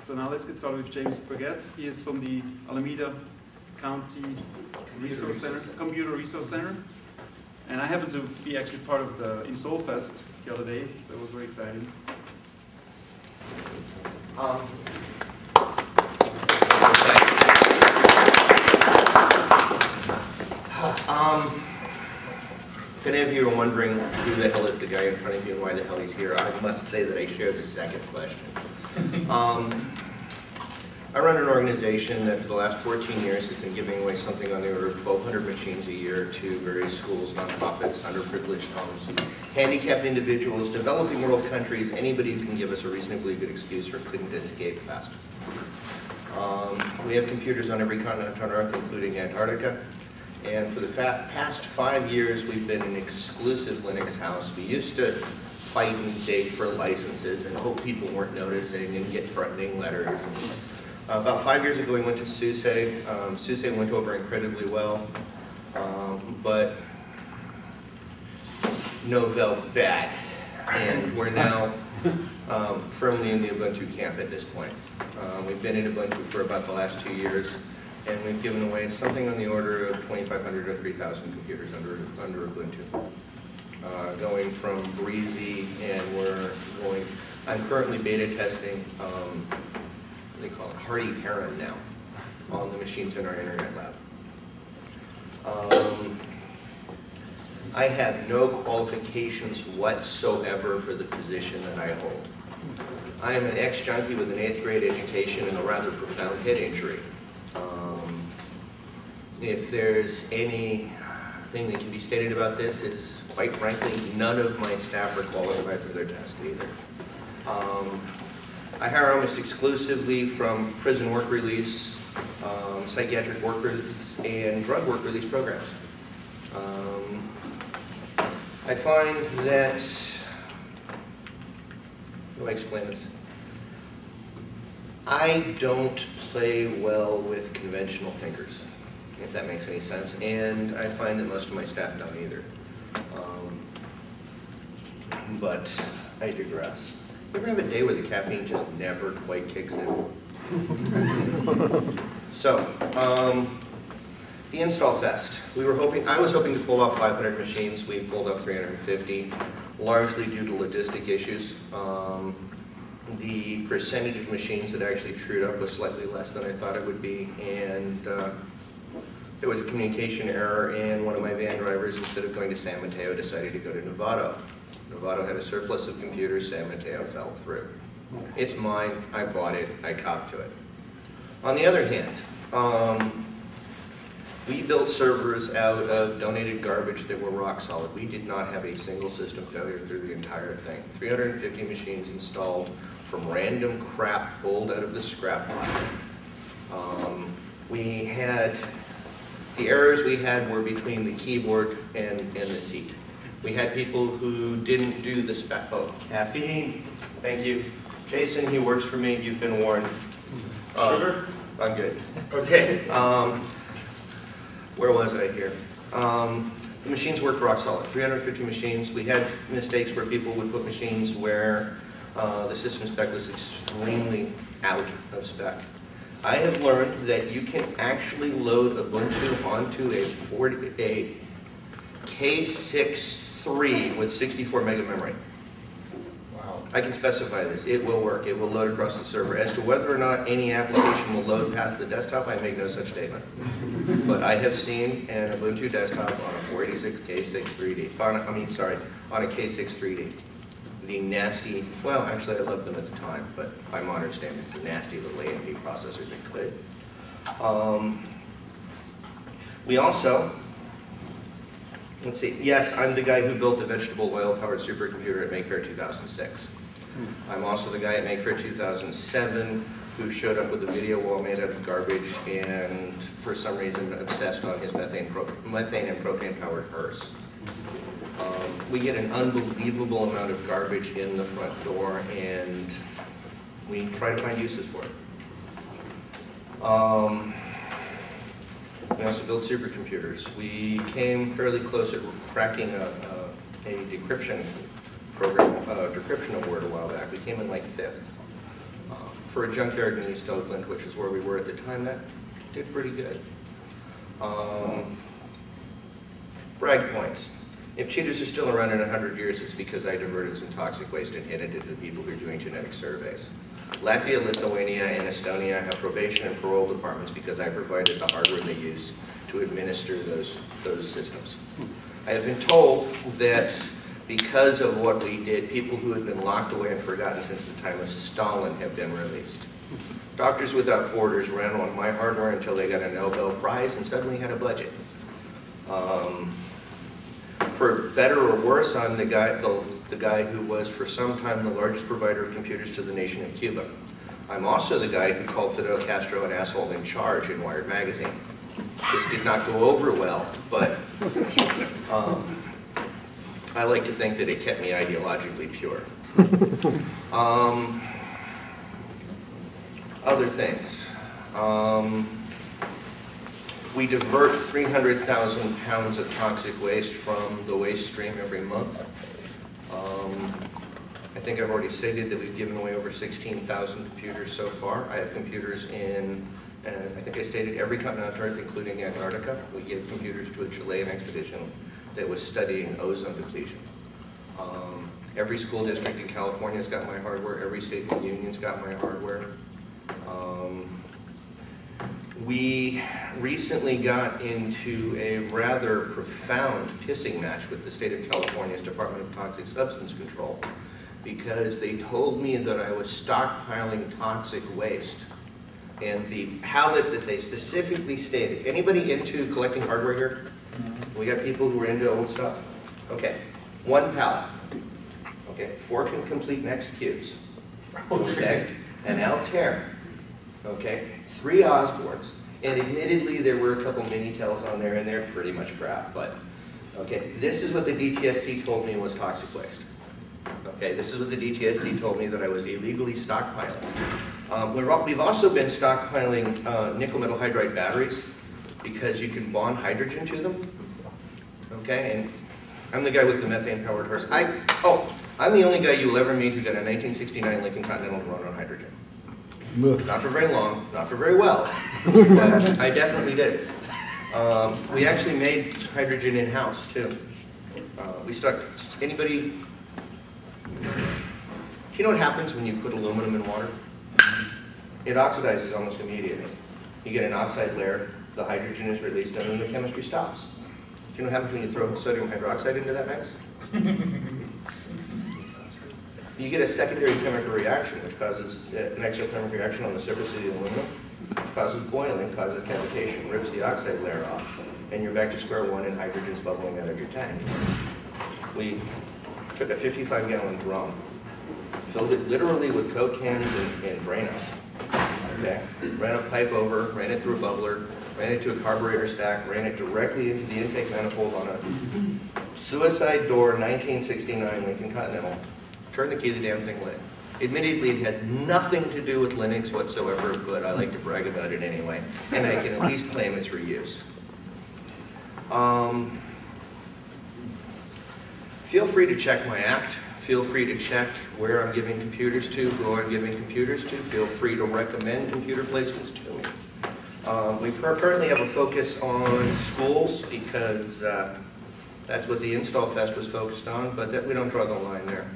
So now let's get started with James Burgett. He is from the Alameda County Resource Center, Computer Resource Center. And I happened to be actually part of the Install Fest the other day, so it was very exciting. If any of you are wondering who the hell is the guy in front of you and why the hell he's here, I must say that I share the second question. I run an organization that for the last 14 years has been giving away something on the order of 1,200 machines a year to various schools, nonprofits, underprivileged homes, handicapped individuals, developing world countries, anybody who can give us a reasonably good excuse or couldn't escape fast. We have computers on every continent on Earth, including Antarctica. And for the past 5 years, we've been an exclusive Linux house. We used to fight and dig for licenses and hope people weren't noticing and get threatening letters. About 5 years ago, we went to SUSE. SUSE went over incredibly well, but Novell bad. And we're now firmly in the Ubuntu camp at this point. We've been in Ubuntu for about the last 2 years. And we've given away something on the order of 2,500 to 3,000 computers under Ubuntu. Going from Breezy, and I'm currently beta testing, they call it Hardy Parent now, on the machines in our internet lab. I have no qualifications whatsoever for the position that I hold. I am an ex-junkie with an 8th grade education and a rather profound head injury. If there's anything that can be stated about this is, quite frankly, none of my staff are qualified for their task either. I hire almost exclusively from prison work release, psychiatric work release, and drug work release programs. I find that, how do I explain this? I don't play well with conventional thinkers, if that makes any sense, and I find that most of my staff don't either. But I digress. You ever have a day where the caffeine just never quite kicks in? So, the Install Fest. I was hoping to pull off 500 machines. We pulled off 350, largely due to logistic issues. The percentage of machines that actually trued up was slightly less than I thought it would be, and there was a communication error, and one of my van drivers, instead of going to San Mateo, decided to go to Novato. Novato had a surplus of computers, San Mateo fell through. It's mine, I bought it, I copped to it. On the other hand, we built servers out of donated garbage that were rock solid. We did not have a single system failure through the entire thing. 350 machines installed from random crap pulled out of the scrap pile. The errors we had were between the keyboard and the seat. We had people who didn't do the spec. Oh, caffeine, thank you. Jason, he works for me, you've been warned. Sugar? I'm good. Okay. Where was I here? The machines worked rock solid, 350 machines. We had mistakes where people would put machines where the system spec was extremely out of spec. I have learned that you can actually load Ubuntu onto a K6-3 with 64 mega memory. Wow. I can specify this. It will work. It will load across the server. As to whether or not any application will load past the desktop, I make no such statement. But I have seen an Ubuntu desktop on a 486 K6 3D. On a K6 3D. The nasty, well, actually I loved them at the time, but by modern standards, the nasty little AMD processors that could. We also, let's see, yes, I'm the guy who built the vegetable oil-powered supercomputer at MakeFair 2006. I'm also the guy at MakeFair 2007 who showed up with a video wall made out of garbage and, for some reason, obsessed on his methane and propane-powered hearse. We get an unbelievable amount of garbage in the front door, and we try to find uses for it. We also build supercomputers. We came fairly close at cracking a decryption program, decryption award a while back. We came in like 5th. for a junkyard in East Oakland, which is where we were at the time, that did pretty good. Brag points. If cheaters are still around in 100 years, it's because I diverted some toxic waste and handed it to the people who are doing genetic surveys. Latvia, Lithuania, and Estonia have probation and parole departments because I provided the hardware they use to administer those systems. I have been told that because of what we did, people who had been locked away and forgotten since the time of Stalin have been released. Doctors Without Borders ran on my hardware until they got a Nobel Prize and suddenly had a budget. For better or worse, I'm the guy who was for some time the largest provider of computers to the nation of Cuba. I'm also the guy who called Fidel Castro an asshole in charge in Wired magazine. This did not go over well, but I like to think that it kept me ideologically pure. Other things. We divert 300,000 pounds of toxic waste from the waste stream every month. I think I've already stated that we've given away over 16,000 computers so far. I have computers in, I think I stated, every continent on Earth, including Antarctica. We gave computers to a Chilean expedition that was studying ozone depletion. Every school district in California's got my hardware. Every state in the union's got my hardware. We recently got into a rather profound pissing match with the state of California's Department of Toxic Substance Control because they told me that I was stockpiling toxic waste. And the pallet that they specifically stated, anybody into collecting hardware here? We got people who are into old stuff? Okay, one pallet. Okay, 4 complete next cubes. Okay, an Altair. Okay, 3 Osbornes, and admittedly there were a couple Minitels on there and they're pretty much crap, but okay, this is what the DTSC told me was toxic waste. Okay, this is what the DTSC told me that I was illegally stockpiling. We've also been stockpiling nickel metal hydride batteries because you can bond hydrogen to them. Okay, and I'm the guy with the methane powered horse. I'm the only guy you'll ever meet who got a 1969 Lincoln Continental to run on hydrogen. Not for very long, not for very well, but I definitely did. We actually made hydrogen in-house too. We stuck, anybody, do you know what happens when you put aluminum in water? It oxidizes almost immediately. You get an oxide layer, the hydrogen is released, and then the chemistry stops. Do you know what happens when you throw sodium hydroxide into that mix? You get a secondary chemical reaction, which causes an exothermic reaction on the surface of the aluminum, which causes boiling, causes cavitation, rips the oxide layer off, and you're back to square one and hydrogen's bubbling out of your tank. We took a 55-gallon drum, filled it literally with Coke cans and Drano. Okay. Ran a pipe over, ran it through a bubbler, ran it to a carburetor stack, ran it directly into the intake manifold on a suicide door 1969 Lincoln Continental. Turn the key, the damn thing lit. Admittedly, it has nothing to do with Linux whatsoever, but I like to brag about it anyway, and I can at least claim its reuse. Feel free to check my act. Feel free to check where I'm giving computers to, who I'm giving computers to. Feel free to recommend computer placements to me. We currently have a focus on schools because that's what the Install Fest was focused on, but we don't draw the line there.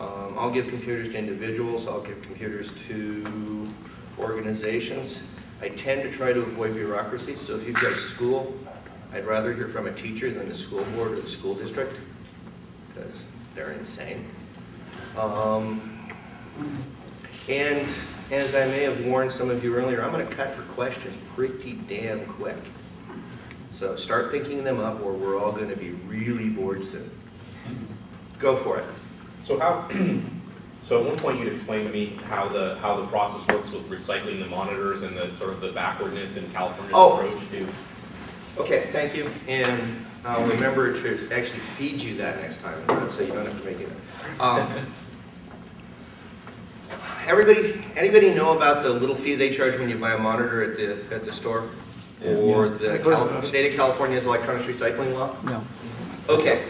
I'll give computers to individuals, I'll give computers to organizations. I tend to try to avoid bureaucracy, so if you've got a school, I'd rather hear from a teacher than the school board or the school district, because they're insane. And as I may have warned some of you earlier, I'm going to cut for questions pretty damn quick. So start thinking them up or we're all going to be really bored soon. Go for it. So so at one point you'd explain to me how the process works with recycling the monitors and the sort of the backwardness in California's approach to. Okay, thank you. And I'll remember to actually feed you that next time, so you don't have to make it. Anybody know about the little fee they charge when you buy a monitor at the store? Or the state of California's electronics recycling law? No. Okay.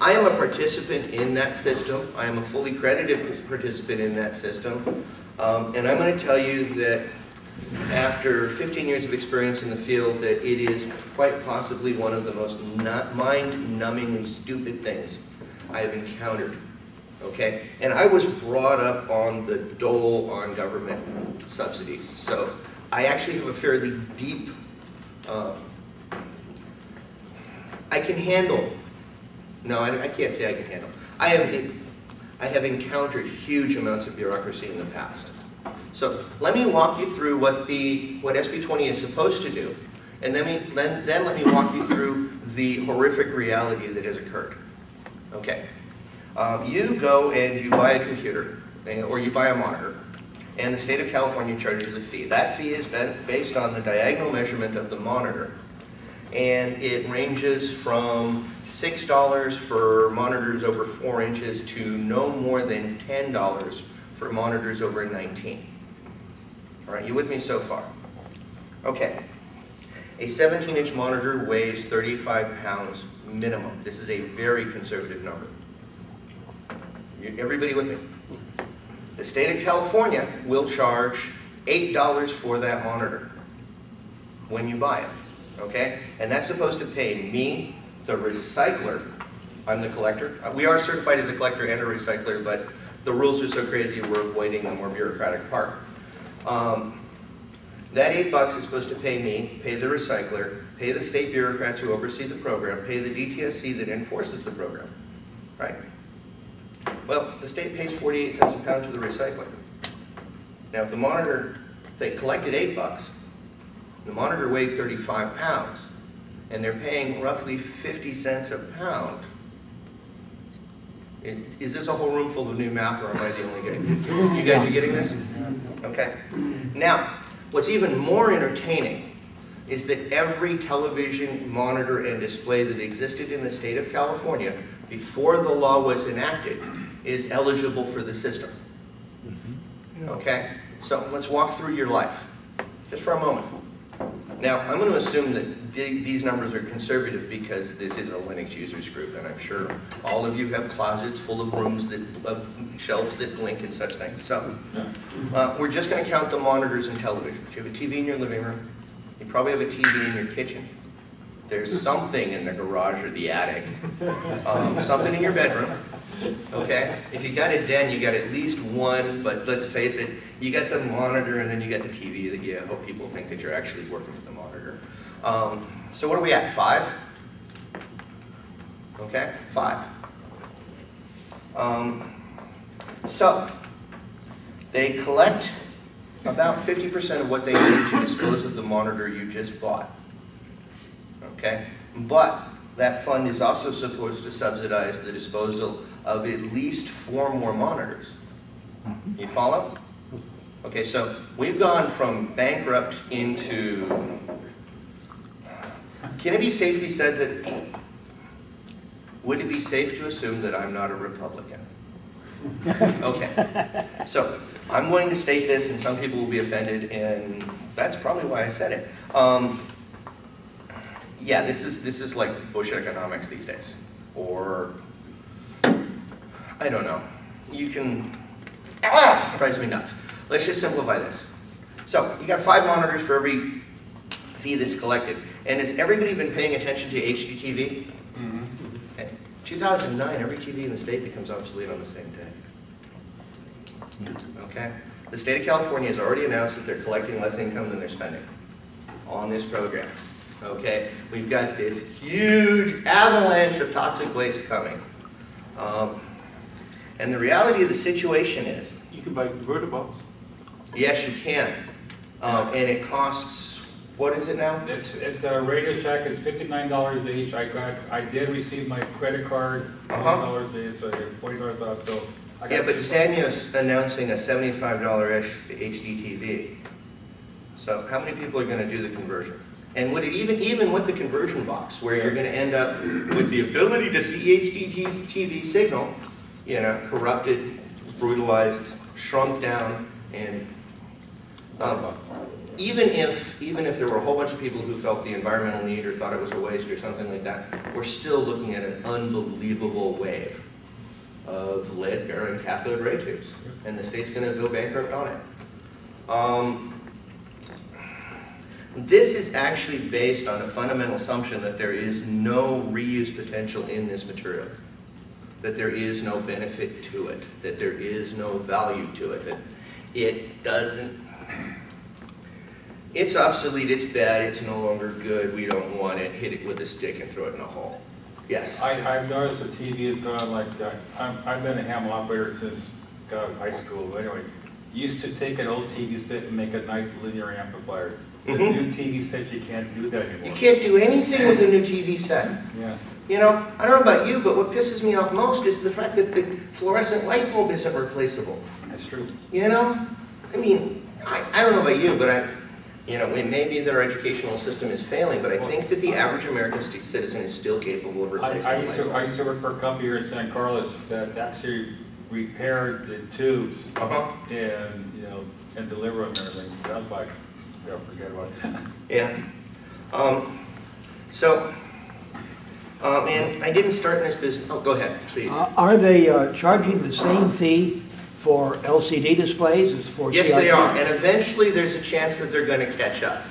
I am a participant in that system. I am a fully credited participant in that system. And I'm going to tell you that after 15 years of experience in the field, that it is quite possibly one of the most mind-numbingly stupid things I have encountered. Okay? And I was brought up on the dole on government subsidies. So I actually have a fairly deep, I can handle, no, I can't say I can handle. I have encountered huge amounts of bureaucracy in the past. So let me walk you through what SB 20 is supposed to do, and then let me walk you through the horrific reality that has occurred. Okay. You go and you buy a computer, or you buy a monitor, and the state of California charges a fee. That fee is based on the diagonal measurement of the monitor, and it ranges from $6 for monitors over 4 inches to no more than $10 for monitors over 19. All right, you with me so far? Okay. A 17-inch monitor weighs 35 pounds minimum. This is a very conservative number. Everybody with me? The state of California will charge $8 for that monitor when you buy it, okay? And that's supposed to pay me, the recycler. I'm the collector. We are certified as a collector and a recycler, but the rules are so crazy we're avoiding the more bureaucratic part. That $8 is supposed to pay me, pay the recycler, pay the state bureaucrats who oversee the program, pay the DTSC that enforces the program, right? Well, the state pays 48 cents a pound to the recycler. Now, if the monitor, they collected $8, the monitor weighed 35 pounds, and they're paying roughly 50 cents a pound. Is this a whole room full of new math, or am I the only guy? You guys are getting this? Okay. Now, what's even more entertaining is that every television, monitor, and display that existed in the state of California before the law was enacted is eligible for the system. Okay? So let's walk through your life, just for a moment. Now, I'm going to assume that these numbers are conservative because this is a Linux users group, and I'm sure all of you have closets full of rooms of shelves that blink and such things. So, we're just going to count the monitors and televisions. You have a TV in your living room. You probably have a TV in your kitchen. There's something in the garage or the attic. Something in your bedroom. Okay? If you got a den, you got at least one, but let's face it, you got the monitor and then you got the TV that you hope people think that you're actually working with the monitor. So what are we at, 5? Okay, 5. So, they collect about 50% of what they need to dispose of the monitor you just bought. Okay? But that fund is also supposed to subsidize the disposal of at least 4 more monitors. You follow? Okay, so we've gone from bankrupt into... Can it be safely said that... Would it be safe to assume that I'm not a Republican? Okay, so I'm going to state this, and some people will be offended, and that's probably why I said it. Yeah, this is like Bush economics these days, or I don't know. You can drives me nuts. Let's just simplify this. So you got 5 monitors for every fee that's collected, and has everybody been paying attention to HDTV? Mm-hmm. 2009, every TV in the state becomes obsolete on the same day. Okay? The state of California has already announced that they're collecting less income than they're spending on this program. Okay? We've got this huge avalanche of toxic waste coming. And the reality of the situation is... You can buy convertibles. Yes, you can. And it costs... What is it now? It's at Radio Shack. It's $59 each. I did receive my credit card $40 each, so I get $40 off. So I got but Sanyo's announcing a $75 HDTV. So how many people are going to do the conversion? And would it even with the conversion box, where you're going to end up with the ability to see HDTV signal, you know, corrupted, brutalized, shrunk down, and Even if there were a whole bunch of people who felt the environmental need or thought it was a waste or something like that, we're still looking at an unbelievable wave of lead-bearing cathode ray tubes, and the state's going to go bankrupt on it. This is actually based on a fundamental assumption that there is no reuse potential in this material, that there is no benefit to it, that there is no value to it, that it doesn't. It's obsolete, it's bad, it's no longer good, we don't want it, hit it with a stick and throw it in a hole. Yes? I've noticed the TV has gone like that. I've been a ham operator since high school. Anyway, used to take an old TV set and make a nice linear amplifier. The new TV set, you can't do that anymore. You can't do anything with a new TV set. Yeah. You know, I don't know about you, but what pisses me off most is the fact that the fluorescent light bulb isn't replaceable. That's true. You know? I mean, I don't know about you, but you know, it may be that our educational system is failing, but I think that the average American citizen is still capable of replacing I used to work for a company here in San Carlos that actually repaired the tubes and, you know, and deliver them and everything. So that was like, yeah, forget about it. Yeah. And I didn't start in this business. Oh, go ahead, please. Are they charging the same fee for LCD displays as for Yes, CRT? they are, and eventually there's a chance that they're going to catch up.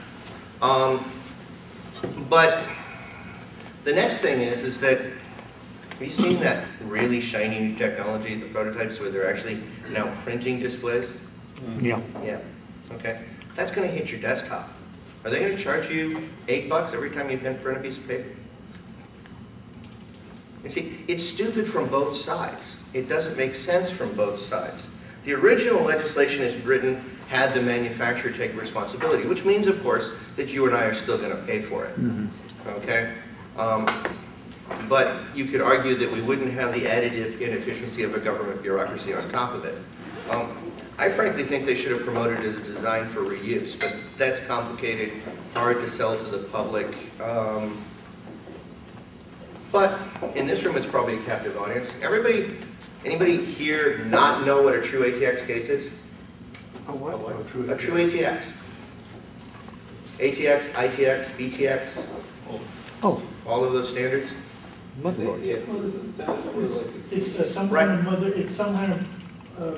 But the next thing is that, have you seen that really shiny new technology, the prototypes where they're actually now printing displays? Yeah. Yeah, okay. That's going to hit your desktop. Are they going to charge you $8 every time you print a piece of paper? You see, it's stupid from both sides. It doesn't make sense from both sides. The original legislation as written had the manufacturer take responsibility, which means, of course, that you and I are still going to pay for it. Okay? But you could argue that we wouldn't have the additive inefficiency of a government bureaucracy on top of it. I frankly think they should have promoted it as a design for reuse, but that's complicated, hard to sell to the public. But in this room, it's probably a captive audience. Anybody here not know what a true ATX case is? A what? A true ATX. ATX, ITX, BTX, Oh, all of those standards. motherboard. It's some Right. kind of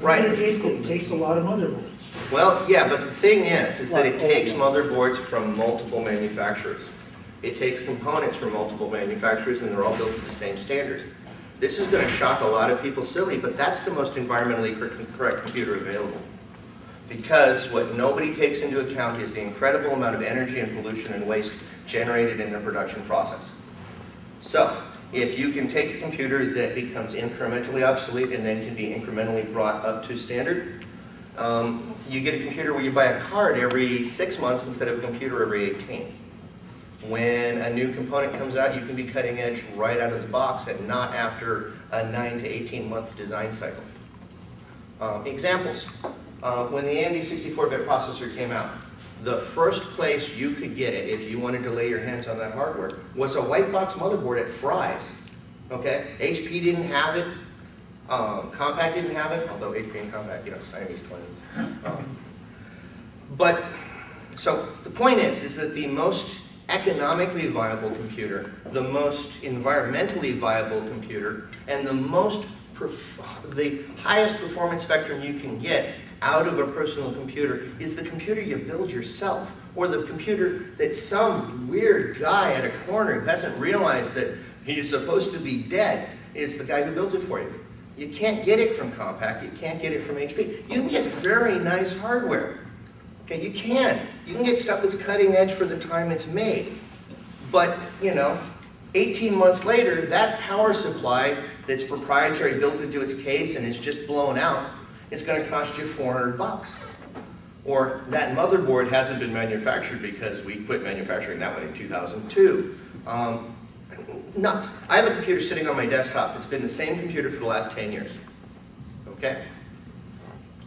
Right. mother case that takes a lot of motherboards. Well, yeah, but the thing is that it takes motherboards from multiple manufacturers. It takes components from multiple manufacturers, and they're all built to the same standard. This is going to shock a lot of people silly, but that's the most environmentally correct computer available. Because what nobody takes into account is the incredible amount of energy and pollution and waste generated in the production process. So, if you can take a computer that becomes incrementally obsolete and then can be incrementally brought up to standard, you get a computer where you buy a card every 6 months instead of a computer every 18. When a new component comes out, you can be cutting edge right out of the box and not after a 9 to 18 month design cycle. Examples. When the AMD 64-bit processor came out, the first place you could get it, if you wanted to lay your hands on that hardware, was a white box motherboard at Fry's. Okay? HP didn't have it. Compaq didn't have it, although HP and Compaq, you know, Siamese twins. But, so the point is that the most economically viable computer, the most environmentally viable computer, and the highest performance spectrum you can get out of a personal computer is the computer you build yourself, or the computer that some weird guy at a corner who hasn't realized that he's supposed to be dead is the guy who built it for you. You can't get it from Compaq, you can't get it from HP. You can get very nice hardware. Okay, you can. You can get stuff that's cutting edge for the time it's made. But, you know, 18 months later, that power supply that's proprietary, built into its case, and is just blown out, it's going to cost you $400. Or that motherboard hasn't been manufactured because we quit manufacturing that one in 2002. Nuts. I have a computer sitting on my desktop that's been the same computer for the last 10 years. Okay?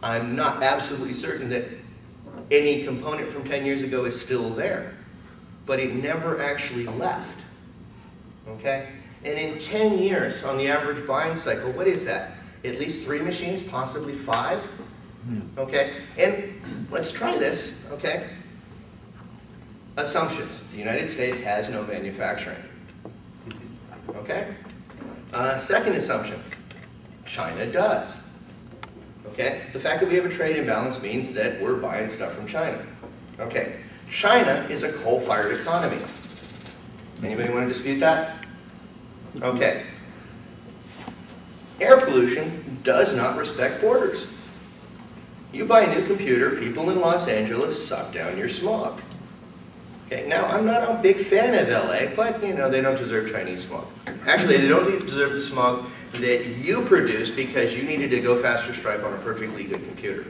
I'm not absolutely certain that any component from 10 years ago is still there, but it never actually left. Okay? And in 10 years, on the average buying cycle, what is that? At least 3 machines, possibly 5? Okay, and let's try this, okay? Assumptions. The United States has no manufacturing. Okay? Second assumption, China does. Okay? The fact that we have a trade imbalance means that we're buying stuff from China. Okay, China is a coal-fired economy. Anybody want to dispute that? Okay. Air pollution does not respect borders. You buy a new computer, people in Los Angeles suck down your smog. Okay, now I'm not a big fan of LA, but you know, they don't deserve Chinese smog. Actually, they don't deserve the smog that you produce because you needed to go faster stripe on a perfectly good computer.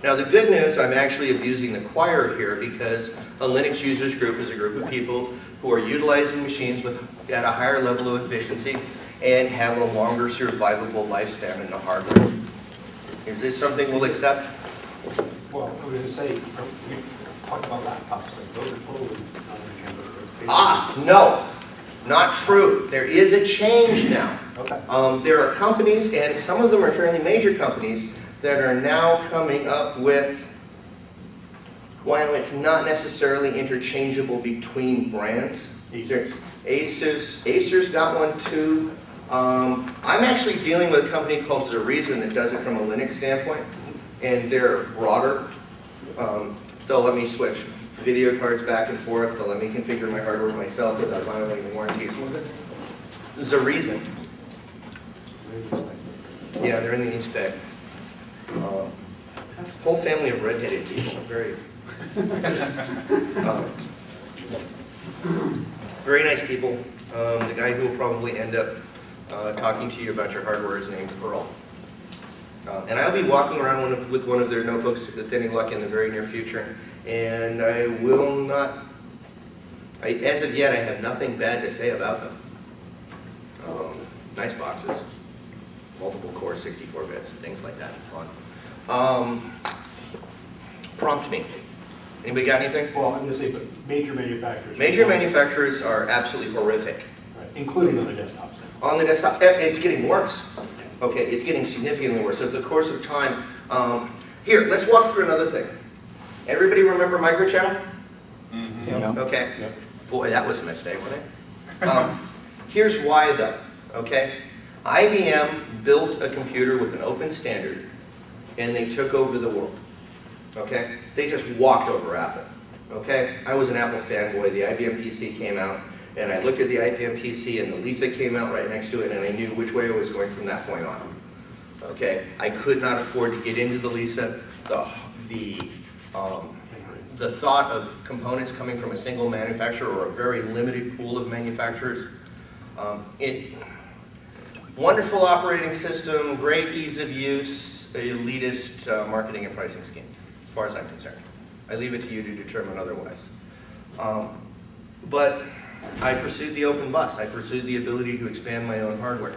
Now the good news, I'm actually abusing the choir here because a Linux users group is a group of people who are utilizing machines at a higher level of efficiency and have a longer survivable lifespan in the hardware. Is this something we'll accept? Well, I was going to say, we talked about laptops, like those are totally No, not true. There is a change now. Okay. There are companies, and some of them are fairly major companies, that are now coming up with, while it's not necessarily interchangeable between brands. Acer's got one too. I'm actually dealing with a company called Zarizen that does it from a Linux standpoint, and they're broader. They'll let me switch video cards back and forth. They'll let me configure my hardware myself without violating warranties. What was it? Zarizen. Yeah, they're in the East Bay. Whole family of redheaded people. Very, very nice people. The guy who will probably end up talking to you about your hardware is named Earl. And I'll be walking around with one of their notebooks with any luck in the very near future. And I will not, as of yet, I have nothing bad to say about them. Nice boxes. Multiple core, 64 bits, things like that, fun. Prompt me. Anybody got anything? Well, I'm going to say, but major manufacturers. Major manufacturers are absolutely horrific. Right, including on the desktops. On the desktop, it's getting worse. Okay, it's getting significantly worse. As the course of time, here, let's walk through another thing. Everybody remember microchannel? Mm-hmm. Yeah. Okay. Yep. Boy, that was a mistake, wasn't it? Here's why though, okay? IBM built a computer with an open standard and they took over the world, okay? They just walked over Apple, okay? I was an Apple fanboy. The IBM PC came out and I looked at the IBM PC and the Lisa came out right next to it and I knew which way I was going from that point on, okay? I could not afford to get into the Lisa. The thought of components coming from a single manufacturer or a very limited pool of manufacturers, wonderful operating system, great ease of use, elitist marketing and pricing scheme, as far as I'm concerned. I leave it to you to determine otherwise. But I pursued the open bus. I pursued the ability to expand my own hardware.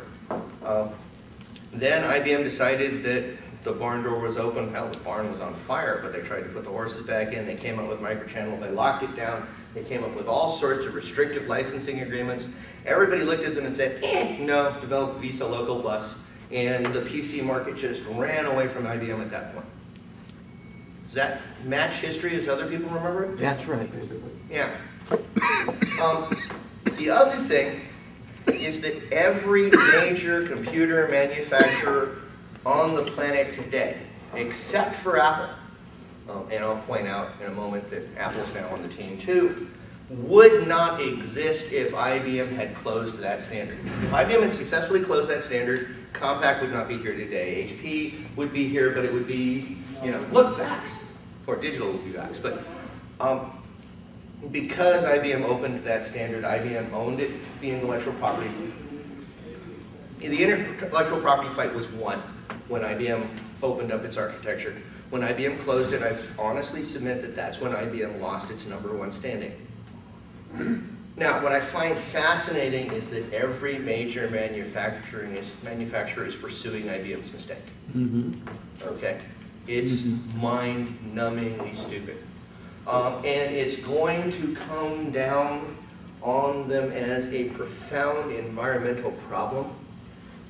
Then IBM decided that the barn door was open. Hell, the barn was on fire, but they tried to put the horses back in. They came up with microchannel. They locked it down. They came up with all sorts of restrictive licensing agreements. Everybody looked at them and said, no, develop Visa local bus. And the PC market just ran away from IBM at that point. Does that match history as other people remember it? That's right. Yeah. The other thing is that every major computer manufacturer on the planet today, except for Apple, and I'll point out in a moment that Apple's now on the team too, would not exist if IBM had closed that standard. If IBM had successfully closed that standard, Compaq would not be here today. HP would be here, but it would be, look, VAX, or digital would be VAX. But because IBM opened that standard, IBM owned it, the intellectual property. The intellectual property fight was won when IBM opened up its architecture. When IBM closed it, I honestly submit that that's when IBM lost its #1 standing. Now, what I find fascinating is that every major manufacturer is pursuing IBM's mistake. Mm-hmm. Okay? It's mind-numbingly stupid. And it's going to come down on them as a profound environmental problem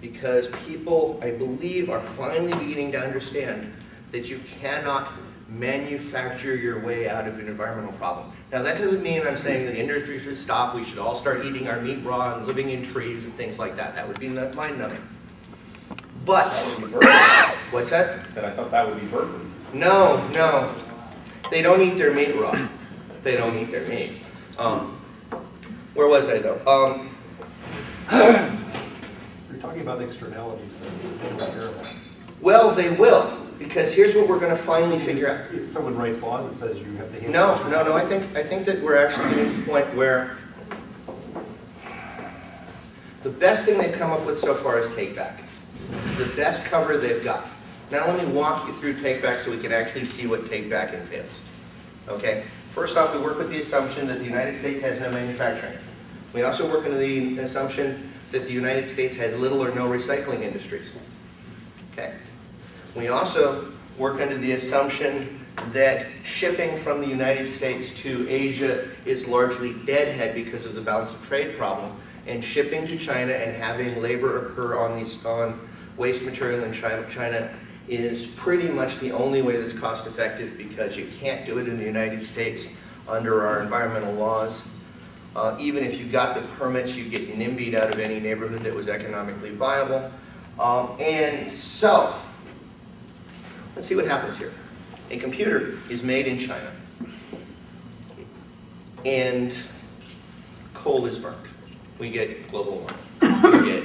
because people, I believe, are finally beginning to understand that you cannot manufacture your way out of an environmental problem. Now that doesn't mean I'm saying that industry should stop, we should all start eating our meat raw and living in trees and things like that. That would be mind-numbing. But, what's that? I said I thought that would be Berkeley. No, no. They don't eat their meat raw. They don't eat their meat. Where was I though? You're talking about the externalities that they don't care about. Well, they will, because here's what we're going to finally figure out. If someone writes laws that says you have to No. I think that we're actually getting to the point where the best thing they've come up with so far is take back. It's the best cover they've got. Now let me walk you through take back so we can actually see what take back entails. Okay. First off, we work with the assumption that the United States has no manufacturing. We also work under the assumption that the United States has little or no recycling industries. Okay. We also work under the assumption that shipping from the United States to Asia is largely deadhead because of the balance of trade problem, and shipping to China and having labor occur on waste material in China is pretty much the only way that's cost effective, because you can't do it in the United States under our environmental laws. Even if you got the permits, you get NIMBY'd out of any neighborhood that was economically viable. And so, let's see what happens here. A computer is made in China, and coal is burnt. We get global warming. We get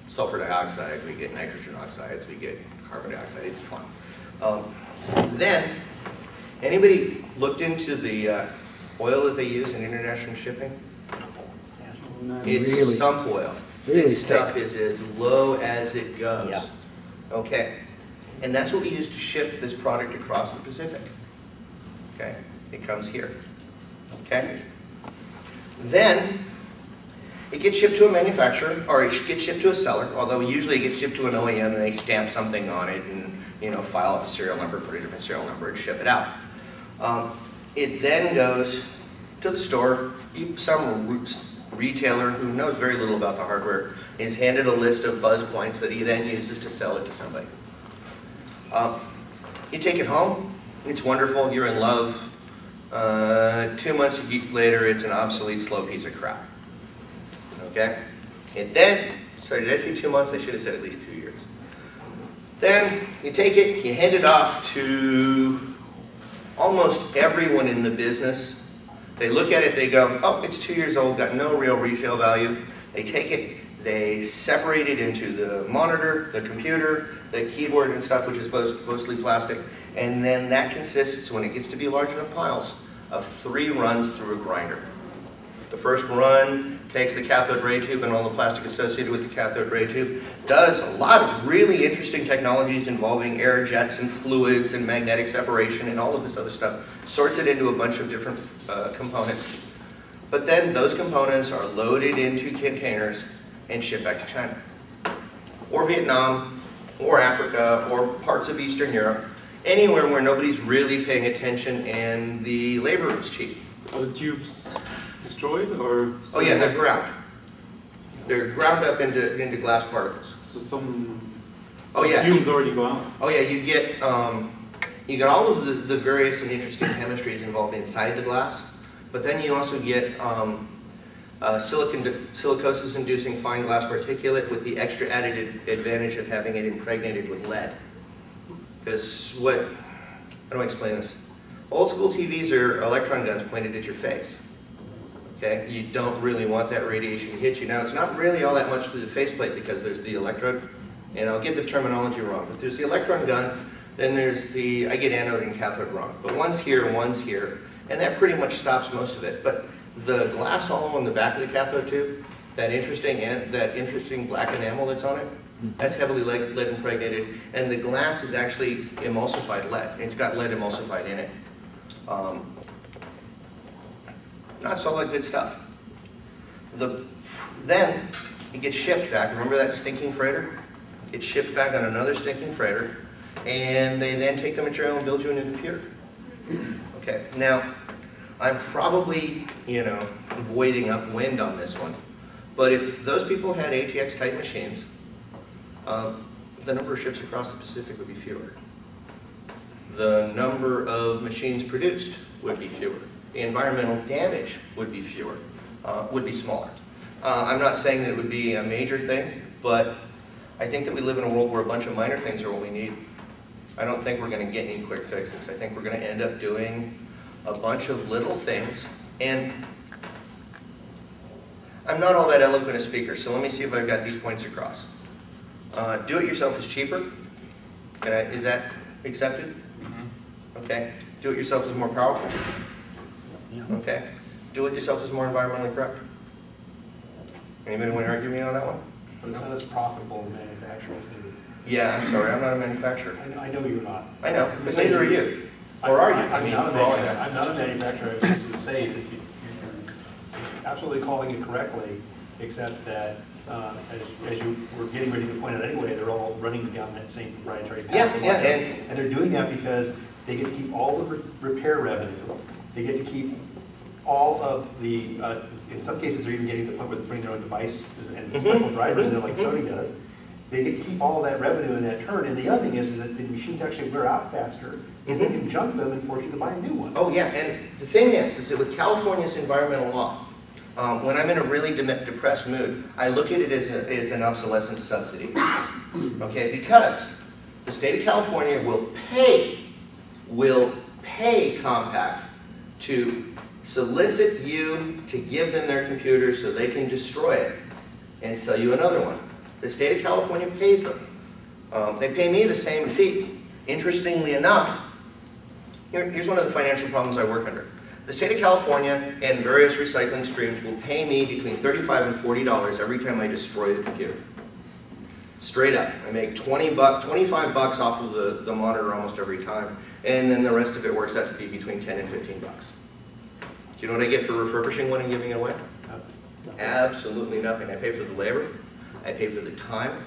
sulfur dioxide, we get nitrogen oxides, we get carbon dioxide. It's fun. Then, anybody looked into the oil that they use in international shipping? It's Really? sump oil. Really This stuff thick. is as low as it goes. Yeah. Okay. And that's what we use to ship this product across the Pacific. Okay. It comes here. Okay. Then it gets shipped to a manufacturer, or it gets shipped to a seller, although usually it gets shipped to an OEM and they stamp something on it and file up a serial number, put a different serial number, and ship it out. It then goes to the store. Some retailer who knows very little about the hardware is handed a list of buzz points that he then uses to sell it to somebody. You take it home, it's wonderful, you're in love. 2 months later, it's an obsolete, slow piece of crap. Okay? And then, sorry, did I say 2 months? I should have said at least 2 years. Then, you take it, you hand it off to almost everyone in the business. They look at it, they go, oh, it's 2 years old, got no real resale value. They take it, they separate it into the monitor, the computer, the keyboard and stuff, which is mostly plastic, and then that consists, when it gets to be large enough piles, of 3 runs through a grinder. The first run takes the cathode ray tube and all the plastic associated with the cathode ray tube, does a lot of really interesting technologies involving air jets and fluids and magnetic separation and all of this other stuff, sorts it into a bunch of different components. But then those components are loaded into containers and shipped back to China, or Vietnam, or Africa, or parts of Eastern Europe, anywhere where nobody's really paying attention and the labor is cheap. Are the tubes destroyed, or? Oh yeah, they're ground. They're ground up into glass particles. So some Oh yeah. fumes already go out. Oh yeah, you get all of the various and interesting chemistries involved inside the glass, but then you also get silicosis-inducing fine glass particulate with the extra added advantage of having it impregnated with lead. Because how do I explain this? Old school TVs are electron guns pointed at your face. Okay, you don't really want that radiation to hit you. Now, it's not really all that much through the faceplate because there's the electrode, and I'll get the terminology wrong, but there's the electron gun, then there's I get anode and cathode wrong, but one's here, and that pretty much stops most of it. But the glass all on the back of the cathode tube, that interesting black enamel that's on it, that's heavily lead impregnated, and the glass is actually emulsified lead. It's got lead emulsified in it. Not solid good stuff. Then it gets shipped back. Remember that stinking freighter? It gets shipped back on another stinking freighter, and they then take the material and build you a new computer. Okay, now I'm probably, voiding upwind on this one, but if those people had ATX type machines, the number of ships across the Pacific would be fewer. the number of machines produced would be fewer. The environmental damage would be fewer, would be smaller. I'm not saying that it would be a major thing, but I think that we live in a world where a bunch of minor things are what we need. I don't think we're going to get any quick fixes. I think we're going to end up doing a bunch of little things. And I'm not all that eloquent a speaker, so let me see if I've got these points across. Do-it-yourself is cheaper. Is that accepted? Okay. Do-it-yourself is more powerful. Okay. Do-it-yourself is more environmentally correct. Anybody want to argue me on that one? But it's not as profitable in manufacturing. Yeah, I'm sorry, I'm not a manufacturer. I know you're not. I know, but neither are you. Or are you? I'm not a manufacturer, I just would say that you're absolutely calling it correctly, except that as you were getting ready to point out anyway, they're all running down that same proprietary path. Yeah, and they're doing that because they get to keep all the repair revenue. They get to keep all of the, in some cases they're even getting to the point where they're putting their own devices and special drivers in there like Sony does. They get to keep all of that revenue in that turn. And the other thing is that the machines actually wear out faster because they can junk them and force you to buy a new one. Oh yeah, and the thing is that with California's environmental law, when I'm in a really depressed mood, I look at it as an obsolescence subsidy. Okay, because the state of California will pay Compaq to solicit you to give them their computer so they can destroy it and sell you another one. The state of California pays them. They pay me the same fee. Interestingly enough, here's one of the financial problems I work under. The state of California and various recycling streams will pay me between $35 and $40 every time I destroy the computer. Straight up. I make 25 bucks off of the monitor almost every time, and then the rest of it works out to be between 10 and 15 bucks. Do you know what I get for refurbishing one and giving it away? Nothing. Absolutely nothing. I pay for the labor, I pay for the time,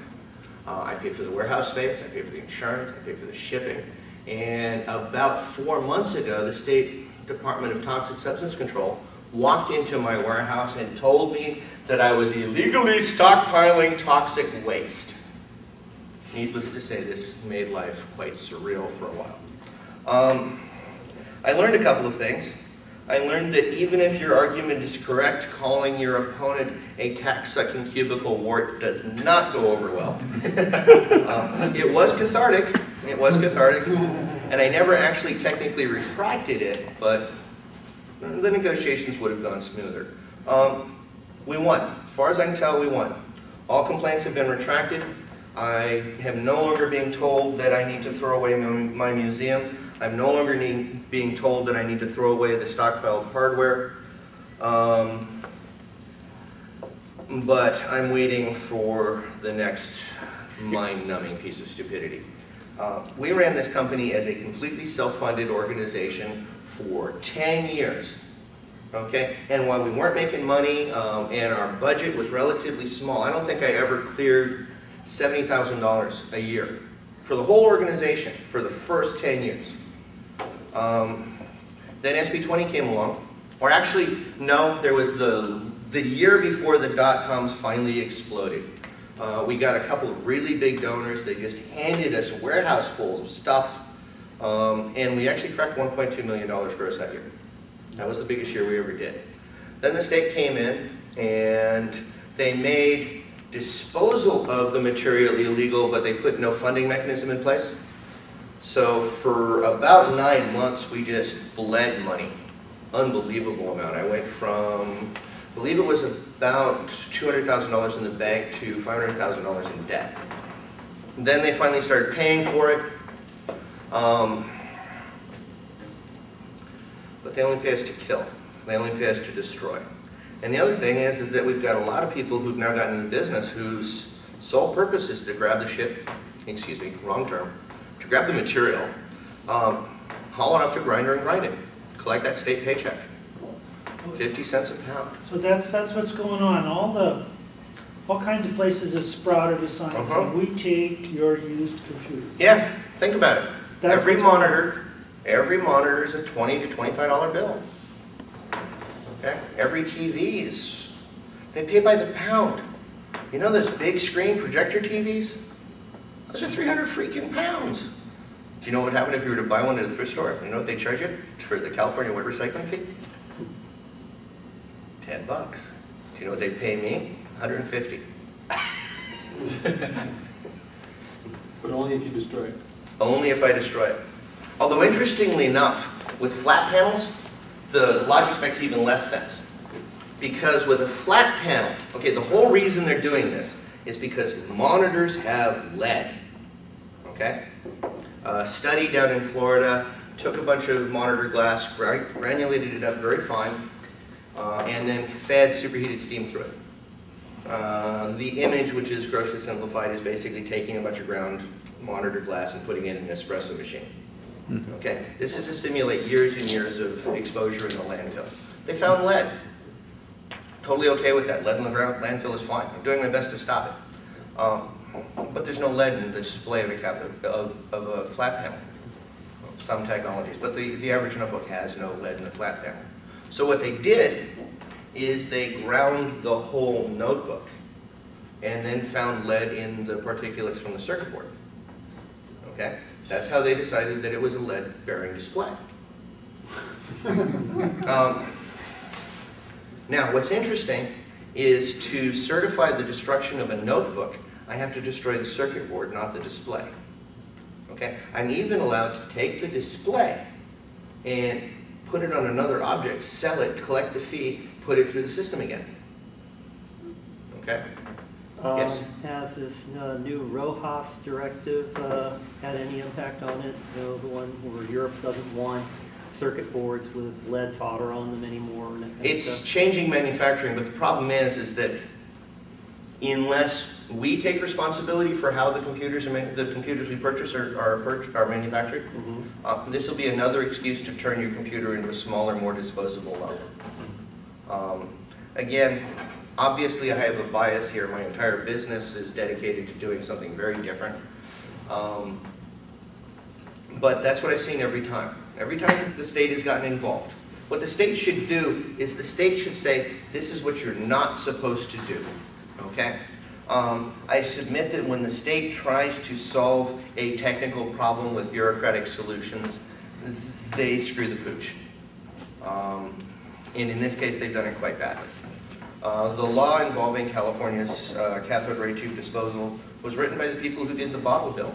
I pay for the warehouse space, I pay for the insurance, I pay for the shipping. And about 4 months ago, the State Department of Toxic Substance Control walked into my warehouse and told me that I was illegally stockpiling toxic waste. Needless to say, this made life quite surreal for a while. I learned a couple of things. I learned that even if your argument is correct, calling your opponent a tax-sucking cubicle wart does not go over well. It was cathartic. It was cathartic. And I never actually technically retracted it, but the negotiations would have gone smoother. We won. As far as I can tell, we won. All complaints have been retracted. I am no longer being told that I need to throw away my museum. I'm no longer being told that I need to throw away the stockpiled hardware. But I'm waiting for the next mind-numbing piece of stupidity. We ran this company as a completely self-funded organization for 10 years. Okay? And while we weren't making money and our budget was relatively small, I don't think I ever cleared $70,000 a year for the whole organization for the first 10 years. Then SB 20 came along, or actually, no, there was the year before the dot-coms finally exploded. We got a couple of really big donors. They just handed us warehouse fulls of stuff, and we actually cracked $1.2 million gross that year. That was the biggest year we ever did. Then the state came in, and they made disposal of the material illegal, but they put no funding mechanism in place. So for about 9 months, we just bled money. Unbelievable amount. I went from, I believe it was about $200,000 in the bank to $500,000 in debt. Then they finally started paying for it. But they only pay us to kill. They only pay us to destroy. And the other thing is that we've got a lot of people who've now gotten into business whose sole purpose is to grab the shit, excuse me, wrong term, to grab the material, haul it up to grinder and grind it, collect that state paycheck, 50 cents a pound. So that's what's going on. All kinds of places have sprouted a sign saying, we take your used computer. Yeah, think about it. That's Every monitor is a $20 to $25 bill. Okay? Every TV is, they pay by the pound. You know those big screen projector TVs? Those are 300 freaking pounds. Do you know what would happen if you were to buy one at a thrift store? You know what they charge you for the California wood recycling fee? $10. Do you know what they pay me? $150. But only if you destroy it. Only if I destroy it. Although interestingly enough, with flat panels, the logic makes even less sense. Because with a flat panel, okay, the whole reason they're doing this is because monitors have lead. Okay? A study down in Florida took a bunch of monitor glass, granulated it up very fine, and then fed superheated steam through it. The image, which is grossly simplified, is basically taking a bunch of ground monitor glass and putting it in an espresso machine. Okay, this is to simulate years and years of exposure in the landfill. They found lead. Totally okay with that. Lead in the ground, landfill is fine. I'm doing my best to stop it. But there's no lead in the display of a cathode of a flat panel. Some technologies, but the average notebook has no lead in the flat panel. So what they did is they ground the whole notebook and then found lead in the particulates from the circuit board. Okay? That's how they decided that it was a lead-bearing display. Now, what's interesting is to certify the destruction of a notebook, I have to destroy the circuit board, not the display. Okay? I'm even allowed to take the display and put it on another object, sell it, collect the fee, put it through the system again. Okay? Yes? Has this new RoHS directive had any impact on it? You know, the one where Europe doesn't want circuit boards with lead solder on them anymore? And that kind of It's stuff? changing manufacturing, but the problem is that unless we take responsibility for how the computers we purchase are manufactured, this will be another excuse to turn your computer into a smaller, more disposable lump. Again, obviously I have a bias here. My entire business is dedicated to doing something very different. But that's what I've seen every time. Every time the state has gotten involved. What the state should do is the state should say, this is what you're not supposed to do. Okay? I submit that when the state tries to solve a technical problem with bureaucratic solutions, they screw the pooch. And in this case, they've done it quite badly. The law involving California's cathode ray tube disposal was written by the people who did the bottle bill.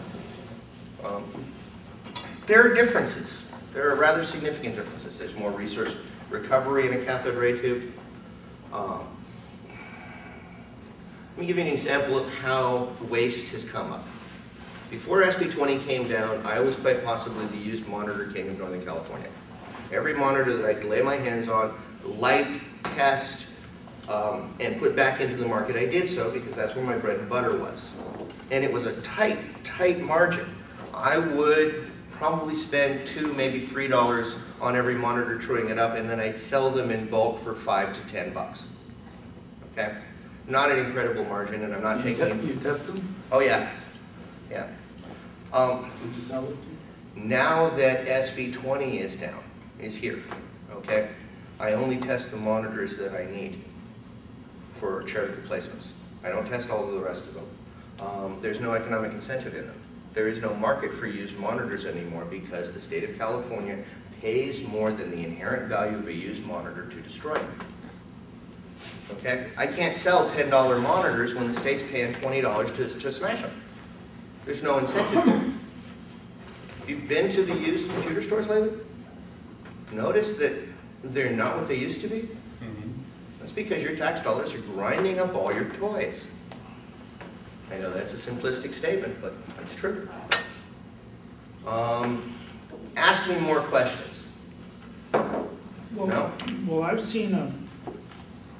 There are differences. There are rather significant differences. There's more resource recovery in a cathode ray tube. Let me give you an example of how waste has come up. Before SB 20 came down, I was quite possibly the used monitor king of Northern California. Every monitor that I could lay my hands on, light, test, and put back into the market, I did so because that's where my bread and butter was. And it was a tight, tight margin. I would probably spend $2, maybe $3 on every monitor truing it up, and then I'd sell them in bulk for $5 to $10. Okay? Not an incredible margin, and I'm not taking... You test them? Oh, yeah. Yeah. Would you sell it? Now that SB 20 is down, is here, okay, I only test the monitors that I need for charitable placements. I don't test all of the rest of them. There's no economic incentive in them. There is no market for used monitors anymore because the state of California pays more than the inherent value of a used monitor to destroy them. Okay? I can't sell $10 monitors when the state's paying $20 to smash them. There's no incentive there. Have you been to the used computer stores lately? Notice that they're not what they used to be? That's because your tax dollars are grinding up all your toys. I know that's a simplistic statement, but it's true. Ask me more questions. Well, No? well, I've seen a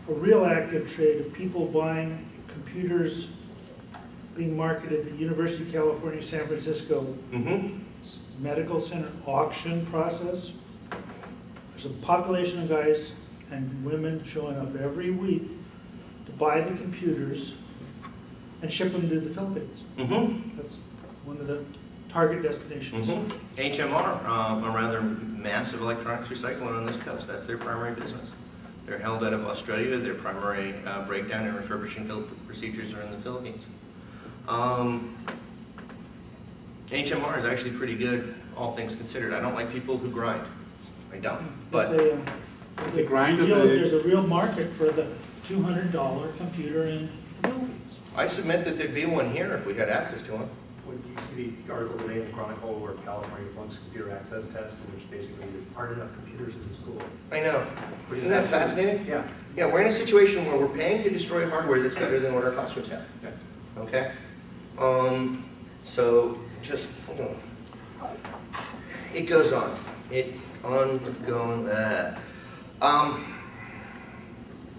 real active trade of people buying computers being marketed at the University of California, San Francisco Medical Center auction process. There's a population of guys and women showing up every week to buy the computers and ship them to the Philippines. That's one of the target destinations. HMR, a rather massive electronics recycler on this coast. That's their primary business. They're held out of Australia. Their primary breakdown and refurbishing procedures are in the Philippines. HMR is actually pretty good, all things considered. I don't like people who grind. I don't. But the grind of there's a real market for the $200 computer in Philippines. I submit that there'd be one here if we had access to one. Would you the article today in the Chronicle where California flunks computer access test, in which basically there aren't enough computers in the school? I know. Isn't that fascinating? Yeah. Yeah, we're in a situation where we're paying to destroy hardware that's better than what our classrooms have. Okay. Okay? So just, it goes on.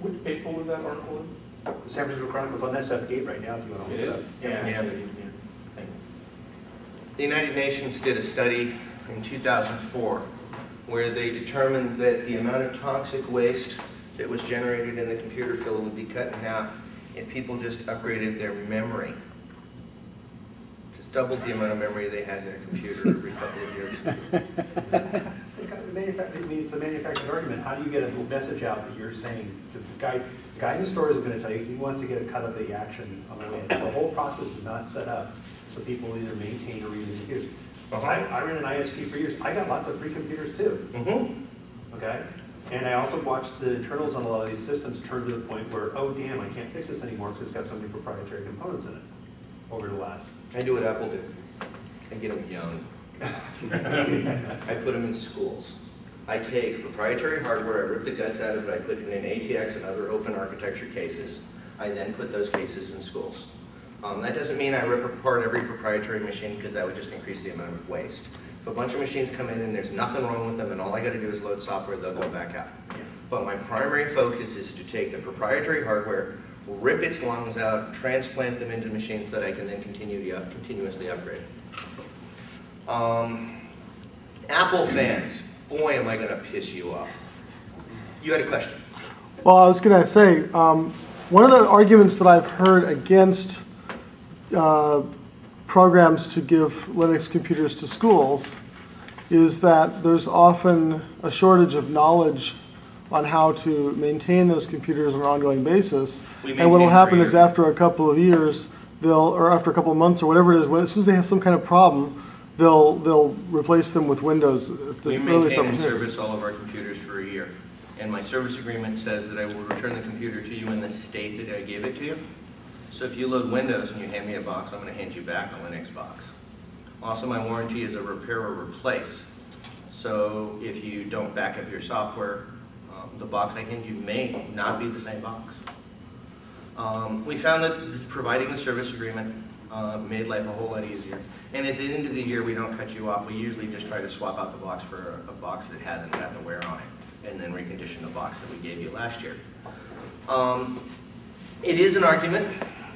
Which paper was that article in? The San Francisco Chronicle is on SF Gate right now, if you want to look it up. Yeah. The United Nations did a study in 2004 where they determined that the amount of toxic waste that was generated in the computer field would be cut in half if people just upgraded their memory. Just doubled the amount of memory they had in their computer every couple of years. It's a manufactured argument. How do you get a message out that you're saying to the guy in the store is going to tell you he wants to get a cut of the action on the way in. The whole process is not set up so people either maintain or reuse computers. I ran an ISP for years. I got lots of free computers too. Okay? And I also watched the internals on a lot of these systems turn to the point where, oh damn, I can't fix this anymore because it's got so many proprietary components in it over the last. I do what Apple did. I get them young. I put them in schools. I take proprietary hardware, I rip the guts out of it, I put it in ATX and other open architecture cases. I then put those cases in schools. That doesn't mean I rip apart every proprietary machine because that would just increase the amount of waste. If a bunch of machines come in and there's nothing wrong with them and all I got to do is load software, they'll go back out. But my primary focus is to take the proprietary hardware, rip its lungs out, transplant them into machines that I can then continuously upgrade. Apple fans, boy am I going to piss you off. You had a question. Well, I was going to say, one of the arguments that I've heard against programs to give Linux computers to schools is that there's often a shortage of knowledge on how to maintain those computers on an ongoing basis. And what will happen is after a couple of years, or after a couple of months or whatever it is, as soon as they have some kind of problem, they'll replace them with Windows. We maintain and service all of our computers for a year. And my service agreement says that I will return the computer to you in the state that I gave it to you. So if you load Windows and you hand me a box, I'm going to hand you back a Linux box. Also, my warranty is a repair or replace. So if you don't back up your software, the box I hand you may not be the same box. We found that providing the service agreement made life a whole lot easier. And at the end of the year, we don't cut you off. We usually just try to swap out the box for a box that hasn't got the wear on it, and then recondition the box that we gave you last year. It is an argument.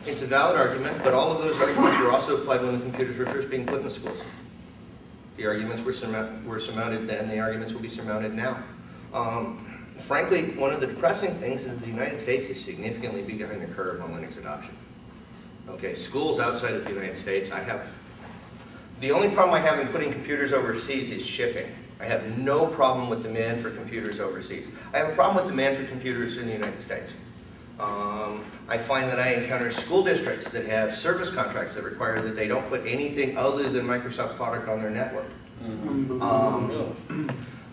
It's a valid argument, but all of those arguments were also applied when the computers were first being put in the schools. The arguments were surmounted then. The arguments will be surmounted now. Frankly, one of the depressing things is that the United States is significantly behind the curve on Linux adoption. Okay, schools outside of the United States, the only problem I have in putting computers overseas is shipping. I have no problem with demand for computers overseas. I have a problem with demand for computers in the United States. I find that I encounter school districts that have service contracts that require that they don't put anything other than Microsoft product on their network.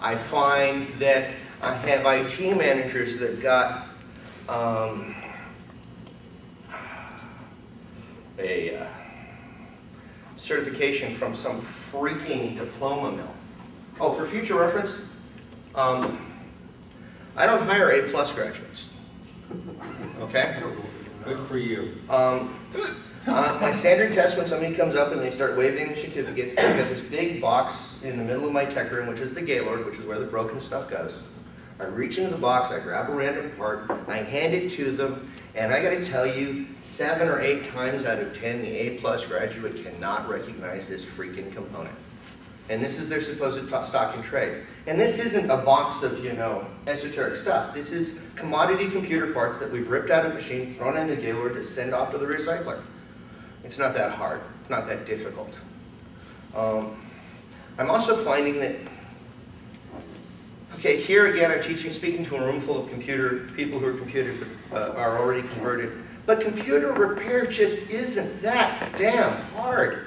I find that I have IT managers that got a certification from some freaking diploma mill. Oh, for future reference, I don't hire A+ graduates. Okay? Good for you. My standard test when somebody comes up and they start waving the certificates, they've got this big box in the middle of my tech room, which is the Gaylord, which is where the broken stuff goes. I reach into the box, I grab a random part, I hand it to them, and I gotta tell you, 7 or 8 times out of 10, the A+ graduate cannot recognize this freaking component. And this is their supposed stock in trade. And this isn't a box of, esoteric stuff. This is commodity computer parts that we've ripped out of machines, thrown in the Gaylord to send off to the recycler. It's not that hard, not that difficult. I'm also finding that, okay, here again I'm speaking to a room full of people who are already converted, but computer repair just isn't that damn hard.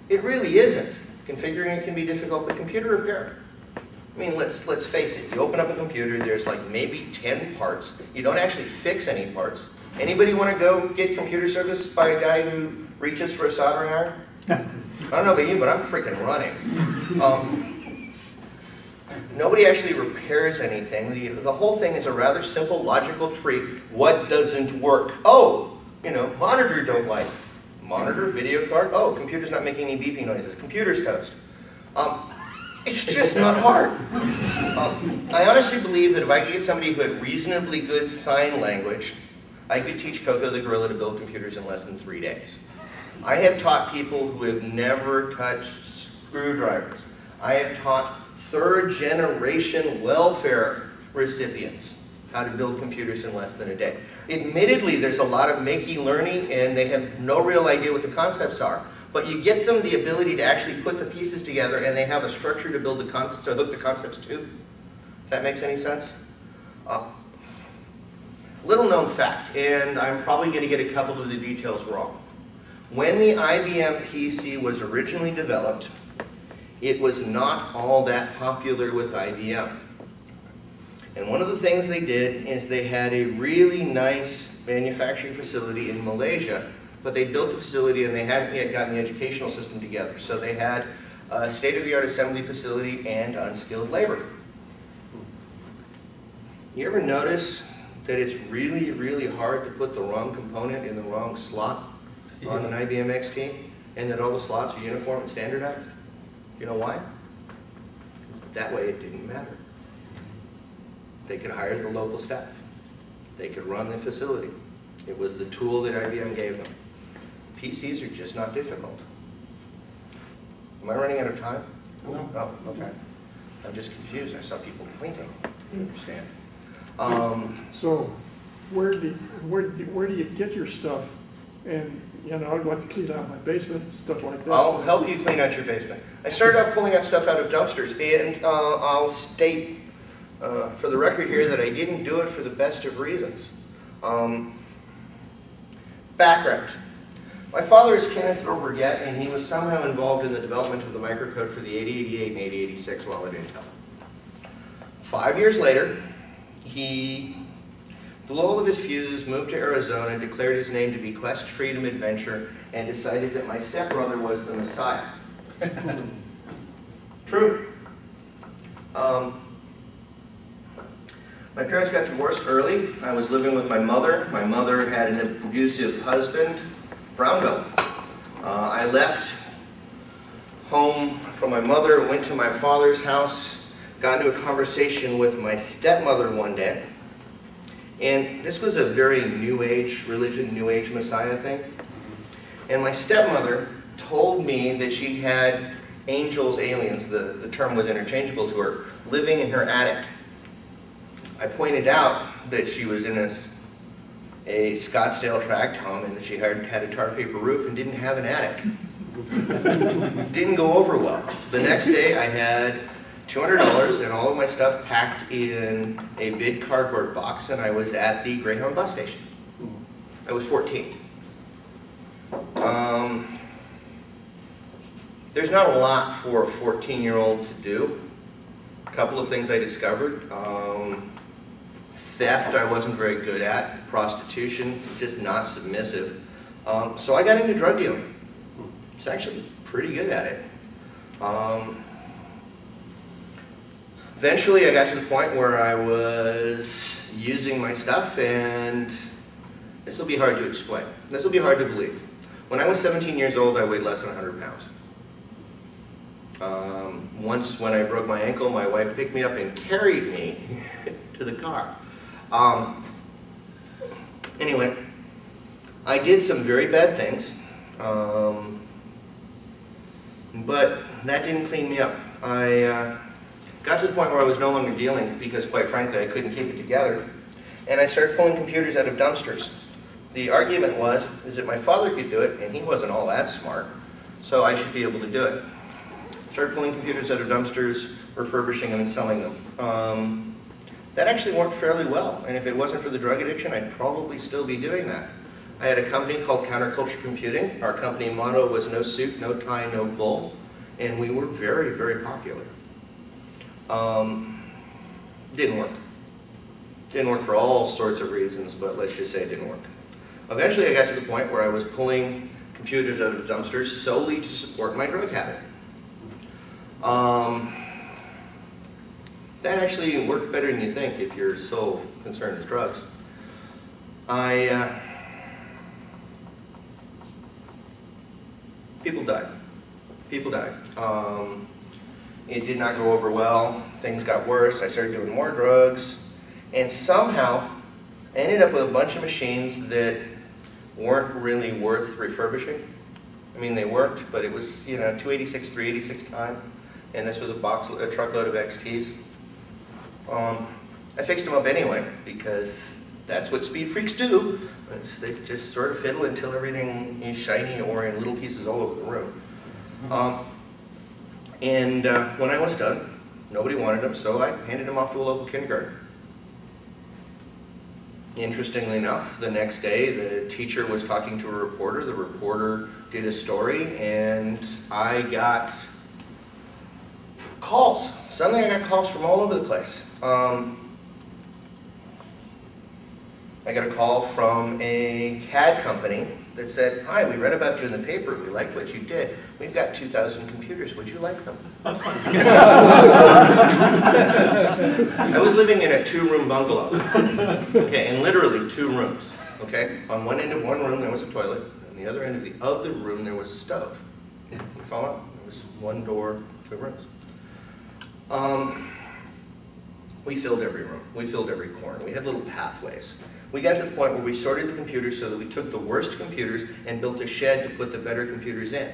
It really isn't. Configuring it can be difficult, but computer repair. I mean, let's face it. You open up a computer, there's like maybe 10 parts. You don't actually fix any parts. Anybody want to go get computer service by a guy who reaches for a soldering iron? I don't know about you, but I'm freaking running. Nobody actually repairs anything. The whole thing is a rather simple logical tree. What doesn't work? Oh, you know, monitor don't like. Monitor, video card. Oh, computer's not making any beeping noises. Computer's toast. It's just not hard. I honestly believe that if I could get somebody who had reasonably good sign language, I could teach Coco the gorilla to build computers in less than 3 days. I have taught people who have never touched screwdrivers. I have taught third-generation welfare recipients how to build computers in less than a day. Admittedly, there's a lot of makey learning, and they have no real idea what the concepts are. But you get them the ability to actually put the pieces together, and they have a structure to build to hook the concepts to. If that makes any sense? Little known fact, and I'm probably going to get a couple of the details wrong. When the IBM PC was originally developed, it was not all that popular with IBM. And one of the things they did is they had a really nice manufacturing facility in Malaysia, but they built the facility and they hadn't yet gotten the educational system together. So they had a state-of-the-art assembly facility and unskilled labor. You ever notice that it's really, really hard to put the wrong component in the wrong slot on an IBM XT, and that all the slots are uniform and standardized? You know why? Because that way it didn't matter. They could hire the local staff. They could run the facility. It was the tool that IBM gave them. PCs are just not difficult. Am I running out of time? No. Oh, okay. I'm just confused. I saw people pointing. I understand. So, where do you get your stuff? And you know, I'd like to clean out my basement, stuff like that. I'll help you clean out your basement. I started off pulling that stuff out of dumpsters, and I'll state for the record here that I didn't do it for the best of reasons. Background. My father is Kenneth Burgett, and he was somehow involved in the development of the microcode for the 8088 and 8086 while at Intel. 5 years later, he blew all of his fuse, moved to Arizona, declared his name to be Quest, Freedom, Adventure, and decided that my stepbrother was the Messiah. True. My parents got divorced early. I was living with my mother. My mother had an abusive husband, Brownville. I left home from my mother, went to my father's house, got into a conversation with my stepmother one day. And this was a very New Age religion, New Age Messiah thing. And my stepmother told me that she had angels, aliens, the term was interchangeable to her, living in her attic. I pointed out that she was in a Scottsdale tract home and that she had a tar paper roof and didn't have an attic. Didn't go over well. The next day I had $200 and all of my stuff packed in a big cardboard box, and I was at the Greyhound bus station. I was 14. There's not a lot for a 14-year-old to do. A couple of things I discovered. Theft I wasn't very good at. Prostitution, just not submissive. So I got into drug dealing. It's actually pretty good at it. Eventually I got to the point where I was using my stuff, and this will be hard to explain. This will be hard to believe. When I was 17 years old, I weighed less than 100 pounds. Once when I broke my ankle, my wife picked me up and carried me to the car. Anyway, I did some very bad things, but that didn't clean me up. I got to the point where I was no longer dealing because, quite frankly, I couldn't keep it together, and I started pulling computers out of dumpsters. The argument was that my father could do it, and he wasn't all that smart, so I should be able to do it. Started pulling computers out of dumpsters, refurbishing them, and selling them. That actually worked fairly well, and if it wasn't for the drug addiction, I'd probably still be doing that. I had a company called Counterculture Computing. Our company motto was no suit, no tie, no bull. And we were very, very popular. Didn't work. Didn't work for all sorts of reasons, but let's just say it didn't work. Eventually I got to the point where I was pulling computers out of dumpsters solely to support my drug habit. That actually worked better than you think if your sole concern is drugs. People died. People died. It did not go over well. Things got worse. I started doing more drugs. And somehow, I ended up with a bunch of machines that weren't really worth refurbishing. I mean, they worked, but it was, you know, 286, 386 time. And this was a truckload of XTs. I fixed them up anyway, because that's what speed freaks do. They just sort of fiddle until everything is shiny or in little pieces all over the room. When I was done, nobody wanted them, so I handed them off to a local kindergarten. Interestingly enough, the next day, the teacher was talking to a reporter. The reporter did a story, and I got calls. Suddenly I got calls from all over the place. I got a call from a CAD company that said, "Hi, we read about you in the paper. We liked what you did. We've got 2,000 computers. Would you like them?" I was living in a 2-room bungalow. Okay, and literally 2 rooms. Okay, on one end of one room there was a toilet, and the other end of the other room there was a stove. You follow? There was 1 door, 2 rooms. We filled every room. We filled every corner. We had little pathways. We got to the point where we sorted the computers so that we took the worst computers and built a shed to put the better computers in.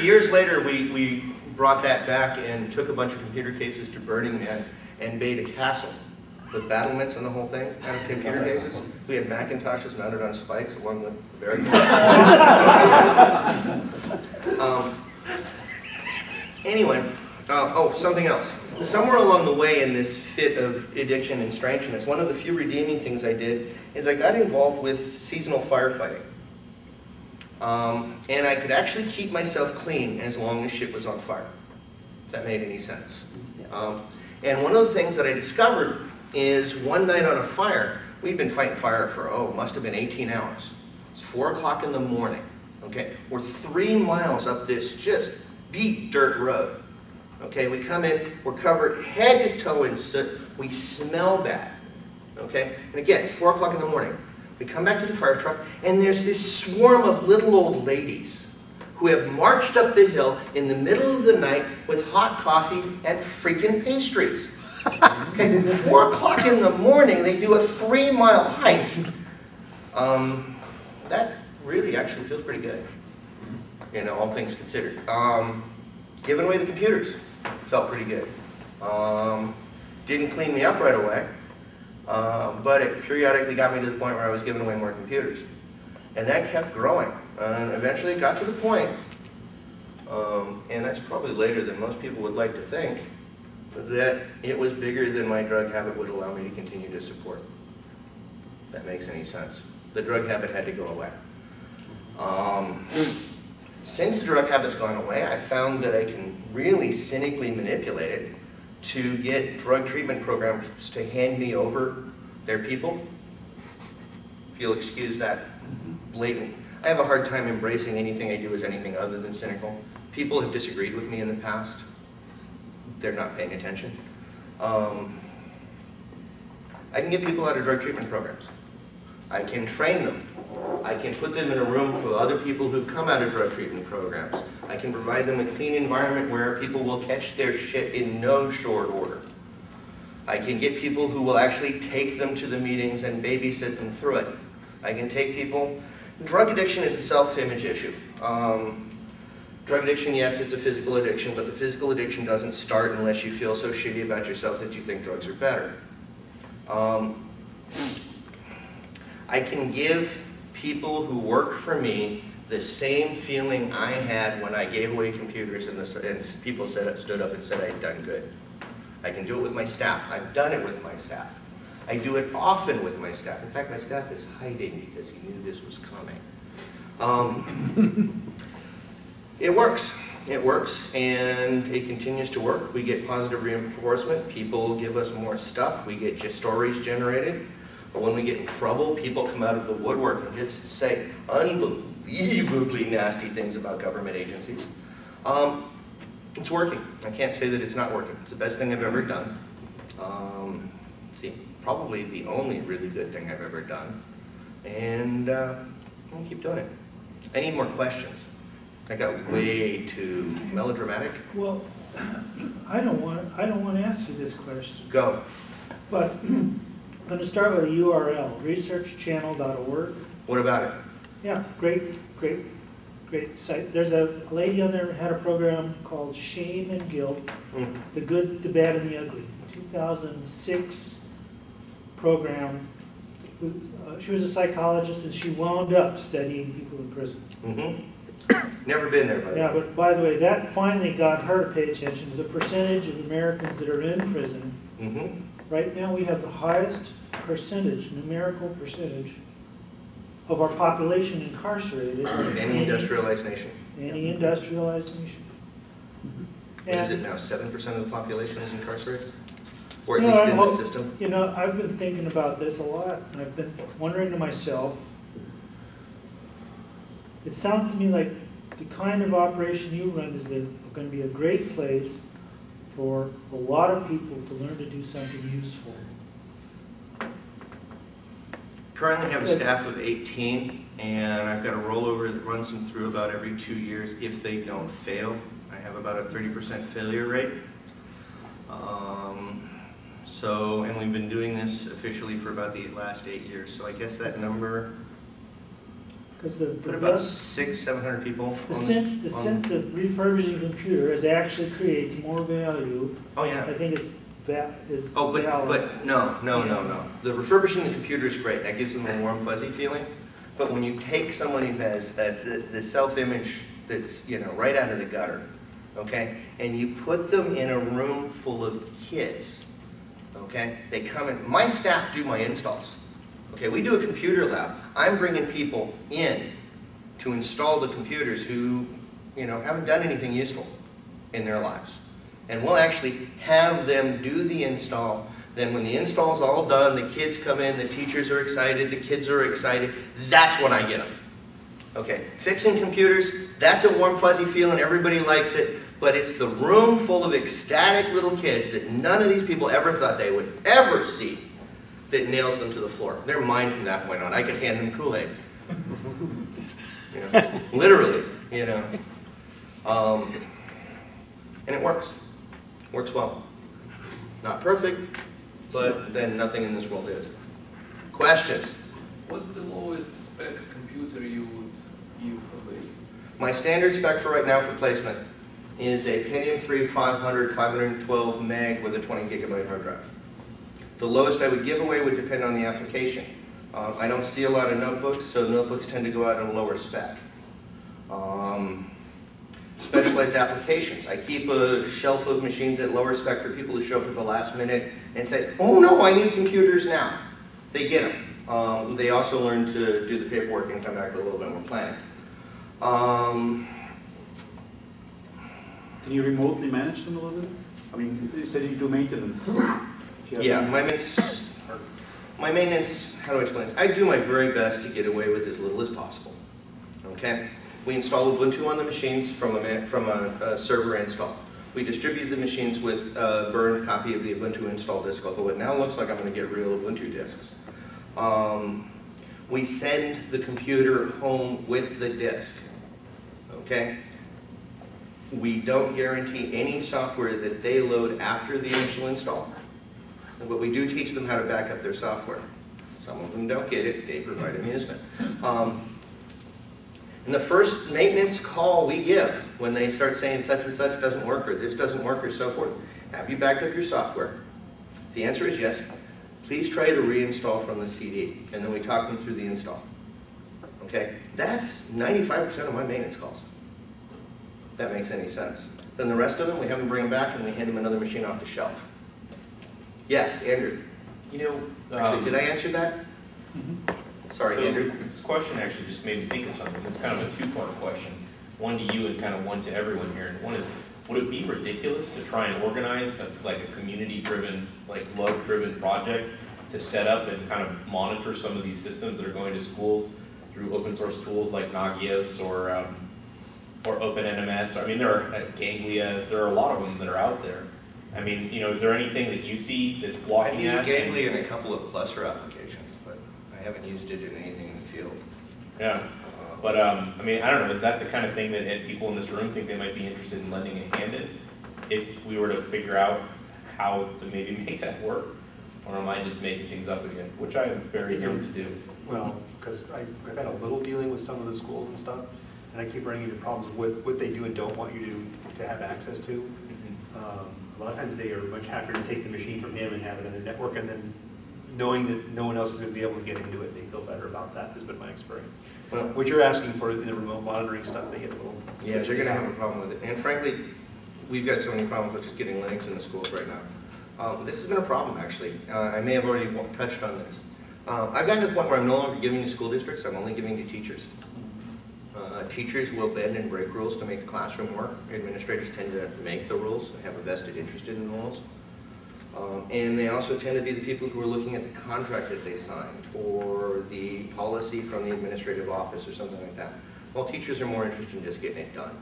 Years later, we brought that back and took a bunch of computer cases to Burning Man and made a castle with battlements and the whole thing out of computer cases. We had Macintoshes mounted on spikes along with the very anyway, something else. Somewhere along the way in this fit of addiction and strangeness, one of the few redeeming things I did is I got involved with seasonal firefighting. And I could actually keep myself clean as long as shit was on fire, if that made any sense. And one of the things that I discovered is one night on a fire, we'd been fighting fire for, must have been 18 hours. It's 4 o'clock in the morning, okay? We're 3 miles up this just beat dirt road. Okay, we come in, we're covered head to toe in soot, we smell bad, okay? And again, 4 o'clock in the morning, we come back to the fire truck, and there's this swarm of little old ladies who have marched up the hill in the middle of the night with hot coffee and freaking pastries. Okay, 4 o'clock in the morning, they do a 3-mile hike. That really actually feels pretty good, you know, all things considered. Giving away the computers felt pretty good. Didn't clean me up right away, but it periodically got me to the point where I was giving away more computers. And that kept growing. And eventually it got to the point, and that's probably later than most people would like to think, that it was bigger than my drug habit would allow me to continue to support. If that makes any sense. The drug habit had to go away. Since the drug habit's gone away, I found that I can really cynically manipulate it to get drug treatment programs to hand me over their people. If you'll excuse that blatant. I have a hard time embracing anything I do as anything other than cynical. People have disagreed with me in the past. They're not paying attention. I can get people out of drug treatment programs. I can train them. I can put them in a room with other people who've come out of drug treatment programs. I can provide them a clean environment where people will catch their shit in no short order. I can get people who will actually take them to the meetings and babysit them through it. I can take people. Drug addiction is a self-image issue. Drug addiction, yes, it's a physical addiction, but the physical addiction doesn't start unless you feel so shitty about yourself that you think drugs are better. I can give people who work for me the same feeling I had when I gave away computers and people stood up and said I'd done good. I can do it with my staff. I've done it with my staff. I do it often with my staff. In fact, my staff is hiding because he knew this was coming. It works. It works, and it continues to work. We get positive reinforcement. People give us more stuff. We get just stories generated. But when we get in trouble, people come out of the woodwork and just say unbelievably nasty things about government agencies. It's working. I can't say that it's not working. It's the best thing I've ever done. Probably the only really good thing I've ever done. And I'm gonna keep doing it. I need more questions. I got way too melodramatic. Well, I don't want to ask you this question. Go. But I'm going to start with a URL, researchchannel.org. What about it? Yeah, great site. There's a lady on there who had a program called Shame and Guilt, The Good, the Bad, and the Ugly. 2006 program. She was a psychologist, and she wound up studying people in prison. Never been there, by the way. Yeah, but by the way, that finally got her to pay attention to the percentage of Americans that are in prison. Right now, we have the highest percentage, numerical percentage, of our population incarcerated. Any industrialized nation. Any industrialized nation. Is it now 7% of the population is incarcerated? Or at least in the system? You know, I've been thinking about this a lot, and I've been wondering to myself, it sounds to me like the kind of operation you run is going to be a great place for a lot of people to learn to do something useful. Currently have a staff of 18, and I've got a rollover that runs them through about every 2 years if they don't fail. I have about a 30% failure rate. And we've been doing this officially for about the last 8 years, so I guess that number, put about 600-700 people. The sense of refurbishing a computer actually creates more value. Oh yeah. I think valid. But no. The refurbishing the computer is great. That gives them a warm, fuzzy feeling. But when you take someone who has the self-image that's right out of the gutter, okay, and you put them in a room full of kids, okay, they come in. My staff do my installs. Okay, we do a computer lab. I'm bringing people in to install the computers who, haven't done anything useful in their lives. And we'll actually have them do the install. Then when the install's all done, the kids come in, the teachers are excited, the kids are excited. That's when I get them. Okay, fixing computers, that's a warm, fuzzy feeling. Everybody likes it. But it's the room full of ecstatic little kids that none of these people ever thought they would ever see that nails them to the floor. They're mine from that point on. I could hand them Kool-Aid. Literally, And it works. Works well. Not perfect, but then nothing in this world is. Questions? What's the lowest spec computer you would give away? My standard spec for right now for placement is a Pentium 3 512 meg with a 20 gigabyte hard drive. The lowest I would give away would depend on the application. I don't see a lot of notebooks, so notebooks tend to go out at a lower spec. Specialized applications. I keep a shelf of machines at lower spec for people who show up at the last minute and say, oh no, I need computers now. They get them. They also learn to do the paperwork and come back with a little bit more planning. Can you remotely manage them a little bit? I mean, you said you do maintenance. Yeah, my maintenance, how do I explain this? I do my very best to get away with as little as possible, okay? We install Ubuntu on the machines from a server install. We distribute the machines with a burned copy of the Ubuntu install disk, although it now looks like I'm going to get real Ubuntu disks. We send the computer home with the disk, okay? We don't guarantee any software that they load after the initial install, but we do teach them how to back up their software. Some of them don't get it, they provide amusement. And the first maintenance call we give when they start saying such and such doesn't work or this doesn't work or so forth, have you backed up your software? If the answer is yes, please try to reinstall from the CD, and then we talk them through the install. Okay, that's 95% of my maintenance calls. If that makes any sense. Then the rest of them, we have them bring them back and we hand them another machine off the shelf. Yes, Andrew. You know, Actually, did I answer that? Sorry, so Andrew. this question actually just made me think of something. It's kind of a two-part question. One to you and kind of one to everyone here. And one is, would it be ridiculous to try and organize like a community-driven, like LUG-driven project to set up and kind of monitor some of these systems that are going to schools through open source tools like Nagios or OpenNMS? I mean, there are Ganglia. There are a lot of them that are out there. I mean, you know, is there anything that you see that's blocking I've used that? Ganglia in a couple of cluster applications, but I haven't used it in anything in the field. Yeah, but I mean, I don't know, is that the kind of thing that people in this room think they might be interested in lending a hand in? If we were to figure out how to maybe make that work? Or am I just making things up again, which I am very young to do? Well, because I've had a little dealing with some of the schools and stuff, and I keep running into problems with what they do and don't want you to have access to. A lot of times they are much happier to take the machine from him and have it on their network, and then knowing that no one else is going to be able to get into it, they feel better about that, has been my experience. Well, What you're asking for in the remote monitoring stuff, they get a little... yeah, they're going to have a problem with it. And frankly, we've got so many problems with just getting Linux in the schools right now. This has been a problem, actually. I may have already touched on this. I've gotten to the point where I'm no longer giving to school districts, I'm only giving to teachers. Teachers will bend and break rules to make the classroom work. Administrators tend to make the rules, have a vested interest in the rules. And they also tend to be the people who are looking at the contract that they signed or the policy from the administrative office or something like that. Well, teachers are more interested in just getting it done.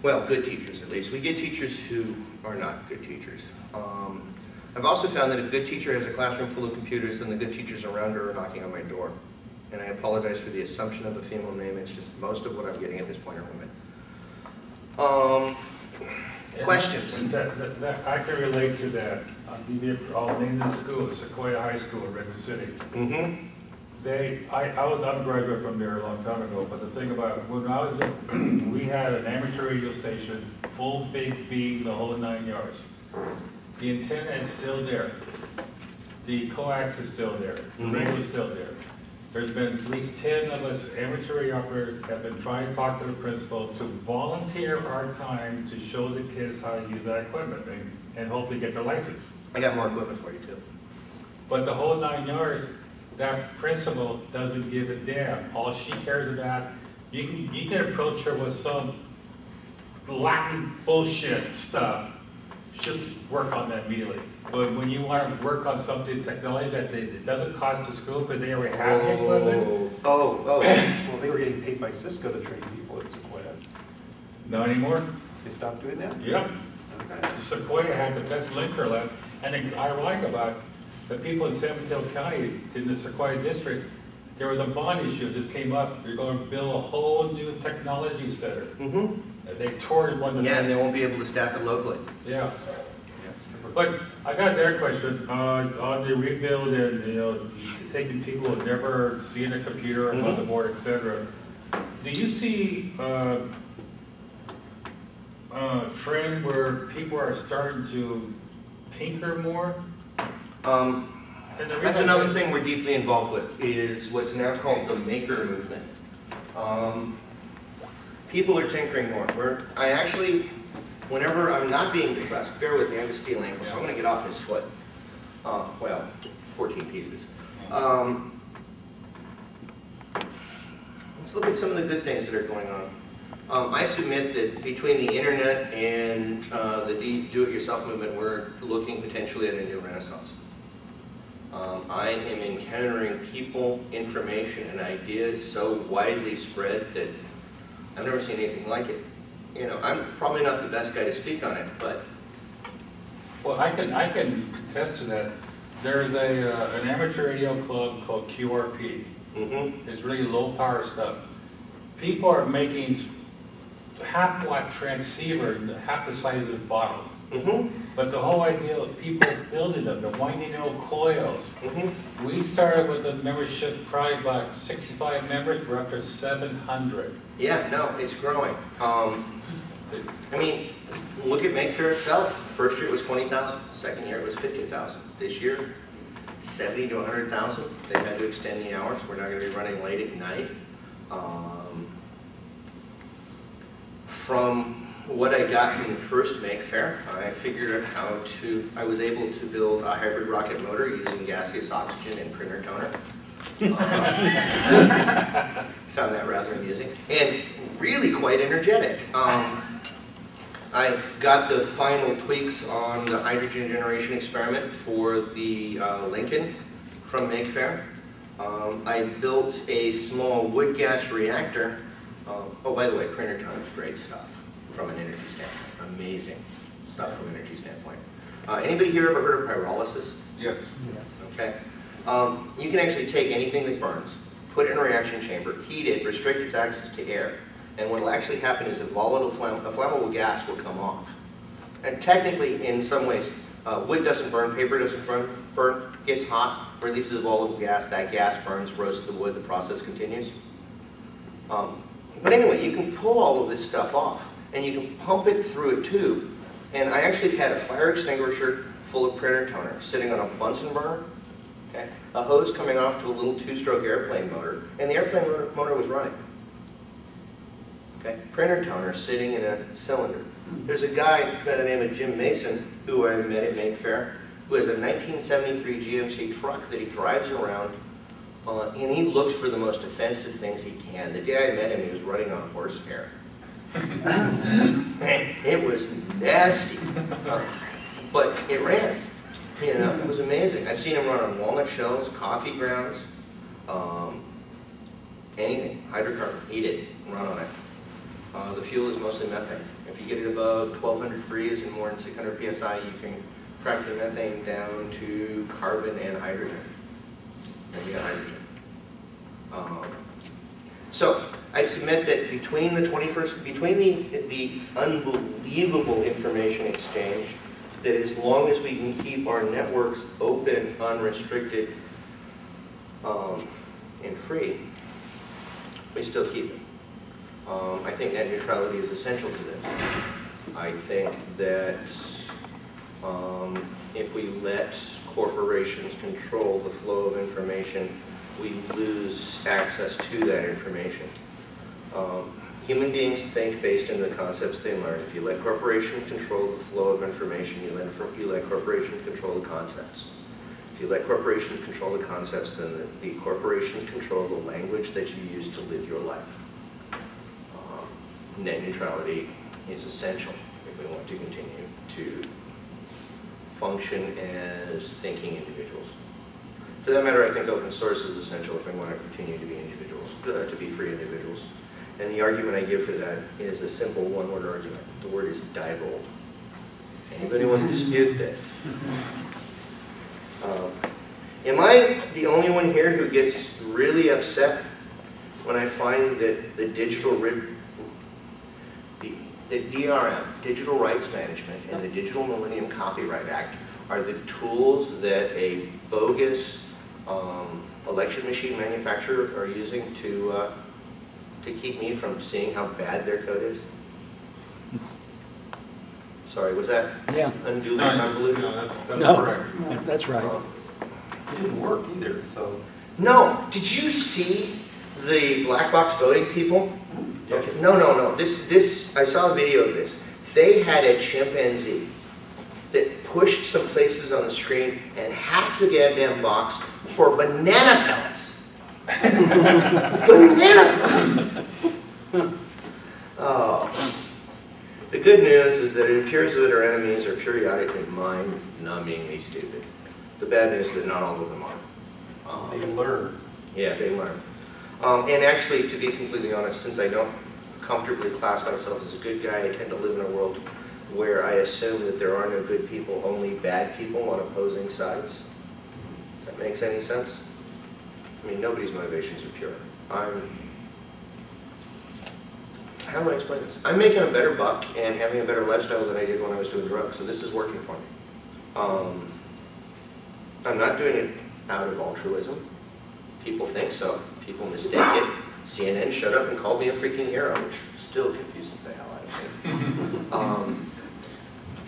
Well, good teachers at least. We get teachers who are not good teachers. I've also found that if a good teacher has a classroom full of computers, then the good teachers around her are knocking on my door. And I apologize for the assumption of a female name. It's just most of what I'm getting at this point are women. Questions? I can relate to that. I'll name this school, Sequoia High School in Redwood City. Mm-hmm. I'm a graduate from there a long time ago, but the thing about it, when I was in, we had an amateur radio station, full big beam, the whole 9 yards. The antenna is still there. The coax is still there. The radio is still there. There's been at least 10 of us amateur radio operators have been trying to talk to the principal to volunteer our time to show the kids how to use that equipment and hopefully get their license. I got more equipment for you too. But the whole 9 yards, that principal doesn't give a damn. All she cares about, you can approach her with some Latin bullshit stuff. She'll work on that immediately. But when you want to work on something, technology that doesn't cost the school, but they already have the equipment. Well, they were getting paid by Cisco to train people at Sequoia. Not anymore. They stopped doing that? Yep. Okay. So Sequoia had the best linker left. And the ironic about the people in San Mateo County, in the Sequoia district, there was a bond issue that just came up. They're going to build a whole new technology center. Mm-hmm. They tore one of the Yeah, and they won't be able to staff it locally. Yeah. But I got another question on the rebuild and taking people who've never seen a computer or motherboard, etc. Do you see a trend where people are starting to tinker more? That's another thing we're deeply involved with, is what's now called the maker movement. People are tinkering more. Whenever I'm not being depressed, bear with me, I have a steel ankle, so I'm going to get off his foot. Well, 14 pieces. Let's look at some of the good things that are going on. I submit that between the internet and the do-it-yourself movement, we're looking potentially at a new renaissance. I am encountering people, information, and ideas so widely spread that I've never seen anything like it. You know, I'm probably not the best guy to speak on it, but... Well, I can attest to that. There's an amateur radio club called QRP. Mm-hmm. It's really low power stuff. People are making half-watt transceiver, half the size of this bottle. Mm-hmm. But the whole idea of people building them, the winding little coils. Mm-hmm. We started with a membership probably about 65 members, we're up to 700. Yeah, no, it's growing. I mean, look at Make Fair itself. First year it was 20,000. Second year it was 50,000. This year, 70 to 100,000. They had to extend the hours. We're not going to be running late at night. From what I got from the first Make Fair, I figured out I was able to build a hybrid rocket motor using gaseous oxygen and printer toner. Found that rather amusing and really quite energetic. I've got the final tweaks on the hydrogen generation experiment for the Lincoln from Make Fair. I built a small wood gas reactor. Oh, by the way, printer toner is great stuff from an energy standpoint. Amazing stuff from an energy standpoint. Anybody here ever heard of pyrolysis? Yes. Okay. You can actually take anything that burns, put it in a reaction chamber, heat it, restrict its access to air, and what will actually happen is a flammable gas will come off. And technically, in some ways, wood doesn't burn, paper doesn't burn, gets hot, releases a volatile gas, that gas burns, roasts the wood, the process continues. But anyway, you can pull all of this stuff off, and you can pump it through a tube. And I actually had a fire extinguisher full of printer toner sitting on a Bunsen burner, okay? A hose coming off to a little two-stroke airplane motor, and the airplane motor was running. Okay? Printer toner sitting in a cylinder. There's a guy by the name of Jim Mason, who I met at Make Fair, who has a 1973 GMC truck that he drives around, and he looks for the most offensive things he can. The day I met him, he was running on horsehair. Man, it was nasty, but it ran. You know, it was amazing. I've seen him run on walnut shells, coffee grounds, anything, hydrocarbon, eat it, run on it. The fuel is mostly methane. If you get it above 1200 degrees and more than 600 psi, you can crack the methane down to carbon and hydrogen. Then you got hydrogen. So I submit that between the unbelievable information exchange, that as long as we can keep our networks open, unrestricted, and free, we still keep it. I think net neutrality is essential to this. I think that if we let corporations control the flow of information, we lose access to that information. Human beings think based on the concepts they learn. If you let corporations control the flow of information, you let corporations control the concepts. If you let corporations control the concepts, then the corporations control the language that you use to live your life. Net neutrality is essential if we want to continue to function as thinking individuals. For that matter, I think open source is essential if we want to continue to be individuals, to be free individuals. And the argument I give for that is a simple one-word argument. The word is diebold. Anybody want to dispute this? Am I the only one here who gets really upset when I find that the DRM, Digital Rights Management, and the Digital Millennium Copyright Act are the tools that a bogus election machine manufacturer are using to keep me from seeing how bad their code is? Sorry, was that unduly convoluted? No, that's correct. That's right. It didn't work either, so. No, did you see the black box voting people? Yes. Okay. No. This, I saw a video of this. They had a chimpanzee that pushed some places on the screen and hacked the goddamn box for banana pellets. Banana pellets! Oh. The good news is that it appears that our enemies are periodically mind-numbingly stupid. The bad news is that not all of them are. They learn. Yeah, they learn. And actually, to be completely honest, since I don't comfortably class myself as a good guy, I tend to live in a world where I assume that there are no good people, only bad people on opposing sides. That makes any sense? I mean, nobody's motivations are pure. How do I explain this? I'm making a better buck and having a better lifestyle than I did when I was doing drugs, so this is working for me. I'm not doing it out of altruism. People think so. People mistake it. CNN showed up and called me a freaking hero, which still confuses the hell out of me.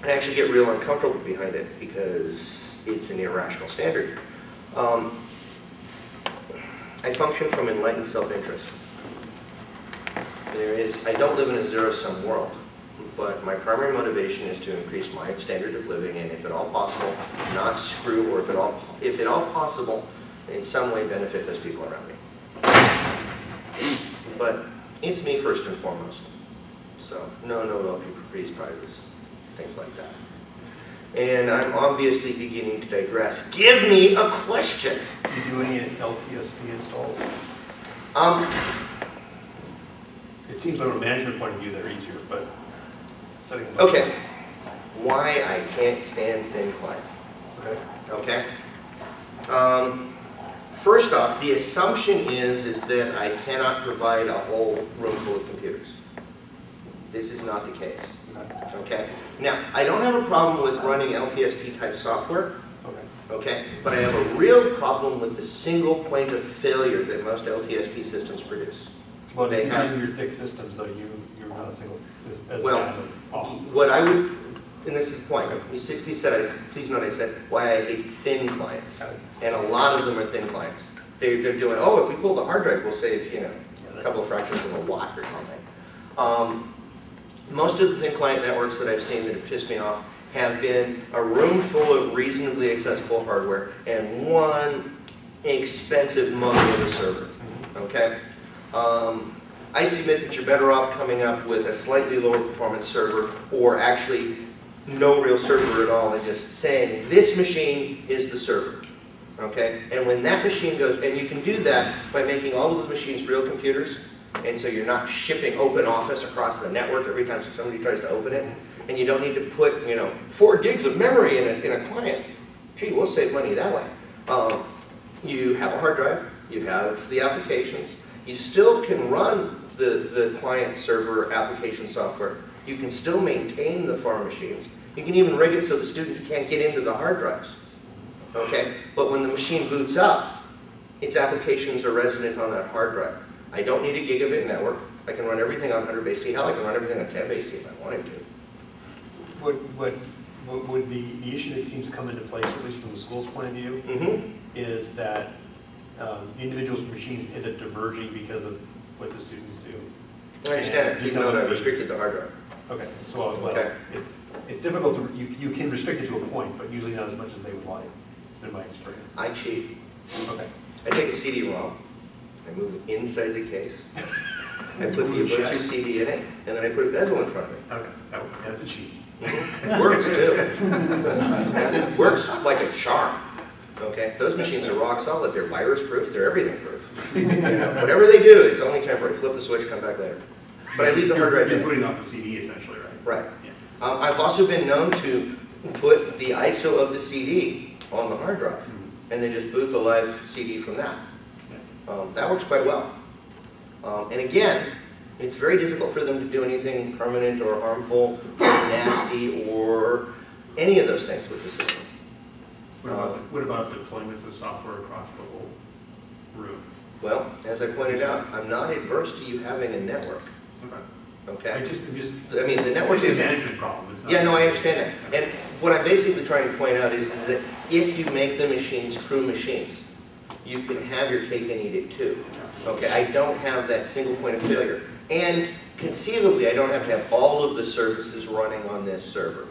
I actually get real uncomfortable behind it because it's an irrational standard. I function from enlightened self-interest. I don't live in a zero-sum world. but my primary motivation is to increase my standard of living, and if at all possible, not screw, or if at all possible, in some way benefit those people around me. But it's me first and foremost. So no LPs, privates, things like that. And I'm obviously beginning to digress. Give me a question. Do you do any LTSP installs? It seems like from a management point of view they're easier, but setting them up. Okay. Why I can't stand thin client. Okay. Okay. First off, the assumption is that I cannot provide a whole room full of computers. This is not the case. Okay. Now, I don't have a problem with running LPSP type software. Okay. But I have a real problem with the single point of failure that most LTSP systems produce. Well, if you're using your thick systems, though, you're not a single. Well, what I would, and this is the point. Please note I said why I hate thin clients, and a lot of them are thin clients. They're doing, oh, if we pull the hard drive, we'll save a couple of fractions of a watt or something. Most of the thin client networks that I've seen that have pissed me off have been a room full of reasonably accessible hardware and one expensive mug of a server. Okay. I submit that you're better off coming up with a slightly lower performance server, or actually no real server at all, and just saying this machine is the server. Okay? And when that machine goes, and you can do that by making all of the machines real computers, and so you're not shipping open office across the network every time somebody tries to open it, and you don't need to put 4 gigs of memory in a client. Gee, we'll save money that way. You have a hard drive, you have the applications, you still can run the client server application software. You can still maintain the farm machines. You can even rig it so the students can't get into the hard drives. Okay? But when the machine boots up, its applications are resident on that hard drive. I don't need a gigabit network. I can run everything on 100 base T. Hell, I can run everything on 10 base T if I wanted to. Would the issue that seems to come into place, at least from the school's point of view, is that individuals' machines end up diverging because of what the students do? I understand. Please note I restricted the hard drive. Okay. So, okay. It's difficult to, you can restrict it to a point, but usually not as much as they would like. It's been my experience. I cheat. Okay. I take a CD-ROM, I move inside the case, I put the Ubuntu CD in it, and then I put a bezel in front of it. Okay. That's a cheat. It works too. It works like a charm. Okay, those machines are rock solid. They're virus proof. They're everything proof. Whatever they do, it's only temporary. Flip the switch, come back later. But I leave the hard drive in. You're putting off the CD essentially, right? Right. Yeah. I've also been known to put the ISO of the CD on the hard drive, and then just boot the live CD from that. That works quite well. And again, it's very difficult for them to do anything permanent or harmful or nasty or any of those things with the system. What about deployments of software across the whole room? Well, as I pointed out, I'm not adverse to you having a network. Okay. I mean, the network is a management problem. It's not I understand that. And what I'm basically trying to point out is that if you make the machines true machines, you can have your cake and eat it too. Okay. I don't have that single point of failure, and conceivably, I don't have to have all of the services running on this server.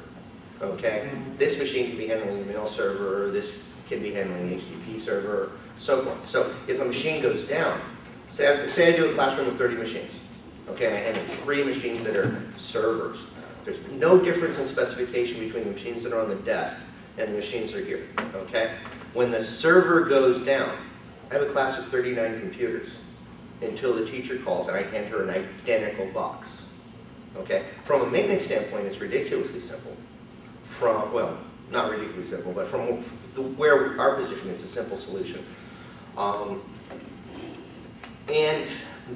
Okay, this machine can be handling the mail server, this can be handling the HTTP server, so forth. So if a machine goes down, say I do a classroom with 30 machines, okay, and I handle 3 machines that are servers. There's no difference in specification between the machines that are on the desk and the machines that are here, okay? When the server goes down, I have a class of 39 computers until the teacher calls and I hand her an identical box, okay? From a maintenance standpoint, it's ridiculously simple. Well, not ridiculously simple, but from where our position, it's a simple solution. And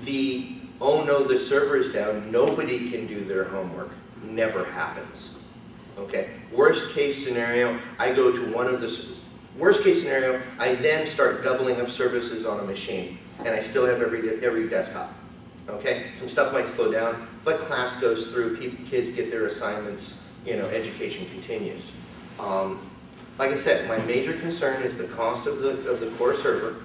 the, oh no, the server is down, nobody can do their homework, never happens. Okay, worst case scenario, I go to one of the, worst case scenario, I then start doubling up services on a machine, and I still have every desktop. Okay, some stuff might slow down, but class goes through, kids get their assignments, education continues. Like I said, my major concern is the cost of the core server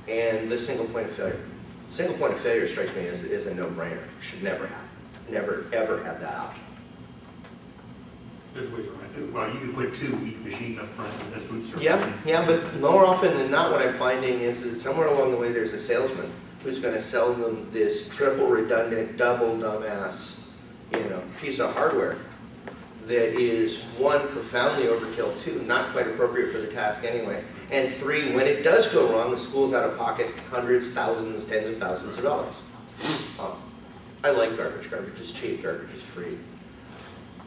and the single point of failure. Single point of failure strikes me as a no-brainer. Should never happen. Never, ever have that option. well, you can put 2 machines up front as booth service. Yeah, but more often than not, what I'm finding is that somewhere along the way, there's a salesman who's going to sell them this triple redundant, double dumbass, piece of hardware that is, 1, profoundly overkill, 2, not quite appropriate for the task anyway, and 3, when it does go wrong, the school's out of pocket hundreds, thousands, tens of thousands of dollars. I like garbage. Garbage is cheap. Garbage is free.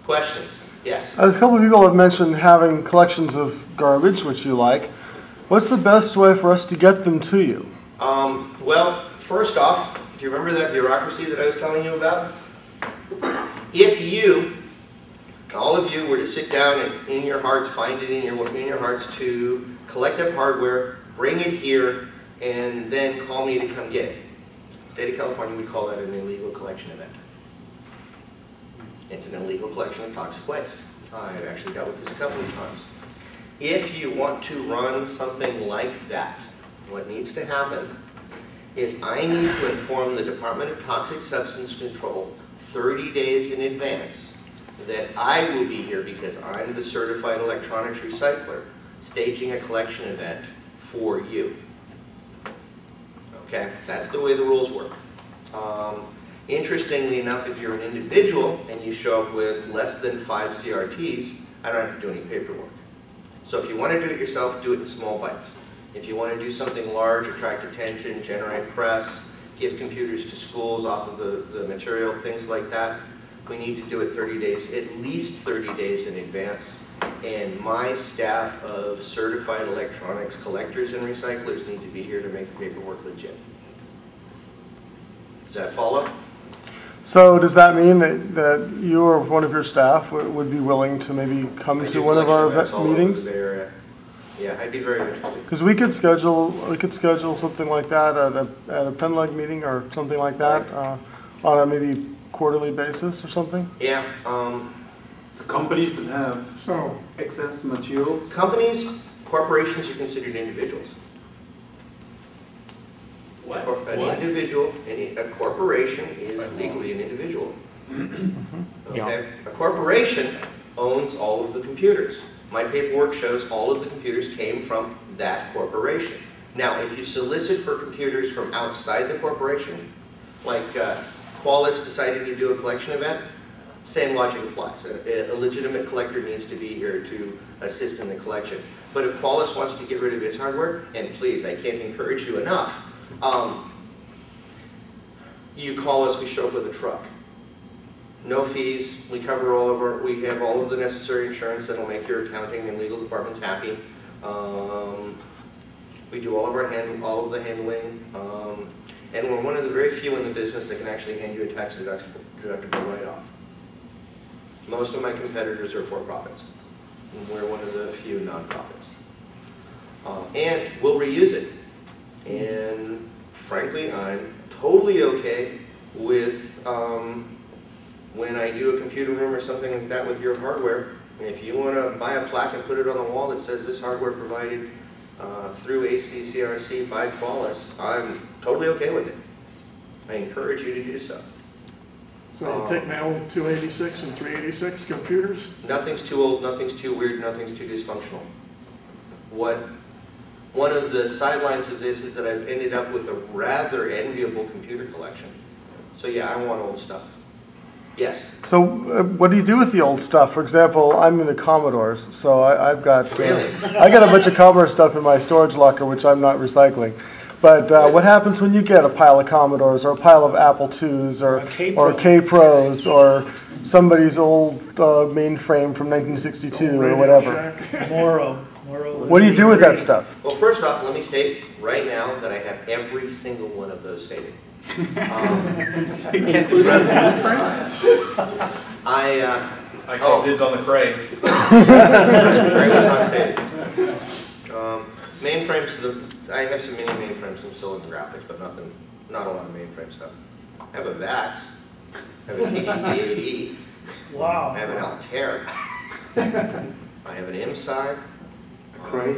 Questions? Yes? A couple of people have mentioned having collections of garbage, which you like. What's the best way for us to get them to you? Well, first off, do you remember that bureaucracy that I was telling you about? If you, all of you, were to sit down and in your hearts, find it in your hearts to collect up hardware, bring it here, and then call me to come get it. State of California would call that an illegal collection event. It's an illegal collection of toxic waste. I've actually dealt with this a couple of times. If you want to run something like that, what needs to happen is I need to inform the Department of Toxic Substance Control 30 days in advance that I will be here because I'm the certified electronics recycler staging a collection event for you. Okay, that's the way the rules work. Interestingly enough, if you're an individual and you show up with less than 5 CRTs, I don't have to do any paperwork. So if you want to do it yourself, do it in small bites. If you want to do something large, attract attention, generate press, give computers to schools off of the material, things like that, we need to do it 30 days, at least 30 days in advance. And my staff of certified electronics collectors and recyclers need to be here to make the paperwork legit. Does that follow? So does that mean that you or one of your staff would be willing to maybe come to one of our meetings? Yeah, I'd be very interested. Because we could schedule something like that at a PenLUG meeting or something like that on a maybe quarterly basis or something. Yeah. So companies that have excess materials? Corporations are considered individuals. What? A corporation is legally an individual. Okay? Yeah. A corporation owns all of the computers. My paperwork shows all of the computers came from that corporation. Now, if you solicit for computers from outside the corporation, like Qualys decided to do a collection event, same logic applies. A legitimate collector needs to be here to assist in the collection. But if Qualys wants to get rid of its hardware, and please, I can't encourage you enough, you call us, we show up with a truck. No fees, we cover we have all of the necessary insurance that'll make your accounting and legal departments happy. We do all of the handling, and we're one of the very few in the business that can actually hand you a tax deductible write-off. Most of my competitors are for-profits, and we're one of the few nonprofits. And we'll reuse it. And frankly, I'm totally okay with when I do a computer room or something like that with your hardware. And if you want to buy a plaque and put it on the wall that says this hardware provided through ACCRC by Qualys, I'm totally okay with it. I encourage you to do so. So you take my old 286 and 386 computers? Nothing's too old, nothing's too weird, nothing's too dysfunctional. One of the sidelines of this is that I've ended up with a rather enviable computer collection. So yeah, I want old stuff. Yes? So what do you do with the old stuff? For example, I'm into Commodores, so I've got Really? I got a bunch of Commodore stuff in my storage locker, which I'm not recycling. But what happens when you get a pile of Commodores or a pile of Apple IIs or K-Pros or somebody's old mainframe from 1962 or whatever? Moro. What do you do with that stuff? Well, first off, let me state right now that I have every single one of those stated. You can't address I call dibs on the Cray. Cray was not stated. Mainframes, I have some mini mainframes, some silicon graphics, but not a lot of mainframe stuff. I have a VAX, I have an AD, Wow. I have an Altair, I have an MSI. Cray?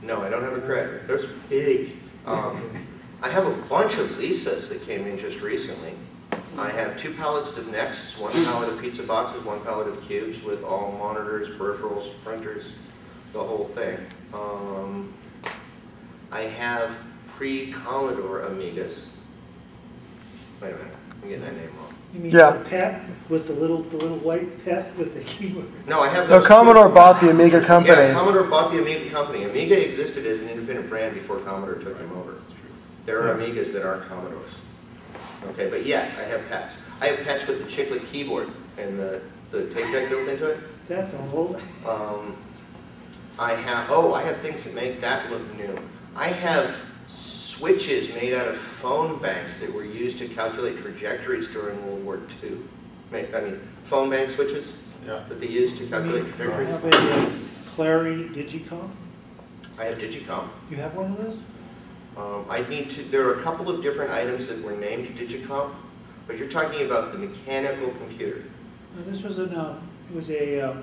No, I don't have a Cray. Those big. I have a bunch of Lisas that came in just recently. I have 2 pallets of Next, 1 pallet of pizza boxes, 1 pallet of cubes with all monitors, peripherals, printers, the whole thing. I have pre-Commodore Amigas. Wait a minute, I'm getting that name wrong. You mean Yeah. the pet with the little white pet with the keyboard? No, I have So those. Commodore bought the Amiga company. Yeah, Commodore bought the Amiga company. Amiga existed as an independent brand before Commodore took them over. There are Amigas that aren't Commodores. Okay, but yes, I have pets. I have pets with the chiclet keyboard and the tape deck built into it. That's old. I have things that make that look new. I have switches made out of phone banks that were used to calculate trajectories during World War II. I mean, phone bank switches that they used to calculate You trajectories. have a Clary Digicom? I have Digicom. You have one of those? There are a couple of different items that were named Digicom, but you're talking about the mechanical computer. No, this was it was a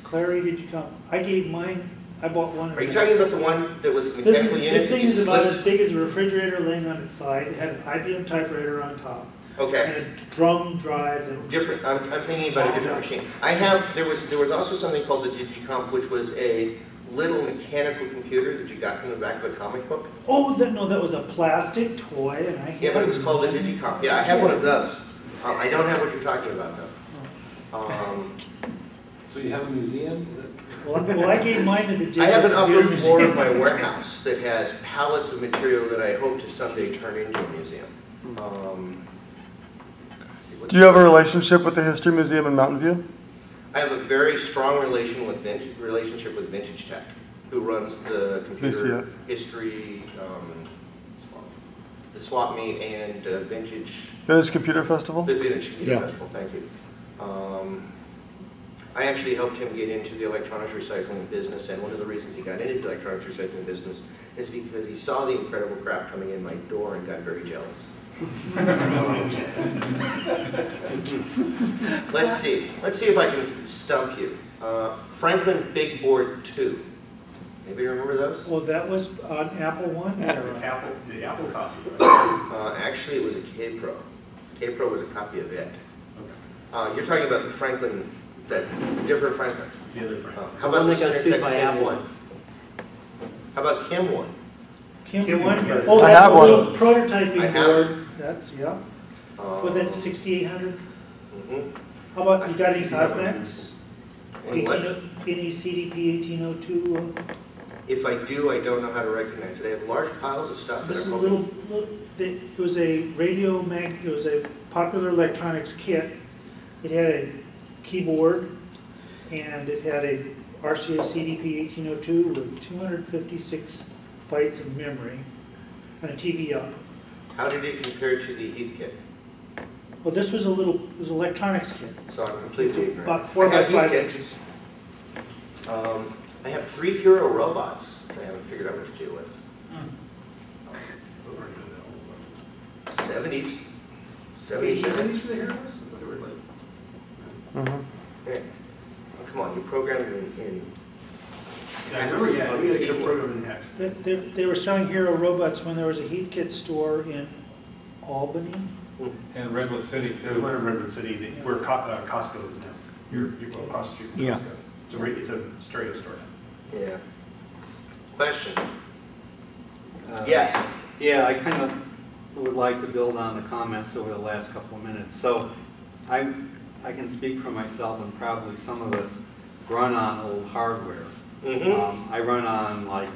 Clary Digicom. I gave mine, I bought one. Are you talking about the one that was the mechanical unit? This thing that you is about slipped? as big as a refrigerator laying on its side. It had an IBM typewriter on top. Okay. And a drum drive. And Different. I'm thinking about a different machine. I have. There was also something called the Digicomp, which was a little mechanical computer that you got from the back of a comic book. oh, no, that was a plastic toy, and I had. Yeah, but it was called a Digicomp. Yeah, I have one of those. I don't have what you're talking about though. So you have a museum? Well, I gave mine to the I have an upper Computer floor of Museum. my warehouse that has pallets of material that I hope to someday turn into a museum. Do you have a relationship with the History Museum in Mountain View? I have a very strong relationship with Vintage Tech, who runs the computer VCF. history, the swap meet, and Vintage Computer Festival? The Vintage Computer Yeah. Festival, thank you. I actually helped him get into the electronics recycling business, and one of the reasons he got into the electronics recycling business is because he saw the incredible crap coming in my door and got very jealous. Let's see if I can stump you. Franklin Big Board 2. Anybody remember those? Oh, that was on Apple One? The Apple copy. Actually, it was a K-Pro. K-Pro was a copy of it. You're talking about the Franklin, that different Franklin. The other friend. How about the that got Center sued Tech by Sim Apple. 1? How about Kim 1? Kim One? yes. Oh, I that's have a one. little prototyping I have board. That's, yeah. Was it 6800? How about, you got any Cosmex? Any what? Any CDP 1802? If I do, I don't know how to recognize it. I have large piles of stuff that This is I'm a hoping- it was a it was a popular electronics kit. It had a keyboard, and it had a RCA CDP 1802 with 256 bytes of memory, and a TV up. How did it compare to the Heath kit? Well, this was it was an electronics kit, So I'm completely ignorant. about 4 I by have 5 Heath kits. inches. I have 3 Hero robots that I haven't figured out what to do with. 70s. 70s. 70s for the heroes? I thought they were like. Yeah. Oh, come on, you programmed in Yeah, I remember, yeah, we gotta get a program in Hex. They were selling Hero robots when there was a Heathkit store in Albany. And Redwood City There's too. one in Redwood City where Costco is now. You're going across the street from Yeah. Costco. It's a stereo store now. Yeah. Question? Yes. Yeah, I kind of would like to build on the comments over the last couple of minutes. So I can speak for myself, and probably some of us run on old hardware. I run on like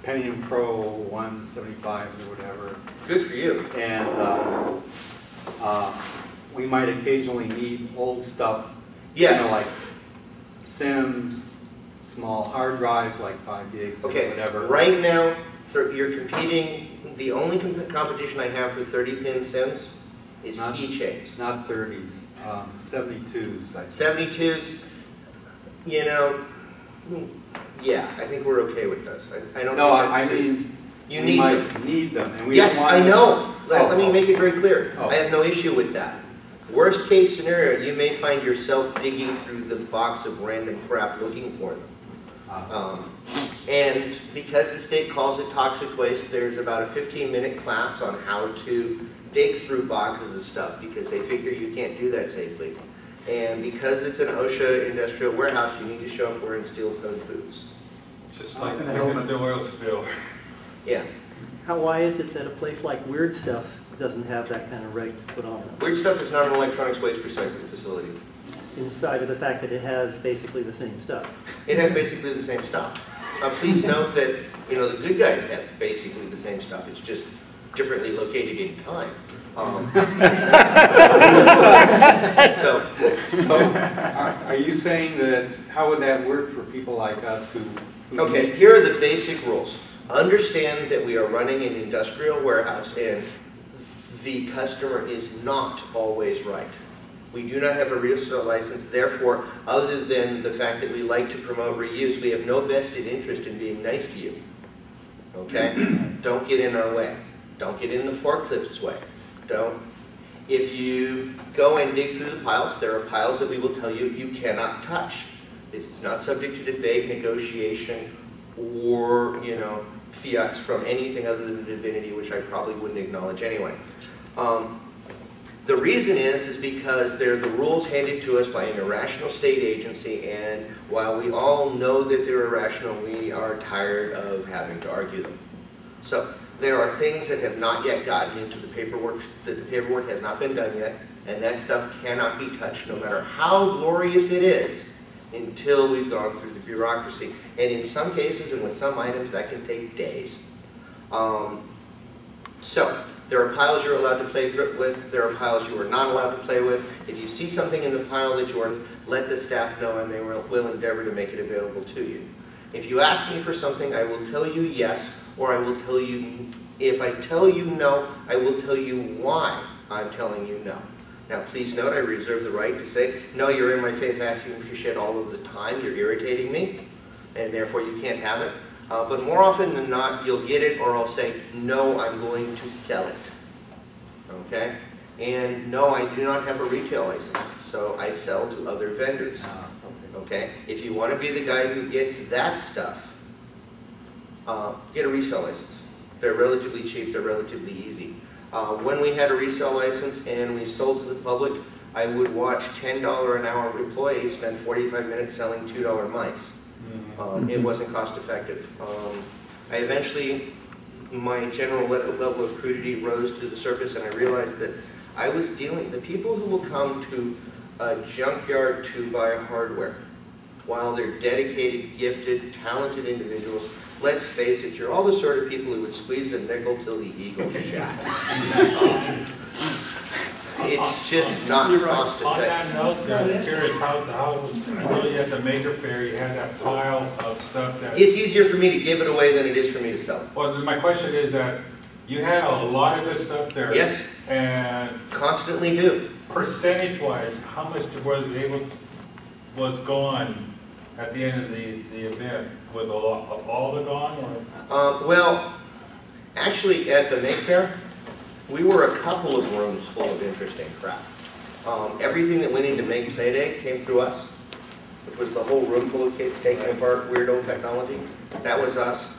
Pentium Pro 175 or whatever. Good for you. And we might occasionally need old stuff. Yes. You know, like Sims, small hard drives like 5 gigs or Okay, whatever. right now, you're competing, the only competition I have for 30-pin Sims is Not- keychains. Not 30s, 72s. I think. 72s, you know, yeah, I think we're okay with those. I don't No, think I that's a serious- mean, You we need might them. need them, and we Yes, don't want I them. know. Let me Oh. make it very clear. Oh. I have no issue with that. Worst case scenario, you may find yourself digging through the box of random crap looking for them. And because the state calls it toxic waste, there's about a 15-minute class on how to dig through boxes of stuff because they figure you can't do that safely. And because it's an OSHA industrial warehouse, you need to show up wearing steel-toed boots. Just like the oil spill. Yeah. Why is it that a place like Weird Stuff doesn't have that kind of reg to put on them? Weird Stuff is not an electronics waste recycling facility. In spite of the fact that it has basically the same stuff. It has basically the same stuff. Please note that, you know, the good guys have basically the same stuff. It's just differently located in time. So are you saying that, how would that work for people like us who okay, here are the basic rules. Understand that we are running an industrial warehouse and the customer is not always right. We do not have a resale license, therefore, other than the fact that we like to promote reuse, we have no vested interest in being nice to you. Okay? Don't get in our way. Don't get in the forklift's way. Don't. If you go and dig through the piles, there are piles that we will tell you you cannot touch. It's not subject to debate, negotiation, or, you know, fiats from anything other than divinity, which I probably wouldn't acknowledge anyway. The reason is because they're the rules handed to us by an irrational state agency, and while we all know that they're irrational, we are tired of having to argue them. So there are things that have not yet gotten into the paperwork, that the paperwork has not been done yet, and that stuff cannot be touched no matter how glorious it is until we've gone through the bureaucracy. And in some cases and with some items that can take days. So there are piles you're allowed to play with, there are piles you are not allowed to play with. If you see something in the pile that you are, let the staff know and they will endeavor to make it available to you. If you ask me for something, I will tell you yes, or I will tell you, if I tell you no, I will tell you why I'm telling you no. Now please note, I reserve the right to say, no, you're in my face asking for shit all of the time, you're irritating me, and therefore you can't have it. But more often than not, you'll get it, or I'll say, no, I'm going to sell it. Okay? And no, I do not have a retail license, so I sell to other vendors. Okay? If you want to be the guy who gets that stuff, get a resale license. They're relatively cheap, they're relatively easy. When we had a resale license and we sold to the public, I would watch $10 an hour employees spend 45 minutes selling $2 mice. It wasn't cost effective. I eventually, my general level of crudity rose to the surface, and I realized that I was dealing, the people who will come to a junkyard to buy hardware, while they're dedicated, gifted, talented individuals, let's face it, you're all the sort of people who would squeeze a nickel till the eagle shat. It's just not cost effective. On that note, I'm curious how really at the major fair you had that pile of stuff that... It's easier for me to give it away than it is for me to sell it. Well, my question is that you had a lot of good stuff there. Yes. And... Constantly do. Percentage-wise, how much was gone at the end of the event? Was all of it gone? Or? Well, actually at the Make Fair, we were a couple of rooms full of interesting crap. Everything that went into Make Play Day came through us, which was the whole room full of kids taking apart weird old technology. That was us.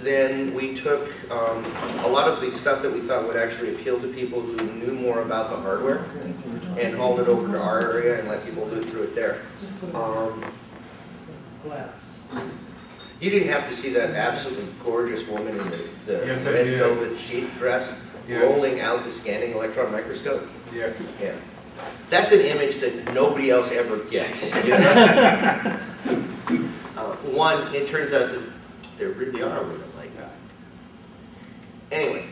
Then we took a lot of the stuff that we thought would actually appeal to people who knew more about the hardware and hauled it over to our area and let people loot through it there. You didn't have to see that absolutely gorgeous woman in the red velvet sheath dress rolling out the scanning electron microscope. Yes. Yeah. That's an image that nobody else ever gets. You know? One, it turns out that there really are women like that. Anyway.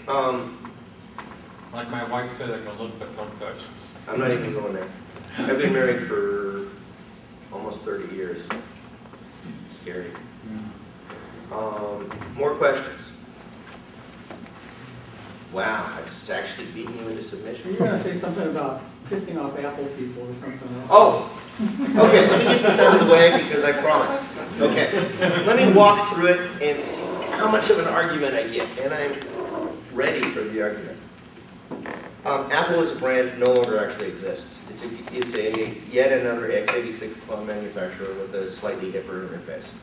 Like my wife said, I can look but don't touch. I'm not even going there. I've been married for almost 30 years. Scary. More questions? Wow, I've just actually beaten you into submission. You're going to say something about pissing off Apple people or something else. Oh, okay, let me get this out of the way because I promised. Okay, let me walk through it and see how much of an argument I get, and I'm ready for the argument. Apple as a brand no longer actually exists. It's a yet another x86 clone manufacturer with a slightly hipper interface.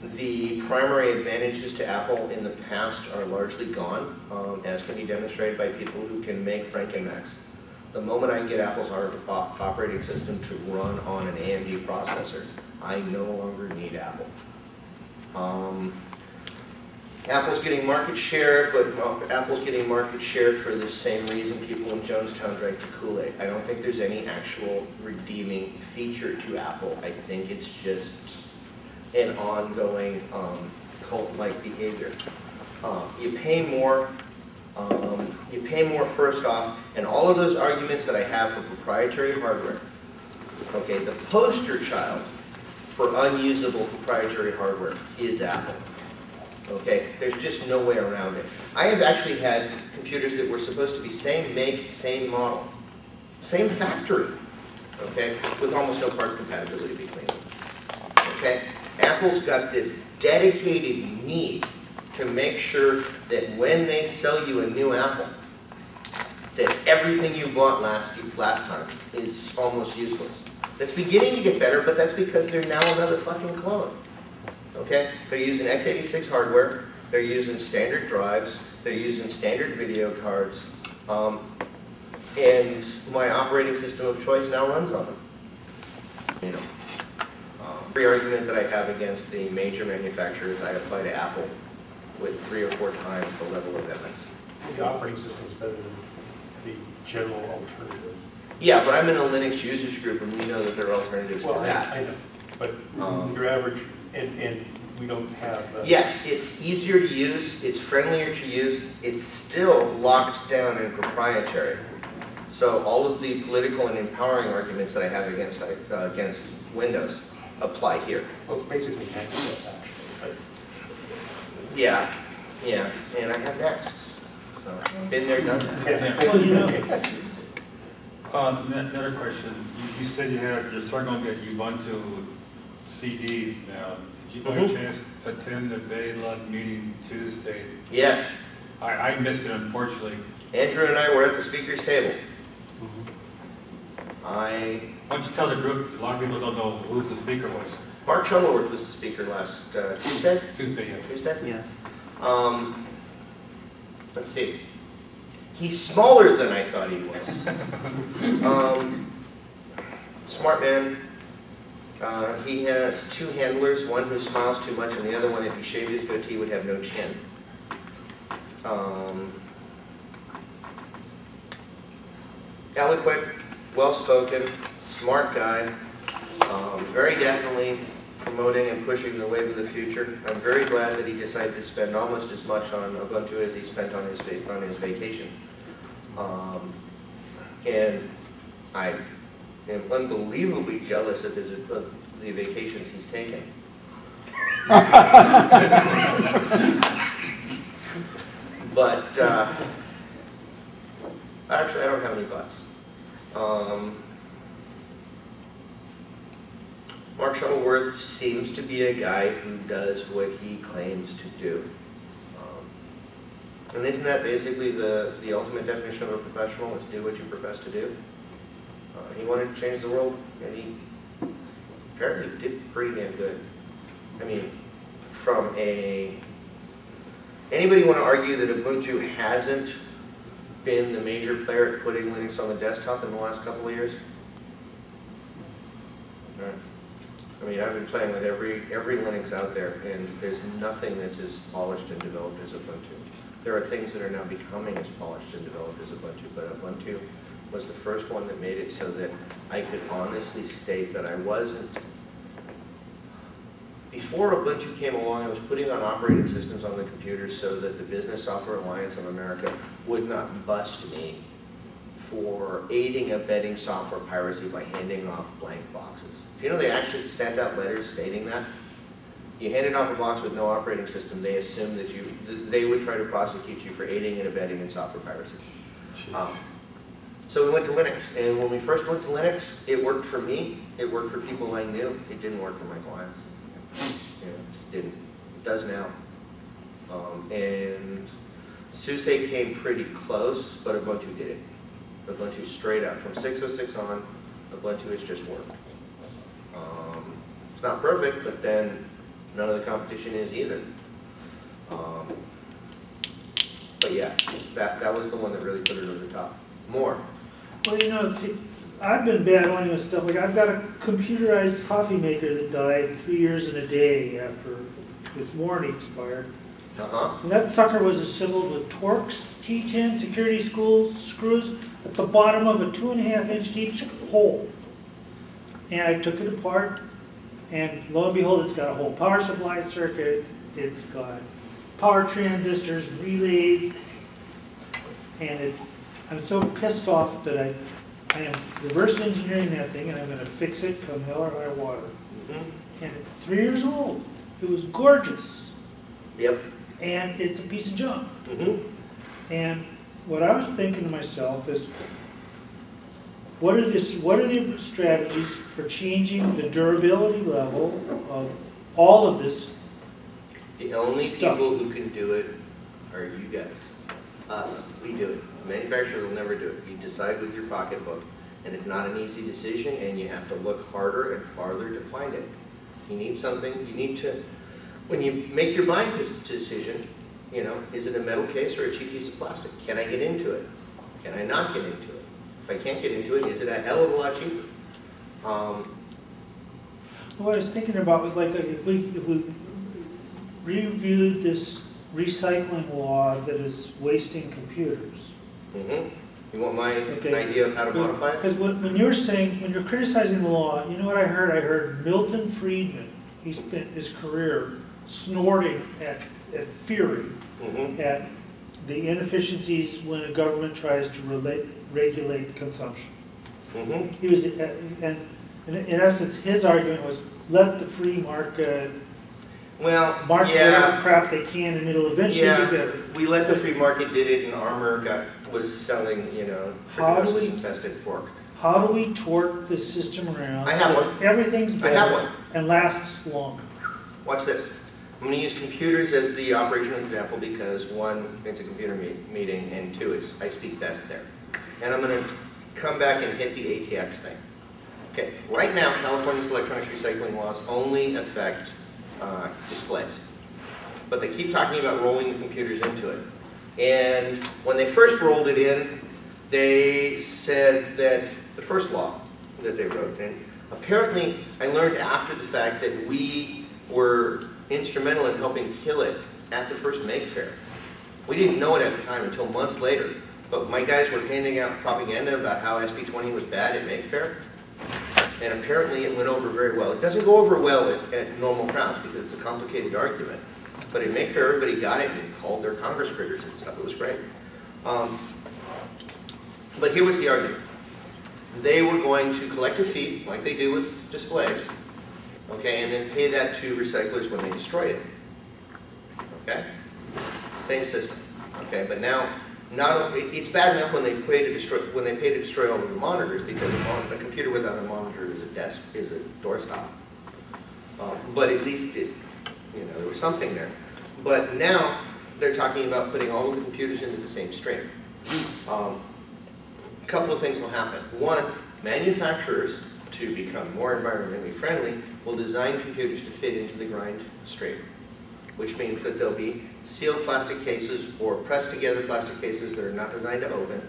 The primary advantages to Apple in the past are largely gone, as can be demonstrated by people who can make Franken-Macs. The moment I can get Apple's operating system to run on an AMD processor, I no longer need Apple. Apple's getting market share, but Apple's getting market share for the same reason people in Jonestown drank the Kool-Aid. I don't think there's any actual redeeming feature to Apple. I think it's just an ongoing cult-like behavior. You pay more first off, and all of those arguments that I have for proprietary hardware, okay, the poster child for unusable proprietary hardware is Apple. Okay, there's just no way around it. I have actually had computers that were supposed to be same make, same model, same factory, okay, with almost no parts compatibility between them. Okay, Apple's got this dedicated need to make sure that when they sell you a new Apple, that everything you bought last time is almost useless. That's beginning to get better, but that's because they're now another fucking clone. Okay? They're using x86 hardware, they're using standard drives, they're using standard video cards, and my operating system of choice now runs on them. You know, every argument that I have against the major manufacturers, I apply to Apple with 3 or 4 times the level of evidence. The operating system is better than the general alternative. Yeah, but I'm in a Linux users group, and we know that there are alternatives to that. I know, but your average, and we don't have... Yes, it's easier to use, it's friendlier to use, it's still locked down and proprietary. So all of the political and empowering arguments that I have against Windows apply here. Well, it's basically Microsoft, actually. Right? Yeah, and I have Nexts. So, been there, done that. Well, you know, another question. You said you're starting to get Ubuntu CDs now. Did you by chance attend the PenLUG meeting Tuesday? Yes. I missed it, unfortunately. Andrew and I were at the speaker's table. Why don't you tell the group, a lot of people don't know who the speaker was. Mark Shuttleworth was the speaker last Tuesday? Tuesday, yeah. Tuesday? Yeah. Let's see. He's smaller than I thought he was. Smart man. He has 2 handlers, one who smiles too much and the other one, if he shaved his goatee, would have no chin. Eloquent, well-spoken, smart guy, very definitely promoting and pushing the wave of the future. I'm very glad that he decided to spend almost as much on Ubuntu as he spent on his vacation. And I am unbelievably jealous of the vacations he's taken. But actually, I don't have any buts. Mark Shuttleworth seems to be a guy who does what he claims to do. And isn't that basically the ultimate definition of a professional, is do what you profess to do? He wanted to change the world, and he apparently did pretty damn good. I mean, anybody want to argue that Ubuntu hasn't been the major player at putting Linux on the desktop in the last couple of years? No. I mean, I've been playing with every Linux out there, and there's nothing that's as polished and developed as Ubuntu. There are things that are now becoming as polished and developed as Ubuntu, but Ubuntu was the first one that made it so that I could honestly state that I wasn't. Before Ubuntu came along, I was putting on operating systems on the computer so that the Business Software Alliance of America would not bust me for aiding and abetting software piracy by handing off blank boxes. Do you know they actually sent out letters stating that? You handed off a box with no operating system, they assumed that they would try to prosecute you for aiding and abetting in software piracy. So we went to Linux, and when we first went to Linux, it worked for me, it worked for people I knew, it didn't work for my clients. It just didn't. It does now. And SUSE came pretty close, but Ubuntu did it. Ubuntu straight up. From 6.06 on, Ubuntu has just worked. It's not perfect, but then None of the competition is either. But yeah, that was the one that really put it over the top. More. Well, you know, see, I've been battling with stuff, like I've got a computerized coffee maker that died 3 years and a day after its warranty expired. And that sucker was assembled with Torx T10 security screws at the bottom of a 2.5-inch deep hole. And I took it apart, and lo and behold, it's got a whole power supply circuit, it's got power transistors, relays, and I'm so pissed off that I am reverse engineering that thing, and I'm going to fix it come hell or high water. And it's 3 years old. It was gorgeous. Yep. And it's a piece of junk. And what I was thinking to myself is, what are the strategies for changing the durability level of all of this? The only people who can do it are you guys. Us. We do it. Manufacturers will never do it. You decide with your pocketbook, and it's not an easy decision, and you have to look harder and farther to find it. You need something, you need to, when you make your buying decision, you know, is it a metal case or a cheap piece of plastic? Can I get into it? Can I not get into it? If I can't get into it, is it a hell of a lot cheaper? What I was thinking about was, like, if we reviewed this recycling law that is wasting computers. You want my idea of how to modify it? Because when you're saying, when you're criticizing the law, you know what I heard? I heard Milton Friedman. He spent his career snorting at fury at the inefficiencies when a government tries to regulate consumption. He was, and in essence, his argument was, let the free market market whatever crap they can, and it'll eventually be better. We let the free market did it, and Armour was selling, you know, trichinosis-infested pork. How do we torque the system around? I have one. Everything's better. I have one. And lasts longer. Watch this. I'm going to use computers as the operational example because one, it's a computer meeting, and two, I speak best there. And I'm going to come back and hit the ATX thing. Okay, right now, California's electronics recycling laws only affect displays. But they keep talking about rolling the computers into it. And when they first rolled it in, they said that the first law that they wrote, and apparently I learned after the fact that we were instrumental in helping kill it at the first Make Fair. We didn't know it at the time until months later, but my guys were handing out propaganda about how SB20 was bad at Make Fair, and apparently it went over very well. It doesn't go over well at normal crowds because it's a complicated argument, but at Make Fair everybody got it and called their Congress critters and stuff. It was great. But here was the argument. They were going to collect a fee, like they do with displays, okay, and then pay that to recyclers when they destroyed it. Okay? Same system. Okay, but now it's bad enough when they pay to destroy all of the monitors because a computer without a monitor is a doorstop. But at least there was something there. But now they're talking about putting all of the computers into the same stream. A couple of things will happen. One, manufacturers, to become more environmentally friendly, will design computers to fit into the grind stream, which means that there'll be sealed plastic cases or pressed together plastic cases that are not designed to open.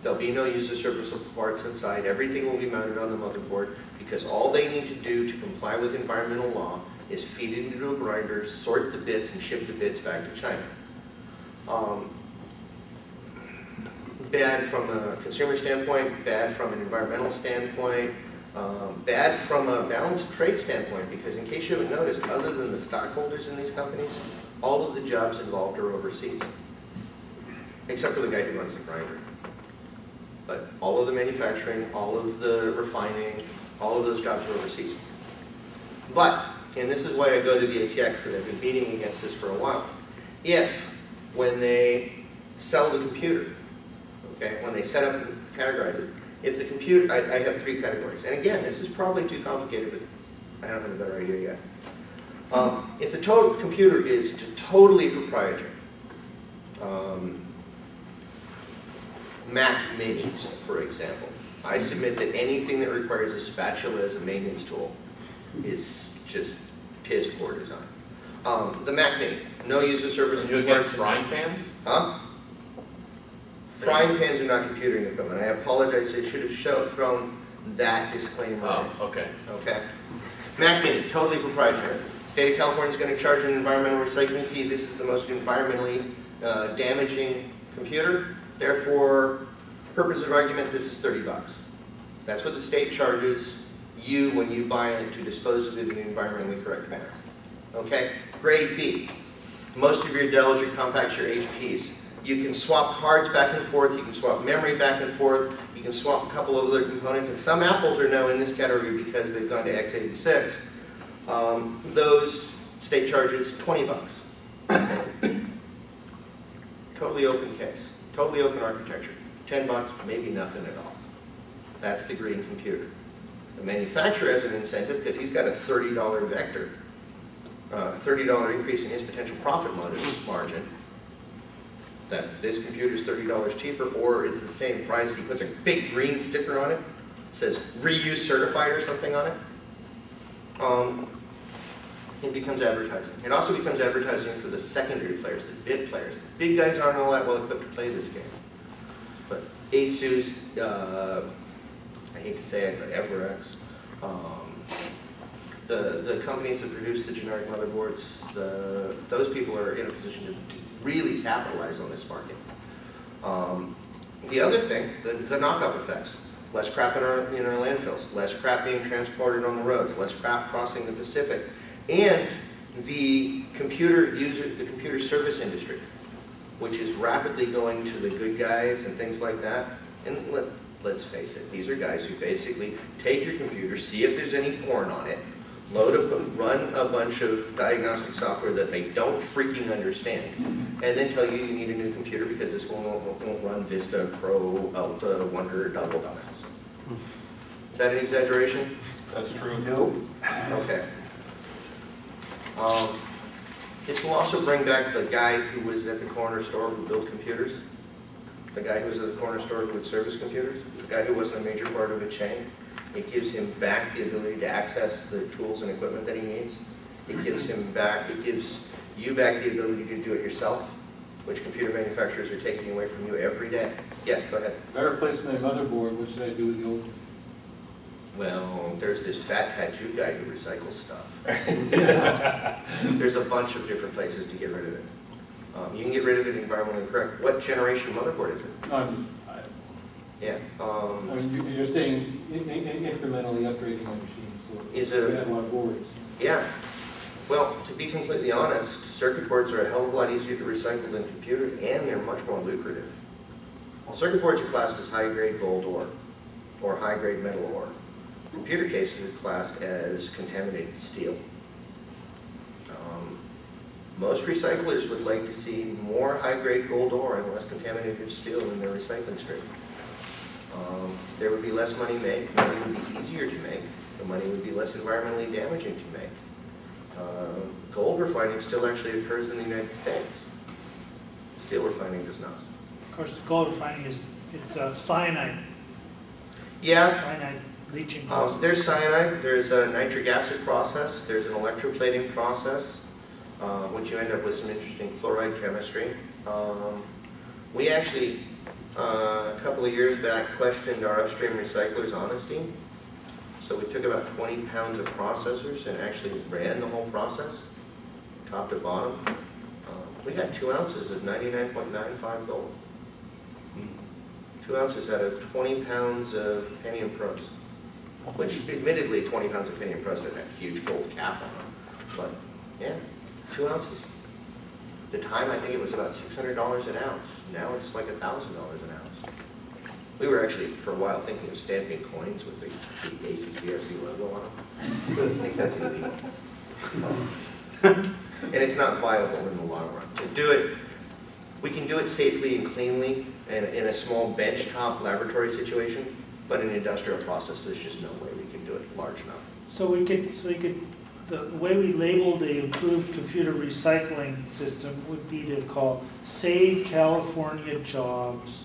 There'll be no user serviceable parts inside. Everything will be mounted on the motherboard because all they need to do to comply with environmental law is feed it into a grinder, sort the bits, and ship the bits back to China. Bad from a consumer standpoint, bad from an environmental standpoint, bad from a balanced trade standpoint, because in case you haven't noticed, other than the stockholders in these companies, all of the jobs involved are overseas, except for the guy who runs the grinder. But all of the manufacturing, all of the refining, all of those jobs are overseas. But, and this is why I go to the ATX, because I've been beating against this for a while, when they sell the computer, okay, when they set up and categorize it, if the computer, I have 3 categories. And again, this is probably too complicated, but I don't have a better idea yet. If the total computer is totally proprietary, Mac Minis, for example, I submit that anything that requires a spatula as a maintenance tool is just piss poor design. The Mac Mini, no user service. Are you against frying pans? Huh? Frying pans are not computing equipment. I apologize, I should have thrown that disclaimer in. Oh, okay. Okay. Mac Mini, totally proprietary. State of California is going to charge an environmental recycling fee. This is the most environmentally damaging computer. Therefore, purpose of argument, this is $30. That's what the state charges you when you buy it to dispose of it in an environmentally correct manner. Okay? Grade B. Most of your Dells, your Compacts, your HPs. You can swap cards back and forth. You can swap memory back and forth. You can swap a couple of other components. And some Apples are now in this category because they've gone to x86. Those state charges $20. Totally open case. Totally open architecture. $10, maybe nothing at all. That's the green computer. The manufacturer has an incentive because he's got a $30 vector, $30 increase in his potential profit margin. That this computer is $30 cheaper, or it's the same price. He puts a big green sticker on it, says reuse certified or something on it. It becomes advertising. It also becomes advertising for the secondary players, the bit players. The big guys aren't all that well equipped to play this game. But Asus, I hate to say it, but Everex, the companies that produce the generic motherboards, those people are in a position to really capitalize on this market. The other thing, the knockoff effects. Less crap in our landfills, less crap being transported on the roads, less crap crossing the Pacific, and the computer service industry, which is rapidly going to the good guys and things like that. And let's face it, these are guys who basically take your computer, see if there's any porn on it, run a bunch of diagnostic software that they don't freaking understand, and then tell you need a new computer because this won't run Vista, Pro, Ultra, Wonder, Double Dumbass. Is that an exaggeration? That's true. Nope. Okay. This will also bring back the guy who was at the corner store who built computers, the guy who was at the corner store who would service computers, the guy who wasn't a major part of a chain. It gives him back the ability to access the tools and equipment that he needs. It gives you back the ability to do it yourself, which computer manufacturers are taking away from you every day. Yes, go ahead. If I replace my motherboard, what should I do with the old one? Well, there's this fat tattoo guy who recycles stuff. There's a bunch of different places to get rid of it. You can get rid of it environmentally correct. What generation motherboard is it? Yeah. I mean, you're saying incrementally upgrading my machine, so Is you it? have a lot of boards. Yeah. Well, to be completely honest, circuit boards are a hell of a lot easier to recycle than computers, and they're much more lucrative. Circuit boards are classed as high-grade gold ore, or high-grade metal ore. Computer cases are classed as contaminated steel. Most recyclers would like to see more high-grade gold ore and less contaminated steel in their recycling stream. There would be less money made, money would be easier to make, the money would be less environmentally damaging to make. Gold refining still actually occurs in the United States. Steel refining does not. Of course, the gold refining it's cyanide. Yeah. Cyanide leaching. There's cyanide, there's a nitric acid process, there's an electroplating process, which you end up with some interesting chloride chemistry. We actually, a couple of years back, questioned our upstream recyclers' honesty. So we took about 20 pounds of processors and actually ran the whole process, top to bottom. We got 2 ounces of 99.95 gold. 2 ounces out of 20 pounds of Pentium Pros, which admittedly 20 pounds of Pentium Pros had a huge gold cap on them. But yeah, 2 ounces. At the time, I think it was about $600 an ounce. Now it's like $1,000 an ounce. We were actually, for a while, thinking of stamping coins with the ACCRC logo on them. I think that's illegal. And it's not viable in the long run. To do it, we can do it safely and cleanly and in a small benchtop laboratory situation, but in an industrial process, there's just no way we can do it large enough. So we could, the way we label the improved computer recycling system would be to call Save California Jobs.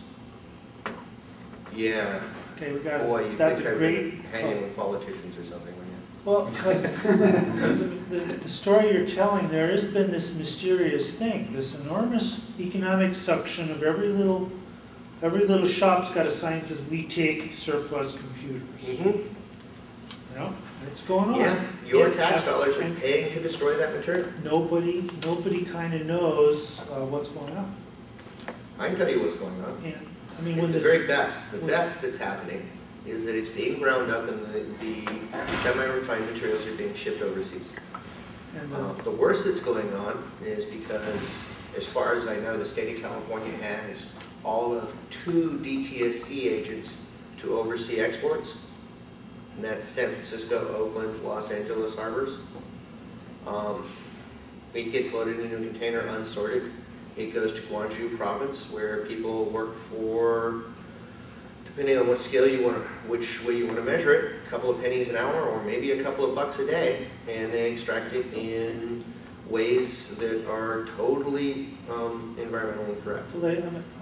Yeah. Okay, we got it. Boy, you That's think a I've great been hanging with politicians or something, wouldn't Well, because the story you're telling, there has been this mysterious thing, this enormous economic suction of every little shop's got a sign that says, "We take surplus computers." You know, it's going on. Yeah, your tax dollars are paying to destroy that material. Nobody kind of knows what's going on. I can tell you what's going on. And I mean, At when the this, very best, the best that's happening is that it's being ground up and the semi-refined materials are being shipped overseas. and The worst that's going on is because, as far as I know, the state of California has all of 2 DTSC agents to oversee exports, and that's San Francisco, Oakland, Los Angeles harbors. It gets loaded into a container unsorted. It goes to Guangzhou province, where people work for, depending on what scale you want to, which way you want to measure it, a couple of pennies an hour or maybe a couple of bucks a day, and they extract it in ways that are totally environmentally incorrect.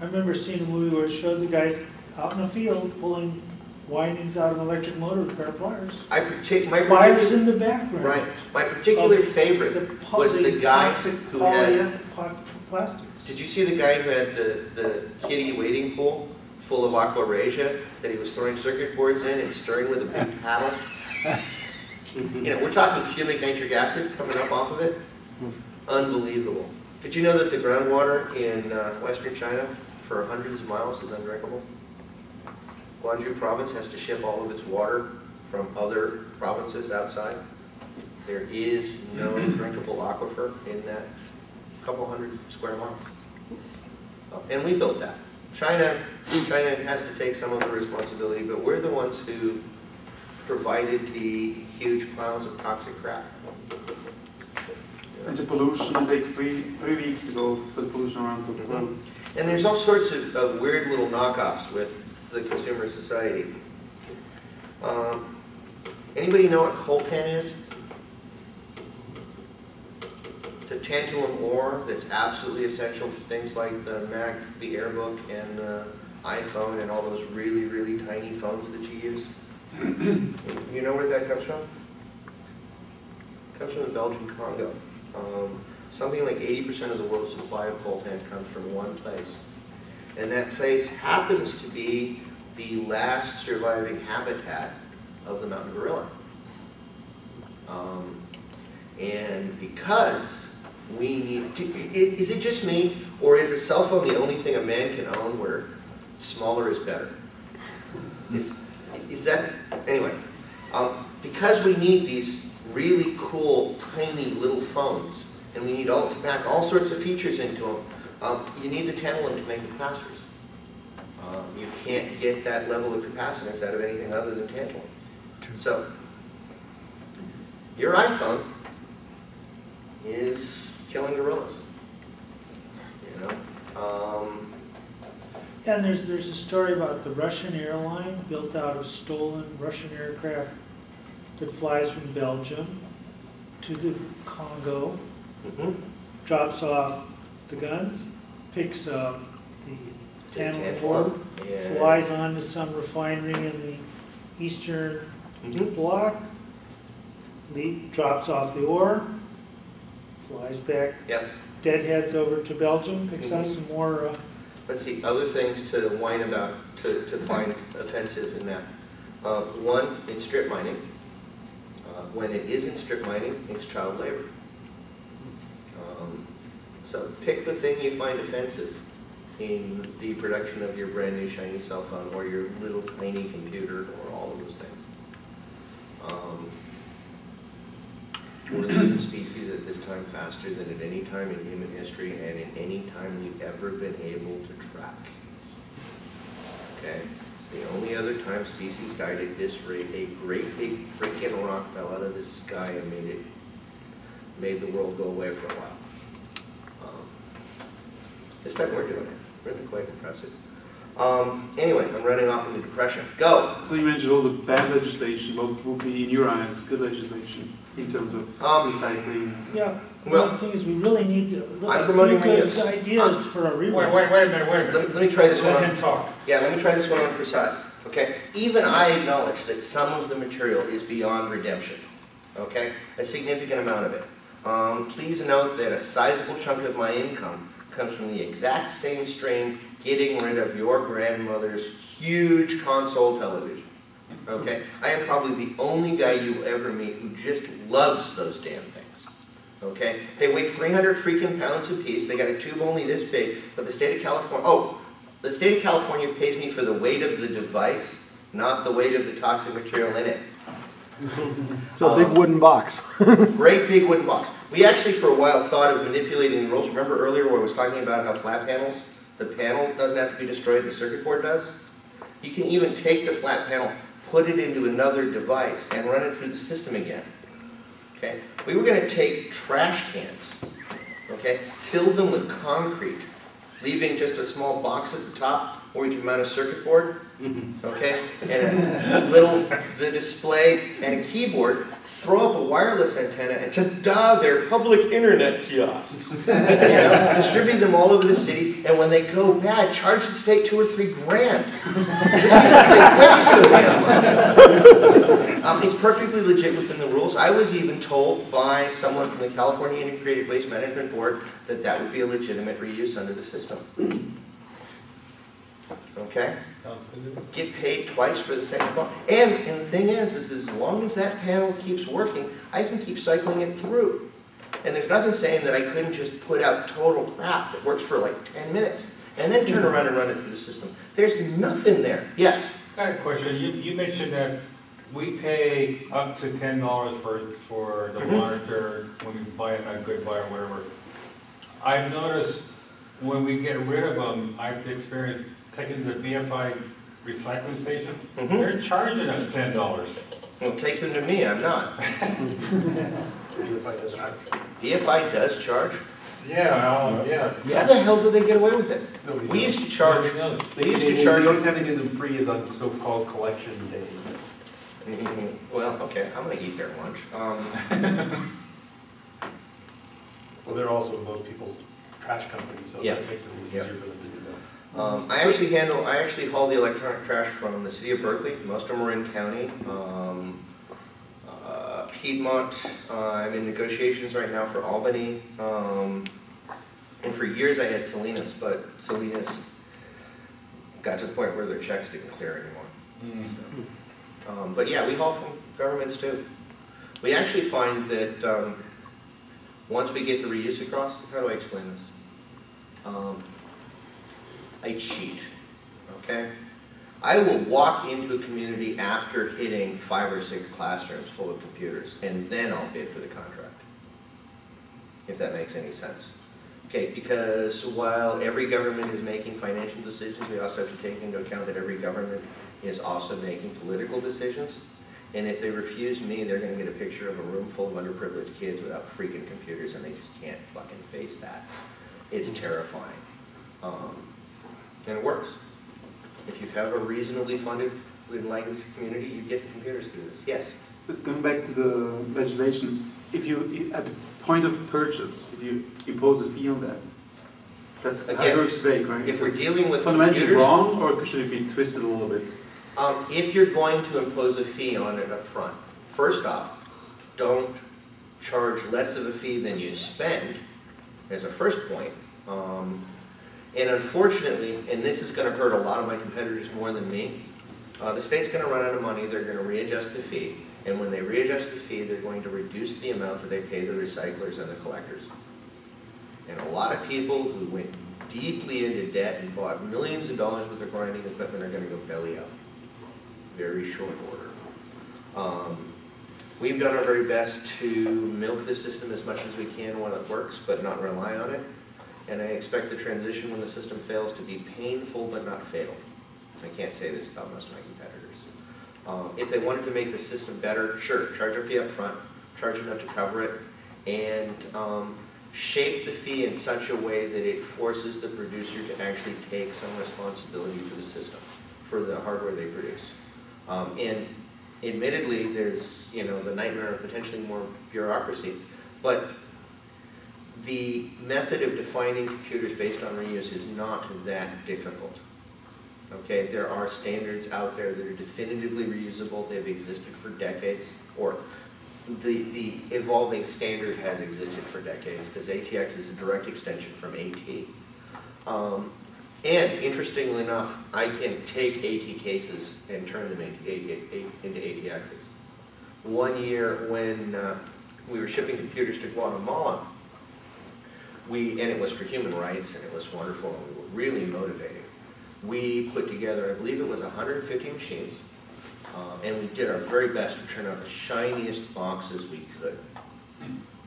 I remember seeing a movie where it showed the guys out in the field pulling windings out of an electric motor with a pair of pliers. Fires in the background. Right. My particular favorite was the guy who had. Plastics. Did you see the guy who had the kiddie wading pool full of aquaresia that he was throwing circuit boards in and stirring with a big paddle? You know, we're talking fumic nitric acid coming up off of it. Unbelievable. Did you know that the groundwater in western China for hundreds of miles is undrinkable? Guangzhou province has to ship all of its water from other provinces outside. There is no drinkable aquifer in that couple hundred square miles. And we built that. China has to take some of the responsibility, but we're the ones who provided the huge piles of toxic crap. And the pollution, it takes three weeks to go for the pollution around the world. And there's all sorts of weird little knockoffs with the consumer society. Anybody know what coltan is? It's a tantalum ore that's absolutely essential for things like the Mac, the Airbook, and the iPhone, and all those really, really tiny phones that you use. You know where that comes from? It comes from the Belgian Congo. Something like 80% of the world's supply of coltan comes from one place. And that place happens to be the last surviving habitat of the mountain gorilla. And because we need, is it just me, or is a cell phone the only thing a man can own where smaller is better? Is that, anyway, because we need these really cool, tiny little phones, and we need to pack all sorts of features into them, you need the tantalum to make the capacitors. You can't get that level of capacitance out of anything other than tantalum. So, your iPhone is killing gorillas. You know? And there's a story about the Russian airline built out of stolen Russian aircraft that flies from Belgium to the Congo, drops off the guns, picks up the tantalum ore, flies on to some refinery in the eastern bloc, drops off the ore, flies back, deadheads over to Belgium, picks up some more. Let's see, other things to whine about, to find offensive in that. One, it's strip mining. When it isn't strip mining, it's child labor. So pick the thing you find offensive in the production of your brand new shiny cell phone or your little tiny computer or all of those things. We're losing species at this time faster than at any time in human history and in any time we've ever been able to track. Okay? The only other time species died at this rate, a great big freaking rock fell out of the sky and made the world go away for a while. This time we're doing it. Really quite impressive. Anyway, I'm running off into depression. Go! So you mentioned all the bad legislation. What will be, in your eyes, good legislation in terms of recycling? Yeah. Well, the thing is, we really need to look at good ideas for a rewrite. Wait a minute. Let me try this one on. Let him talk. Yeah, let me try this one on for size. Okay? Even I acknowledge that some of the material is beyond redemption. okay? A significant amount of it. Please note that a sizable chunk of my income comes from the exact same stream, getting rid of your grandmother's huge console television, okay? I am probably the only guy you will ever meet who just loves those damn things, okay? They weigh 300 freaking pounds apiece. They got a tube only this big, but the state of California, the state of California pays me for the weight of the device, not the weight of the toxic material in it. So a big wooden box. Great big wooden box. We actually for a while thought of manipulating the rules. Remember earlier where I was talking about how flat panels, the panel doesn't have to be destroyed, the circuit board does? You can even take the flat panel, put it into another device, and run it through the system again. Okay? We were going to take trash cans, okay, fill them with concrete, leaving just a small box at the top where you can mount a circuit board, okay, and the display and a keyboard, throw up a wireless antenna, and ta-da, they're public internet kiosks. You know, distribute them all over the city, and when they go bad, charge the state $2 or $3 grand. Just because they weigh so damn much. It's perfectly legit within the rules. I was even told by someone from the California Integrated Waste Management Board that that would be a legitimate reuse under the system. Okay? Get paid twice for the second panel. And the thing is as long as that panel keeps working, I can keep cycling it through. And there's nothing saying that I couldn't just put out total crap that works for like 10 minutes and then turn around and run it through the system. There's nothing there. Yes? I got a question. You mentioned that we pay up to $10 for the monitor when we buy it at Good Buy or whatever. I've noticed when we get rid of them, I've experienced taking to the BFI recycling station, they're charging us $10. Well, take them to me, I'm not. BFI does charge. BFI does charge? Yeah, yeah. How the hell do they get away with it? We used to charge. They used to charge. The only time they do them free is on so-called collection days. Well, okay, I'm going to eat their lunch. Well, they're also most people's trash companies, so that makes it easier for them to do that. I actually haul the electronic trash from the city of Berkeley. Most of them are in county. Piedmont, I'm in negotiations right now for Albany. And for years I had Salinas, but Salinas got to the point where their checks didn't clear anymore. So, but yeah, we haul from governments too. We actually find that once we get the reuse across, how do I explain this? I cheat, okay? I will walk into a community after hitting 5 or 6 classrooms full of computers, and then I'll bid for the contract, if that makes any sense. Okay, because while every government is making financial decisions, we also have to take into account that every government is also making political decisions. And if they refuse me, they're going to get a picture of a room full of underprivileged kids without freaking computers, and they just can't fucking face that. It's terrifying. And it works. If you have a reasonably funded, enlightened community, you get the computers through this. Yes? But going back to the legislation, if you, at the point of purchase, if you impose a fee on that, that's how it works today, right? If we're dealing with fundamentally computers, wrong, or should it be twisted a little bit? If you're going to impose a fee on it up front, first off, don't charge less of a fee than you spend, as a first point. And unfortunately, and this is going to hurt a lot of my competitors more than me, the state's going to run out of money, they're going to readjust the fee, and when they readjust the fee, they're going to reduce the amount that they pay the recyclers and the collectors. And a lot of people who went deeply into debt and bought millions of dollars worth of grinding equipment are going to go belly up. Very short order. We've done our very best to milk the system as much as we can when it works, but not rely on it. And I expect the transition when the system fails to be painful but not fatal. I can't say this about most of my competitors. If they wanted to make the system better, sure, charge a fee up front, charge enough to cover it, and shape the fee in such a way that it forces the producer to actually take some responsibility for the system, for the hardware they produce. And admittedly, there's the nightmare of potentially more bureaucracy, but the method of defining computers based on reuse is not that difficult. Okay, there are standards out there that are definitively reusable. They've existed for decades, or the evolving standard has existed for decades because ATX is a direct extension from AT. And interestingly enough, I can take AT cases and turn them into ATXs. One year when we were shipping computers to Guatemala, and it was for human rights, and it was wonderful, and we were really motivated. We put together, I believe it was 150 machines, and we did our very best to turn out the shiniest boxes we could.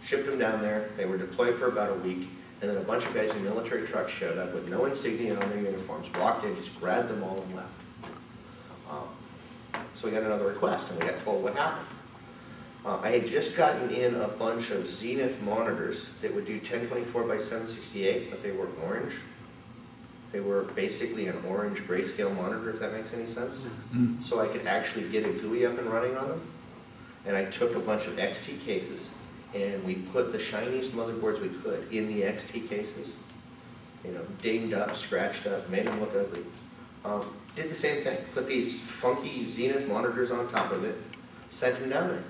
Shipped them down there, they were deployed for about a week, and then a bunch of guys in military trucks showed up with no insignia on their uniforms, walked in, just grabbed them all and left. So we got another request, and we got told what happened. I had just gotten in a bunch of Zenith monitors that would do 1024 by 768, but they were orange. They were basically an orange grayscale monitor, if that makes any sense. So I could actually get a GUI up and running on them. And I took a bunch of XT cases, and we put the shiniest motherboards we could in the XT cases. You know, dinged up, scratched up, made them look ugly. Did the same thing. Put these funky Zenith monitors on top of it, sent them down there.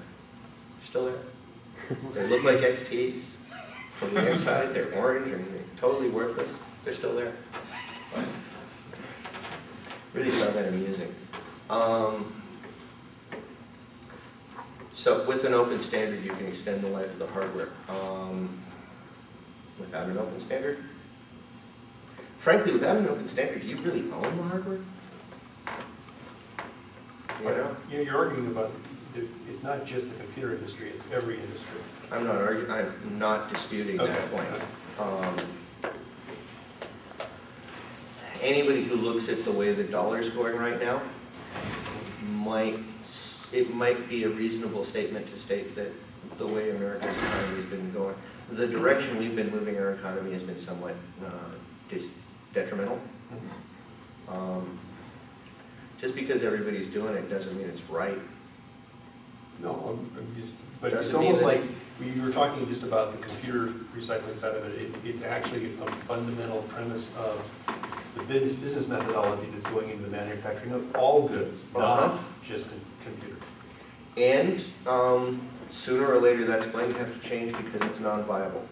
Still there. They look like XTs. From the inside, they're orange and they're totally worthless. They're still there. Really found that amusing. So with an open standard, you can extend the life of the hardware. Without an open standard? Frankly, without an open standard, do you really own the hardware? You know? You're arguing about it's not just the computer industry, it's every industry. I'm not arguing, I'm not disputing that point. Anybody who looks at the way the dollar's going right now, it might be a reasonable statement to state that the way America's economy has been going, the direction we've been moving our economy has been somewhat detrimental. Just because everybody's doing it doesn't mean it's right. No, but it's almost like you were talking just about the computer recycling side of it. It's actually a fundamental premise of the business methodology that's going into the manufacturing of all goods, not just computers. And sooner or later that's going to have to change because it's non-viable.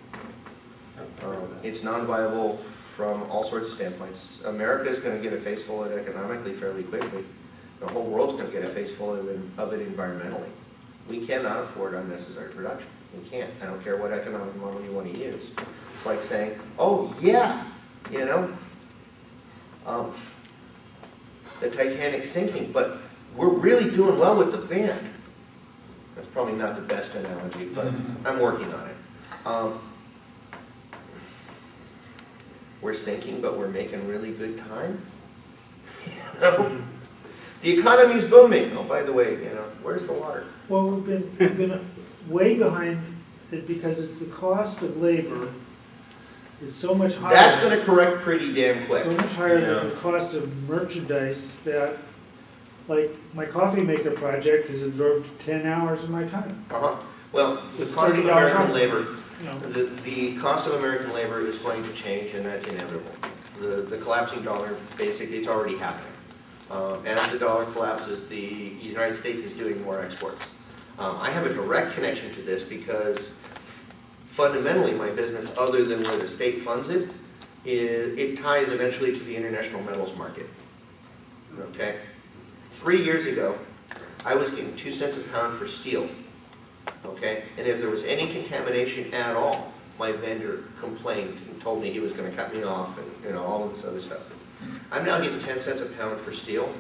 It's non-viable from all sorts of standpoints. America is going to get a face full of it economically fairly quickly. The whole world's going to get a face full of it environmentally. We cannot afford unnecessary production. We can't. I don't care what economic model you want to use. It's like saying, oh yeah, you know, the Titanic's sinking, but we're really doing well with the band. That's probably not the best analogy, but I'm working on it. We're sinking, but we're making really good time. You know? The economy's booming. Oh, by the way, you know, where's the water? Well, we've been way behind it because it's the cost of labor is so much higher. That's going to correct pretty damn quick. So much higher than the cost of merchandise that, like, my coffee maker project has absorbed 10 hours of my time. Well, the cost of American labor, No. the cost of American labor is going to change, and that's inevitable. The collapsing dollar, basically, it's already happening. As the dollar collapses, the United States is doing more exports. I have a direct connection to this because fundamentally my business, other than where the state funds it, it ties eventually to the international metals market. Okay? 3 years ago, I was getting 2 cents a pound for steel. Okay? And if there was any contamination at all, my vendor complained and told me he was going to cut me off and, you know, all of this other stuff. I'm now getting 10 cents a pound for steel.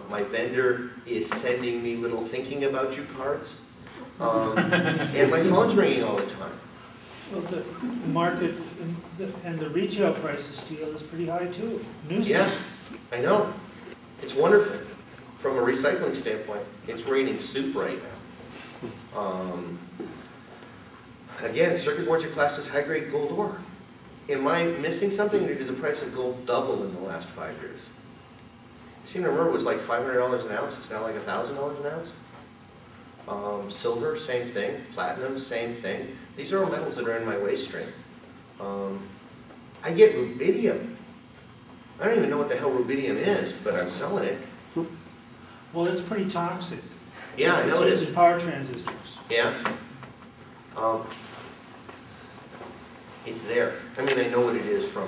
My vendor is sending me little thinking about you cards. And my phone's ringing all the time. Well, the market and the retail price of steel is pretty high too. Yeah, I know. It's wonderful. From a recycling standpoint, it's raining soup right now. Again, circuit boards are classed as high-grade gold ore. Am I missing something, or did the price of gold double in the last 5 years? I seem to remember it was like $500 an ounce. It's now like $1,000 an ounce. Silver, same thing. Platinum, same thing. These are all metals that are in my waste stream. I get rubidium. I don't even know what the hell rubidium is, but I'm selling it. Well, it's pretty toxic. Yeah, I know it is. It's power transistors. Yeah? It's there. I mean, I know what it is from,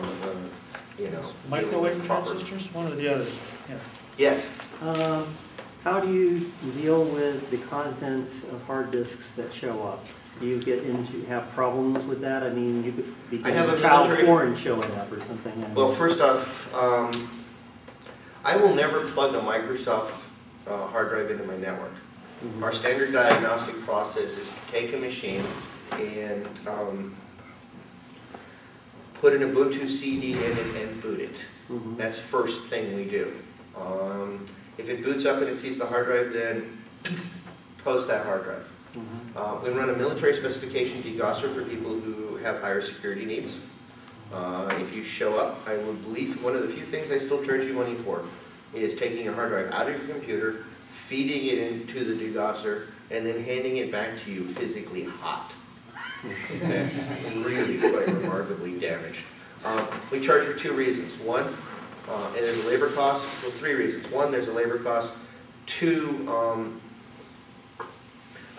you know. Microwave transistors, one or the other, yeah. Yes. How do you deal with the contents of hard disks that show up? Do you have problems with that? I mean, you could be getting child porn showing up or something. Well, first off, I will never plug a Microsoft hard drive into my network. Mm-hmm. Our standard diagnostic process is to take a machine and put an Ubuntu CD in it and boot it. Mm-hmm. That's first thing we do. If it boots up and it sees the hard drive, then close that hard drive. Mm-hmm. We run a military specification degosser for people who have higher security needs. If you show up, I would believe one of the few things I still charge you money for is taking your hard drive out of your computer, feeding it into the degosser, and then handing it back to you physically hot. Okay? Really quite remarkably damaged. We charge for 2 reasons. One, and there's a labor cost. Well, 3 reasons. One, there's a labor cost. 2,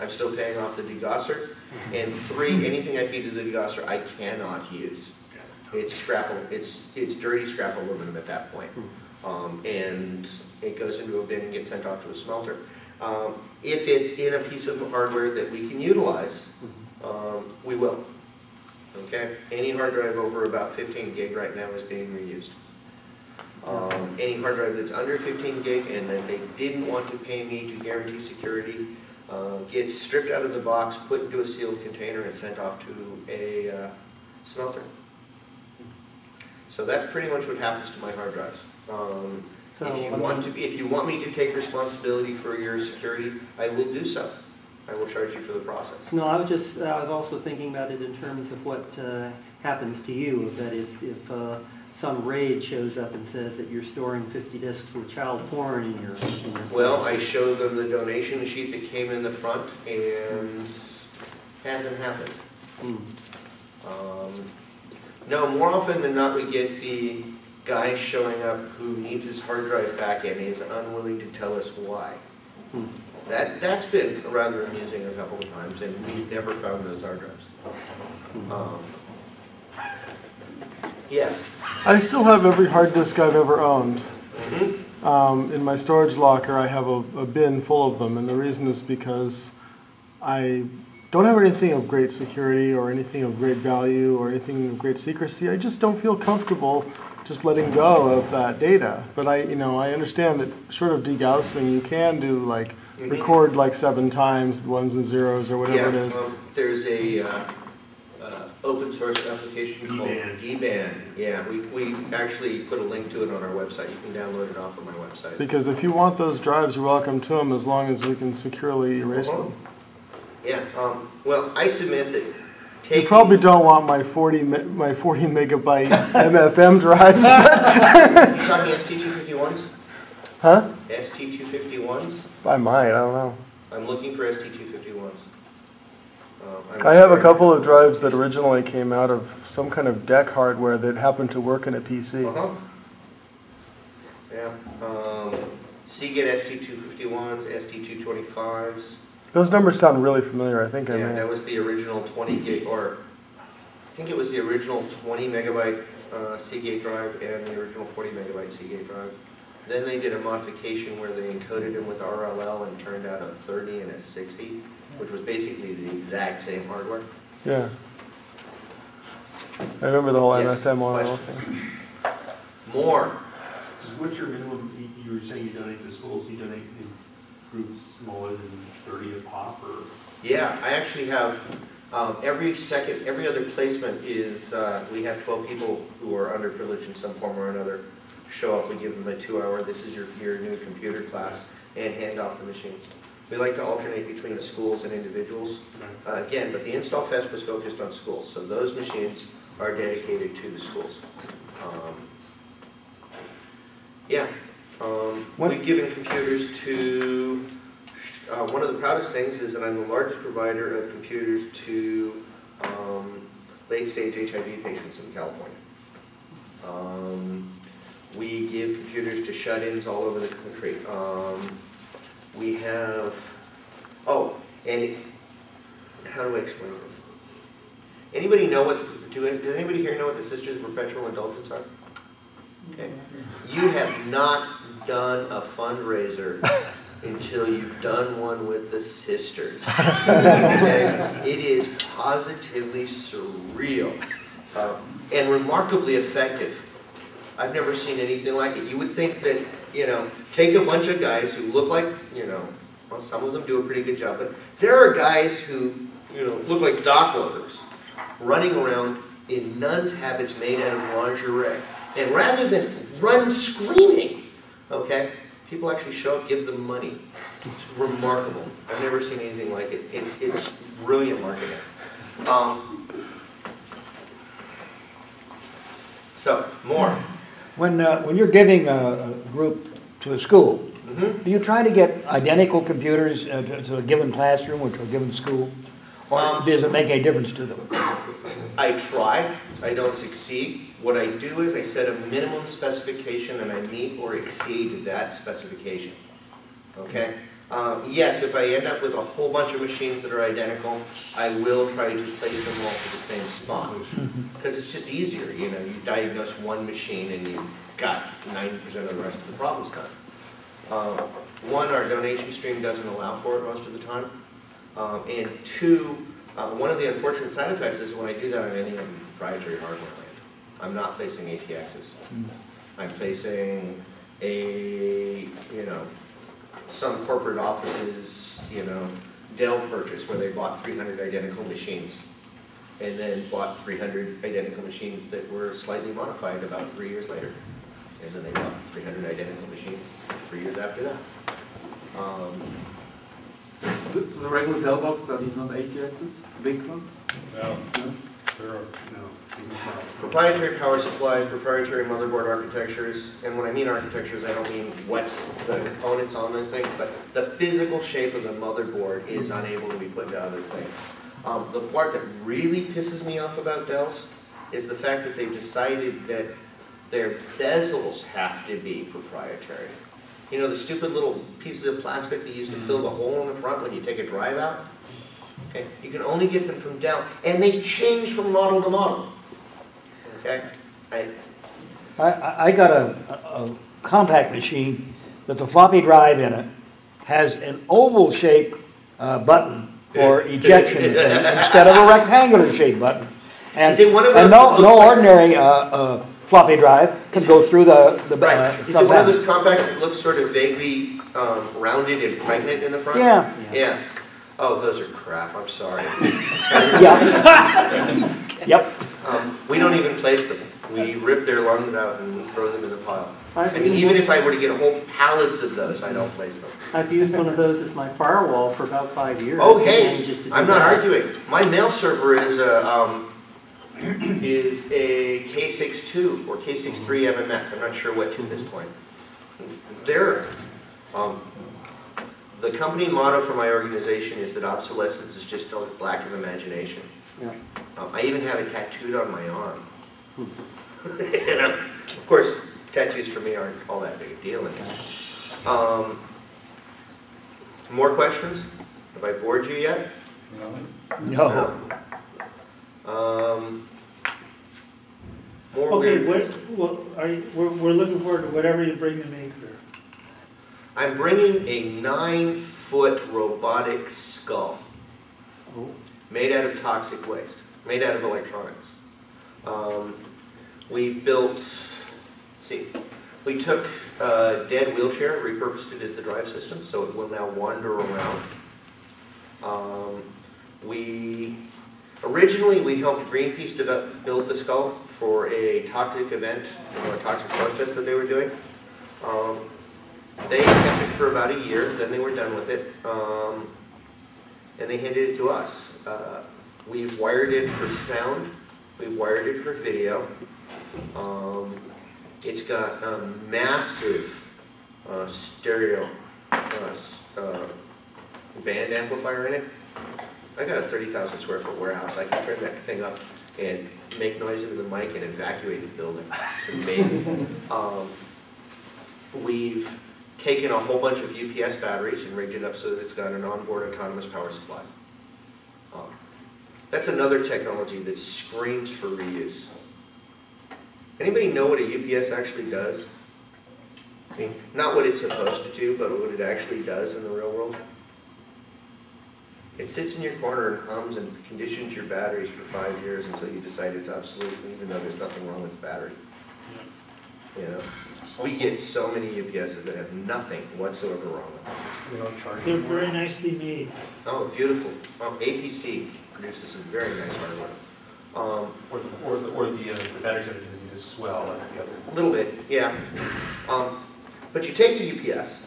I'm still paying off the degosser. And 3, anything I feed to the degosser, I cannot use. It's it's dirty scrap aluminum at that point. And it goes into a bin and gets sent off to a smelter. If it's in a piece of hardware that we can utilize, we will. Okay? Any hard drive over about 15 gig right now is being reused. Any hard drive that's under 15 gig and that they didn't want to pay me to guarantee security gets stripped out of the box, put into a sealed container, and sent off to a smelter. So that's pretty much what happens to my hard drives. If you want me to take responsibility for your security, I will do so. I will charge you for the process. No, I was also thinking about it in terms of what happens to you, that if some raid shows up and says that you're storing 50 disks with child porn in your Well, I show them the donation sheet that came in the front, and hasn't happened. No, more often than not, we get the guy showing up who needs his hard drive back and is unwilling to tell us why. That's been rather amusing a couple of times, and we've never found those hard drives. Yes? I still have every hard disk I've ever owned. In my storage locker, I have a bin full of them, and the reason is because I don't have anything of great security or anything of great value or anything of great secrecy. I just don't feel comfortable just letting go of that data. But I understand that short of degaussing, you can do like record like 7 times, 1s and 0s or whatever it is. There's a open source application called DBAN. Yeah, we actually put a link to it on our website. You can download it off of my website. Because if you want those drives, you're welcome to them as long as we can securely erase them. Yeah, well, I submit that you probably don't want my 40 megabyte MFM drives. You talking ST251s? Huh? ST251s? I might, I don't know. I'm looking for ST251s. I have a couple of drives that originally came out of some kind of DEC hardware that happened to work in a PC. Yeah. Seagate ST251s, ST225s. Those numbers sound really familiar. I think I may. That was the original 20 gig, or I think it was the original 20 megabyte Seagate drive and the original 40 megabyte Seagate drive. Then they did a modification where they encoded them with RLL and turned out a 30 and a 60, which was basically the exact same hardware. Yeah. I remember the whole MFM RLL thing. More. What's your minimum? You were saying you donate to schools. You donate in groups smaller than 30 a pop, or? Yeah, I actually have every other placement is we have 12 people who are underprivileged in some form or another show up. We give them a 2-hour. This is your new computer class, and hand off the machines. We like to alternate between schools and individuals. Again, but the Install Fest was focused on schools, so those machines are dedicated to the schools. We've given computers to, one of the proudest things is that I'm the largest provider of computers to late-stage HIV patients in California. We give computers to shut-ins all over the country. We have, how do I explain this? Anybody know does anybody here know what the Sisters of Perpetual Indulgence are? Okay. You have not done a fundraiser until you've done one with the sisters. And it is positively surreal and remarkably effective. I've never seen anything like it. You would think that, you know, take a bunch of guys who look like, you know, well, some of them do a pretty good job, but there are guys who, you know, look like dock workers running around in nuns' habits made out of lingerie. And rather than run screaming, okay, people actually show up, give them money. It's remarkable. I've never seen anything like it. It's brilliant marketing. So, more. When you're giving a group to a school, do you try to get identical computers to a given classroom or to a given school? Or does it make any difference to them? I try. I don't succeed. What I do is I set a minimum specification and I meet or exceed that specification. Okay? Yes, if I end up with a whole bunch of machines that are identical, I will try to place them all to the same spot. Because it's just easier, you know, you diagnose one machine and you've got 90% of the rest of the problems done. One, our donation stream doesn't allow for it most of the time. And two, one of the unfortunate side effects is when I do that, I'm ending up in proprietary hardware land. I'm not placing ATXs. I'm placing some corporate offices, you know, Dell purchase where they bought 300 identical machines and then bought 300 identical machines that were slightly modified about 3 years later. And then they bought 300 identical machines 3 years after that. So the regular Dell boxes, are these not ATXs? Big ones? No. There are, no. Proprietary power supplies, proprietary motherboard architectures, and when I mean architectures, I don't mean what's the components on the thing, but the physical shape of the motherboard is unable to be put into other things. The part that really pisses me off about Dells is the fact that they've decided that their bezels have to be proprietary. You know, the stupid little pieces of plastic that you use to fill the hole in the front when you take a drive out? Okay, you can only get them from Dell, and they change from model to model. Okay, I got a compact machine that the floppy drive in it has an oval-shaped button for ejection instead of a rectangular-shaped button. And, is it one of those no ordinary floppy drive can go through the right. Is it one of those compacts that looks sort of vaguely rounded and pregnant in the front? Yeah. Yeah. Oh, those are crap. I'm sorry. Yeah. Yep. We don't even place them. We rip their lungs out and throw them in the pile. I mean, even if I were to get whole pallets of those, I don't place them. I've used one of those as my firewall for about 5 years. Oh, hey, I'm not arguing. My mail server is a K62 or K63 MMX. I'm not sure what to this point. They're, the company motto for my organization is that obsolescence is just a lack of imagination. Yeah. I even have it tattooed on my arm. You know, of course, tattoos for me aren't all that big a deal anymore. More questions? Have I bored you yet? No. More okay, weird. we're looking forward to whatever you bring to Make Fair. I'm bringing a 9-foot robotic skull made out of toxic waste, made out of electronics. We built, let's see, we took a dead wheelchair, repurposed it as the drive system, so it will now wander around. Originally, we helped Greenpeace build the skull for a toxic event, a toxic protest that they were doing. They kept it for about a year, then they were done with it, and they handed it to us. We've wired it for sound, we've wired it for video. It's got a massive stereo band amplifier in it. I got a 30,000 square foot warehouse. I can turn that thing up and make noise into the mic and evacuate the building. It's amazing. We've taken a whole bunch of UPS batteries and rigged it up so that it's got an onboard autonomous power supply. That's another technology that screams for reuse. Anybody know what a UPS actually does? I mean, not what it's supposed to do, but what it actually does in the real world. It sits in your corner and hums and conditions your batteries for 5 years until you decide it's obsolete, even though there's nothing wrong with the battery. You know, we get so many UPSs that have nothing whatsoever wrong with them. We don't charge. They're very nicely made. Oh, beautiful. APC produces some very nice hardware. Or the batteries are easy to swell. That's the other. A little bit, yeah. But you take a UPS,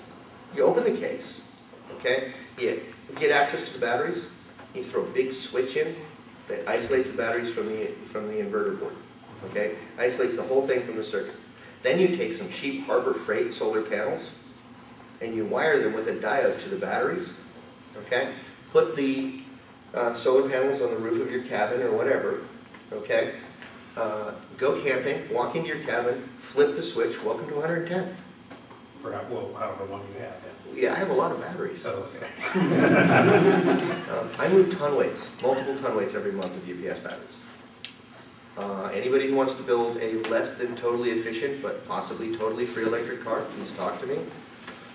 you open the case, okay? You get access to the batteries. You throw a big switch in that isolates the batteries from the inverter board. Okay, isolates the whole thing from the circuit. Then you take some cheap Harbor Freight solar panels and you wire them with a diode to the batteries. Okay, put the solar panels on the roof of your cabin or whatever. Okay, go camping, walk into your cabin, flip the switch. Welcome to 110. For however long you have. Yeah, I have a lot of batteries. Oh, okay. I move ton weights, multiple ton weights every month of UPS batteries. Anybody who wants to build a less than totally efficient but possibly totally free electric car, please talk to me.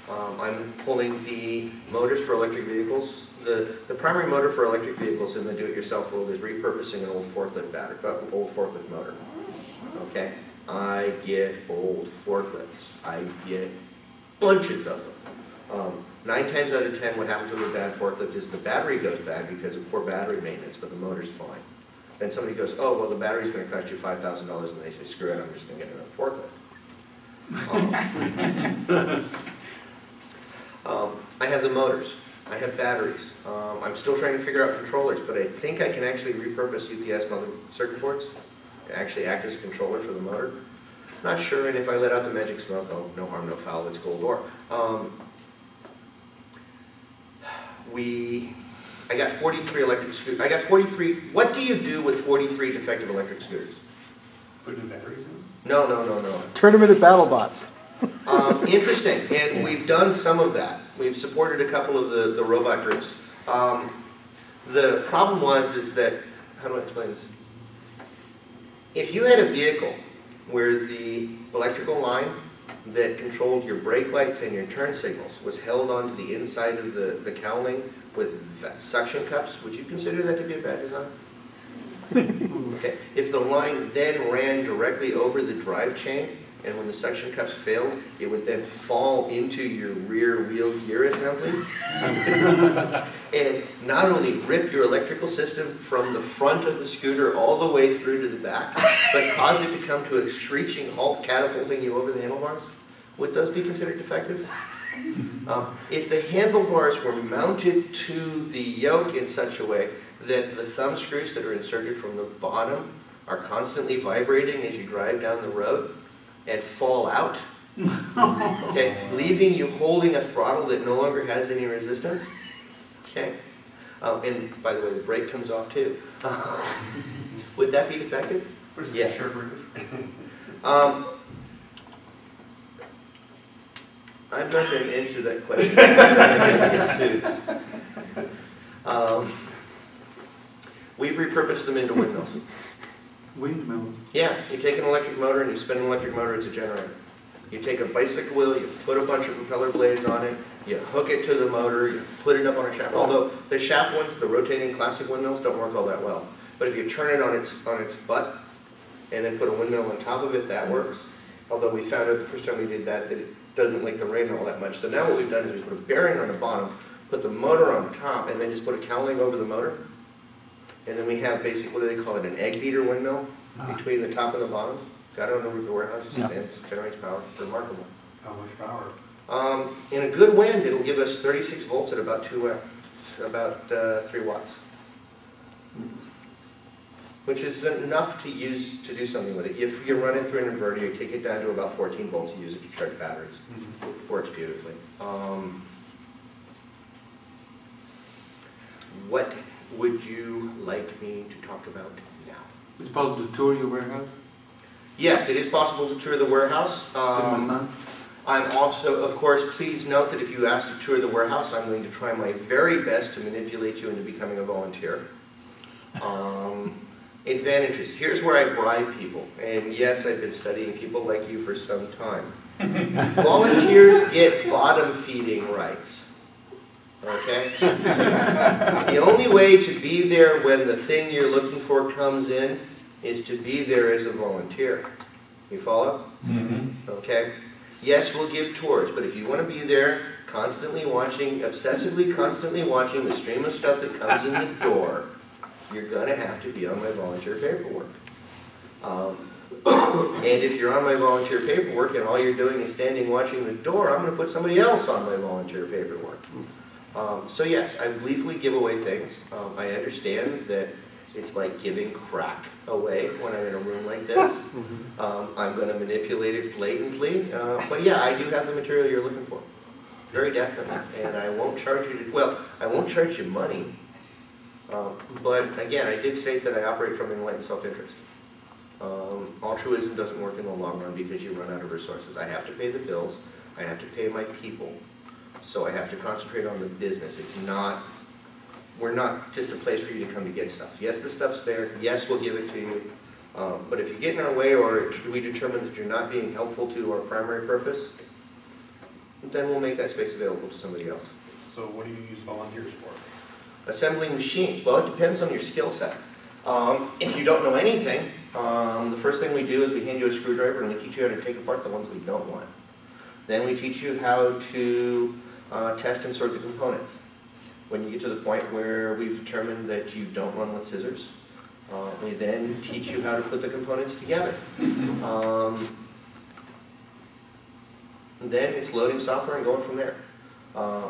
I'm pulling the motors for electric vehicles. The primary motor for electric vehicles in the do-it-yourself world is repurposing an old forklift battery, old forklift motor. Okay, I get old forklifts. I get bunches of them. 9 times out of 10, what happens with a bad forklift is the battery goes bad because of poor battery maintenance, but the motor's fine. Then somebody goes, oh, well, the battery's going to cost you $5,000, and they say, screw it, I'm just going to get another forklift. I have the motors. I have batteries. I'm still trying to figure out controllers, but I think I can actually repurpose UPS mother circuit boards to actually act as a controller for the motor. Not sure, and if I let out the magic smoke, oh, no harm, no foul, it's cold war. I got 43 electric scooters. I got 43. What do you do with 43 defective electric scooters? Put new batteries in? No. Turn them into battle bots. Interesting, and we've done some of that. We've supported a couple of the robot groups. The problem is that, how do I explain this? If you had a vehicle where the electrical line that controlled your brake lights and your turn signals was held onto the inside of the cowling with suction cups, would you consider that to be a bad design? Okay. If the line then ran directly over the drive chain, and when the suction cups failed, it would then fall into your rear wheel gear assembly, and not only rip your electrical system from the front of the scooter all the way through to the back, but cause it to come to a screeching halt, catapulting you over the handlebars. Would those be considered defective? If the handlebars were mounted to the yoke in such a way that the thumb screws that are inserted from the bottom are constantly vibrating as you drive down the road and fall out, okay, leaving you holding a throttle that no longer has any resistance, okay, and by the way, the brake comes off too. Would that be defective? Yeah. I'm not going to answer that question because I'm going to get sued. We've repurposed them into windmills. Windmills? Yeah, you take an electric motor and you spin an electric motor, it's a generator. You take a bicycle wheel, you put a bunch of propeller blades on it, you hook it to the motor, you put it up on a shaft. Although the shaft ones, the rotating classic windmills, don't work all that well. But if you turn it on its butt and then put a windmill on top of it, that works. Although we found out the first time we did that it doesn't like the rain all that much. So now what we've done is we put a bearing on the bottom, put the motor on top, and then just put a cowling over the motor. And then we have basically, what do they call it, an egg beater windmill between the top and the bottom. Got it on the roof of the warehouse, it stands, generates power, remarkable. How much power? In a good wind, it'll give us 36 volts at about 3 watts. Which is enough to use to do something with it. If you run it through an inverter, you take it down to about 14 volts, you use it to charge batteries. Works beautifully. What would you like me to talk about now? Is it possible to tour your warehouse? Yes, it is possible to tour the warehouse. With my son? I'm also, of course, please note that if you ask to tour the warehouse, I'm going to try my very best to manipulate you into becoming a volunteer. Advantages. Here's where I bribe people. And yes, I've been studying people like you for some time. Volunteers get bottom feeding rights. Okay? The only way to be there when the thing you're looking for comes in is to be there as a volunteer. You follow? Mm-hmm. Okay? Yes, we'll give tours, but if you want to be there constantly watching, obsessively constantly watching the stream of stuff that comes in the door, you're going to have to be on my volunteer paperwork. And if you're on my volunteer paperwork and all you're doing is standing watching the door, I'm going to put somebody else on my volunteer paperwork. So yes, I gleefully give away things. I understand that it's like giving crack away when I'm in a room like this. I'm going to manipulate it blatantly. But yeah, I do have the material you're looking for. Very definitely. And I won't charge you, well, I won't charge you money. But again, I did state that I operate from enlightened self-interest. Altruism doesn't work in the long run because you run out of resources. I have to pay the bills. I have to pay my people. So I have to concentrate on the business. It's not, we're not just a place for you to come to get stuff. Yes, the stuff's there. Yes, we'll give it to you. But if you get in our way or we determine that you're not being helpful to our primary purpose, then we'll make that space available to somebody else. So what do you use volunteers for? Assembling machines. Well, it depends on your skill set. If you don't know anything, the first thing we do is we hand you a screwdriver and we teach you how to take apart the ones we don't want. Then we teach you how to test and sort the components. When you get to the point where we've determined that you don't run with scissors, we then teach you how to put the components together. Then it's loading software and going from there.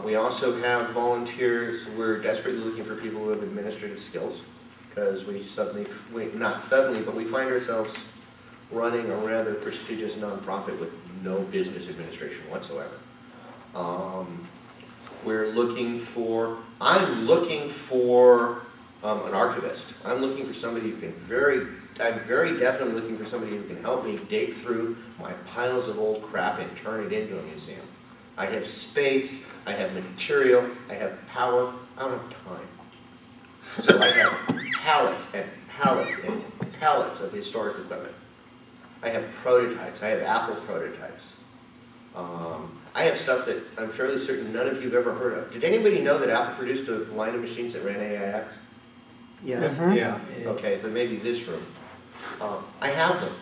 We also have volunteers. We're desperately looking for people who have administrative skills because not suddenly, but we find ourselves running a rather prestigious nonprofit with no business administration whatsoever. I'm looking for an archivist. I'm looking for somebody who can I'm very definitely looking for somebody who can help me dig through my piles of old crap and turn it into a museum. I have space, I have material, I have power, I don't have time. So I have pallets and pallets and pallets of historic equipment. I have prototypes, I have Apple prototypes. I have stuff that I'm fairly certain none of you have ever heard of. Did anybody know that Apple produced a line of machines that ran AIX? Yes. Mm-hmm. Yeah. Okay, then maybe this room. I have them.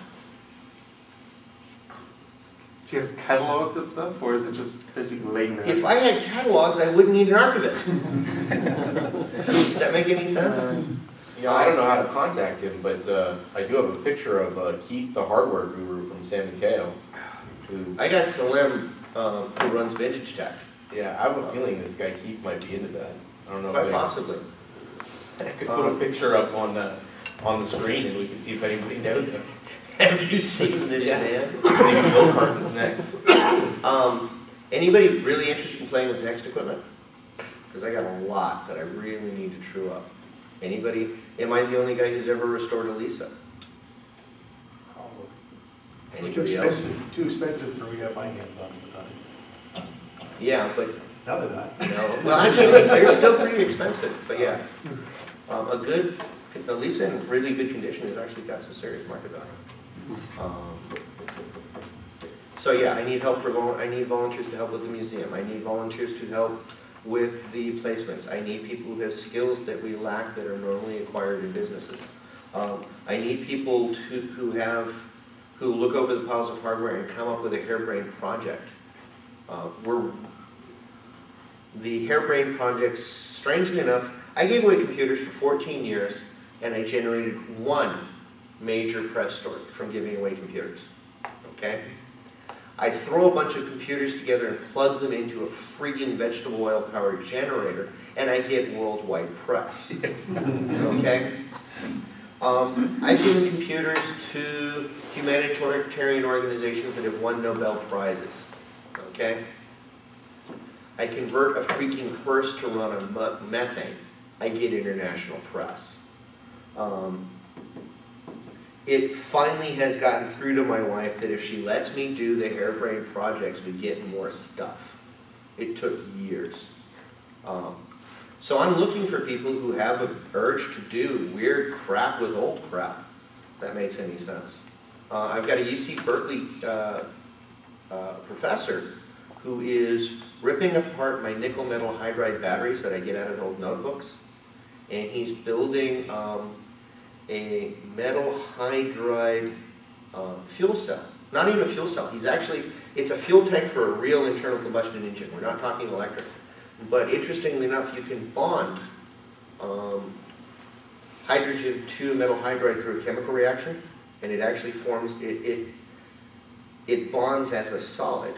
Do you have a catalog of that stuff, or is it just basically laying there? If I had catalogs, I wouldn't need an archivist. Does that make any sense? You know, I don't know how to contact him, but I do have a picture of Keith, the hardware guru from San Mateo. I got Salim, who runs Vintage Tech. Yeah, I have a feeling this guy Keith might be into that. I don't know. Quite possibly. I could put a picture up on the screen, and we can see if anybody knows him. Have you seen this man? Maybe Bill Carton's next. Anybody really interested in playing with Next equipment? Because I got a lot that I really need to true up. Anybody? Am I the only guy who's ever restored a Lisa? Anybody else? Too expensive for me to have my hands on at the time. Yeah, but Now they're not. no. Well, actually, they're still pretty expensive. But yeah, a Lisa in really good condition has actually got some serious market value. So yeah, I need help I need volunteers to help with the museum. I need volunteers to help with the placements. I need people who have skills that we lack that are normally acquired in businesses. I need people who look over the piles of hardware and come up with a harebrained project. The harebrained projects, strangely enough, I gave away computers for 14 years and I generated one major press story from giving away computers, okay? I throw a bunch of computers together and plug them into a freaking vegetable oil powered generator and I get worldwide press, okay? I've given computers to humanitarian organizations that have won Nobel Prizes, okay? I convert a freaking hearse to run on methane. I get international press. It finally has gotten through to my wife that if she lets me do the harebrained projects, we get more stuff. It took years. So I'm looking for people who have an urge to do weird crap with old crap. If that makes any sense. I've got a UC Berkeley professor who is ripping apart my nickel metal hydride batteries that I get out of old notebooks, and he's building a metal hydride fuel cell. Not even a fuel cell. It's a fuel tank for a real internal combustion engine. We're not talking electric. But interestingly enough, you can bond hydrogen to metal hydride through a chemical reaction, and it actually forms, it bonds as a solid.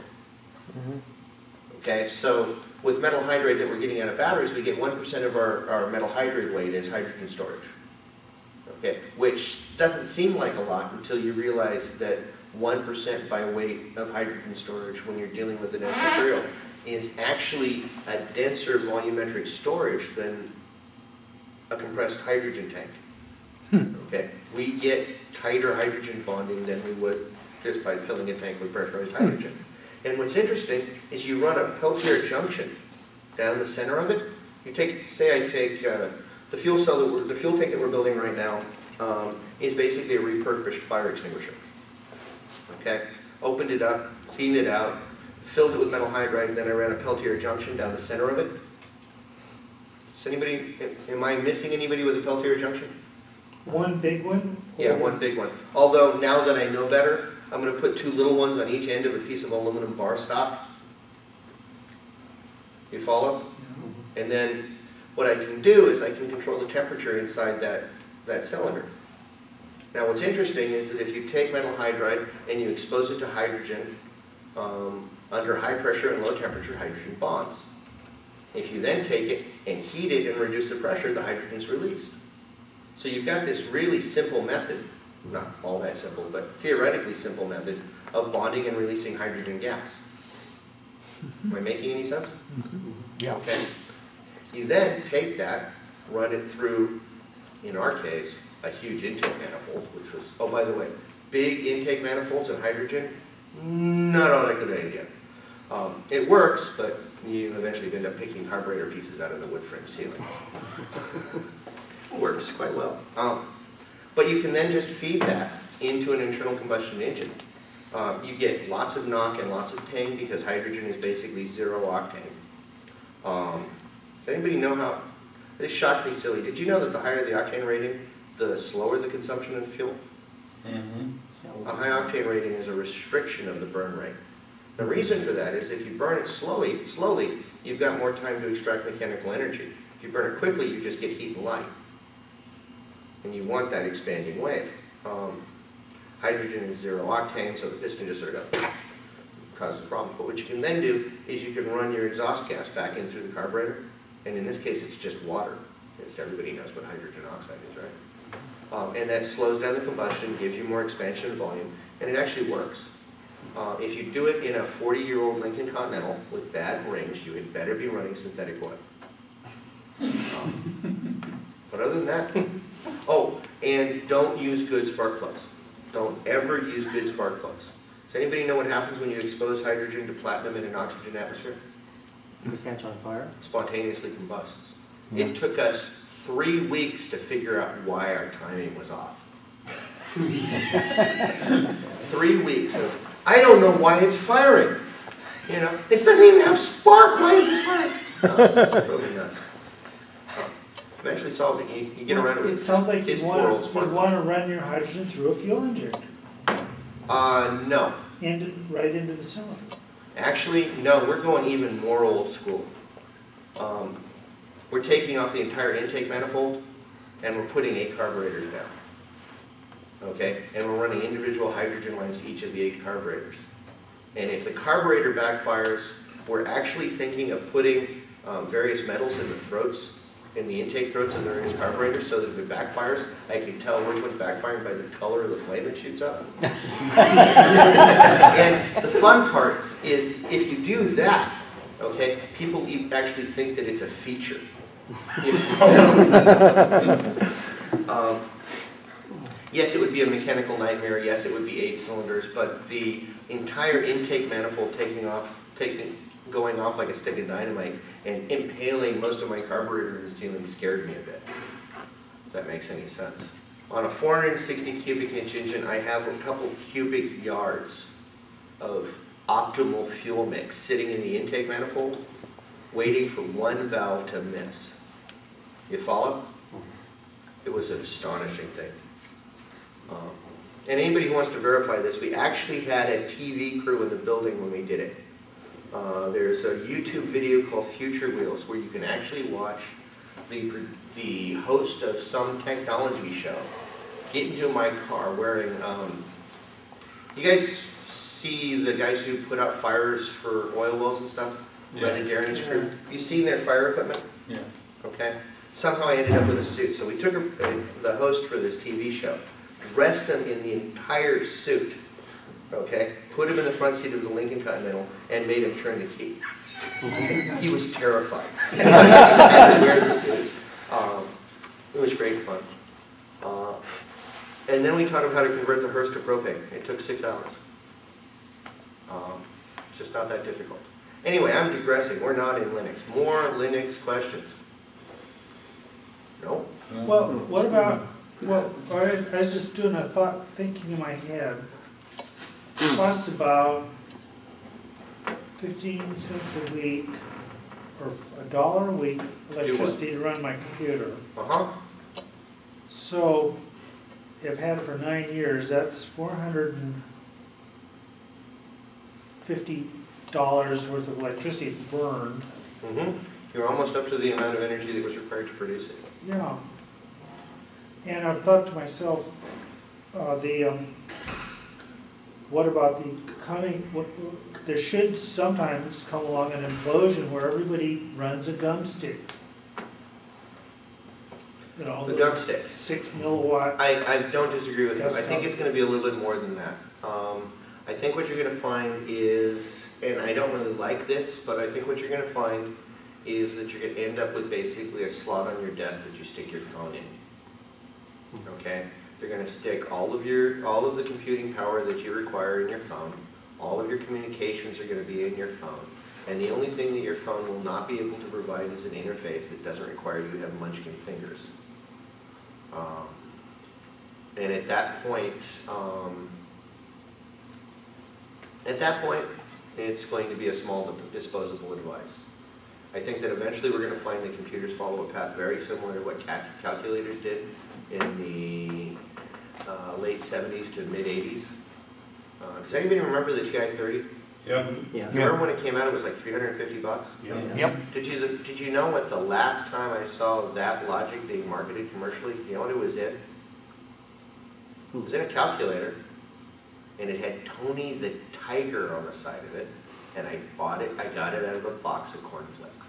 Okay, so with metal hydride that we're getting out of batteries, we get 1% of our metal hydride weight as hydrogen storage. Okay, which doesn't seem like a lot until you realize that 1% by weight of hydrogen storage when you're dealing with a dense material is actually a denser volumetric storage than a compressed hydrogen tank. Okay, we get tighter hydrogen bonding than we would just by filling a tank with pressurized hydrogen. And what's interesting is you run a Peltier junction down the center of it. You take, say I take the fuel cell the fuel tank that we're building right now is basically a refurbished fire extinguisher. Okay, opened it up, cleaned it out, filled it with metal hydride, and then I ran a Peltier junction down the center of it. Is anybody, am I missing anybody with a Peltier junction? One big one? Yeah, one big one. Although now that I know better, I'm going to put 2 little ones on each end of a piece of aluminum bar stock. You follow? And then what I can do is I can control the temperature inside that cylinder. Now what's interesting is that if you take metal hydride and you expose it to hydrogen under high pressure and low temperature, hydrogen bonds. If you then take it and heat it and reduce the pressure, the hydrogen is released. So you've got this really simple method, not all that simple, but theoretically simple method of bonding and releasing hydrogen gas. Am I making any sense? Yeah. Okay. You then take that, run it through, in our case, a huge intake manifold, which was, oh, by the way, big intake manifolds and hydrogen, not all that good idea. It works, but you eventually end up picking carburetor pieces out of the wood frame ceiling. Works quite well. But you can then just feed that into an internal combustion engine. You get lots of knock and lots of ping because hydrogen is basically 0 octane. Does anybody know how? This shocked me silly. Did you know that the higher the octane rating, the slower the consumption of fuel? A high octane rating is a restriction of the burn rate. The reason for that is if you burn it slowly, you've got more time to extract mechanical energy. If you burn it quickly, you just get heat and light. And you want that expanding wave. Hydrogen is 0 octane, so the piston just sort of causes problems. But what you can then do is you can run your exhaust gas back in through the carburetor, and in this case it's just water. Because everybody knows what hydrogen oxide is, right? And that slows down the combustion, gives you more expansion volume, and it actually works. If you do it in a 40-year-old Lincoln Continental with bad rings, you had better be running synthetic oil. But other than that, oh, and don't use good spark plugs. Don't ever use good spark plugs. Does anybody know what happens when you expose hydrogen to platinum in an oxygen atmosphere? It catch on fire? Spontaneously combusts. It took us 3 weeks to figure out why our timing was off. 3 weeks of, I don't know why it's firing. You know, this doesn't even have spark. Why is this firing? No, it's totally nuts. Eventually solved it. You get around it with It sounds like you want spark. to run your hydrogen through a fuel injector. No. Right into the cylinder. Actually, no, we're going even more old school. We're taking off the entire intake manifold and we're putting 8 carburetors down. Okay? And we're running individual hydrogen lines to each of the 8 carburetors. And if the carburetor backfires, we're actually thinking of putting various metals in the throats, in the intake throats of the various carburetors, so that if it backfires, I can tell which one's backfiring by the color of the flame it shoots up. And the fun part is, if you do that, okay, people actually think that it's a feature. Yes, it would be a mechanical nightmare. Yes, it would be 8 cylinders, but the entire intake manifold taking going off like a stick of dynamite and impaling most of my carburetor in the ceiling scared me a bit, if that makes any sense. On a 460 cubic inch engine, I have a couple cubic yards of optimal fuel mix sitting in the intake manifold, waiting for one valve to miss. You follow? It was an astonishing thing. And anybody who wants to verify this, we actually had a TV crew in the building when we did it. There's a YouTube video called Future Wheels where you can actually watch the host of some technology show get into my car wearing, you guys see the guys who put out fires for oil wells and stuff? Yeah. Red and Darren's crew? You seen their fire equipment? Yeah. Okay. Somehow I ended up with a suit. So we took the host for this TV show, dressed him in the entire suit, okay, put him in the front seat of the Lincoln Continental, and made him turn the key. He was terrified. He had to wear the suit. It was great fun. And then we taught him how to convert the hearse to propane. It took 6 hours. Just not that difficult. Anyway, I'm digressing. We're not in Linux. More Linux questions? No? Well, what about, well, I was just doing a thought, thinking in my head. It costs about 15 cents a week, or $1 a week, electricity to run my computer. So, I've had it for 9 years, that's $450 worth of electricity burned. You're almost up to the amount of energy that was required to produce it. Yeah. And I've thought to myself, what about the coming, there should sometimes come along an implosion where everybody runs a gum stick. You know, the gum stick. 6 milliwatt. I don't disagree with you. I think it's going to be a little bit more than that. I think what you're going to find is, and I don't really like this, but I think what you're going to find is that you're going to end up with basically a slot on your desk that you stick your phone in. Okay? They're going to stick all of the computing power that you require in your phone. All of your communications are going to be in your phone. And the only thing that your phone will not be able to provide is an interface that doesn't require you to have munchkin fingers. And at that point, it's going to be a small disposable device. I think that eventually we're going to find that computers follow a path very similar to what calculators did in the late 70s to mid 80s. Does anybody remember the TI-30? Yep. Yeah. Remember when it came out, it was like $350? Yep. Did you know what the last time I saw that logic being marketed commercially, you know what it was in? It was in a calculator, and it had Tony the Tiger on the side of it, and I bought it, I got it out of a box of cornflakes.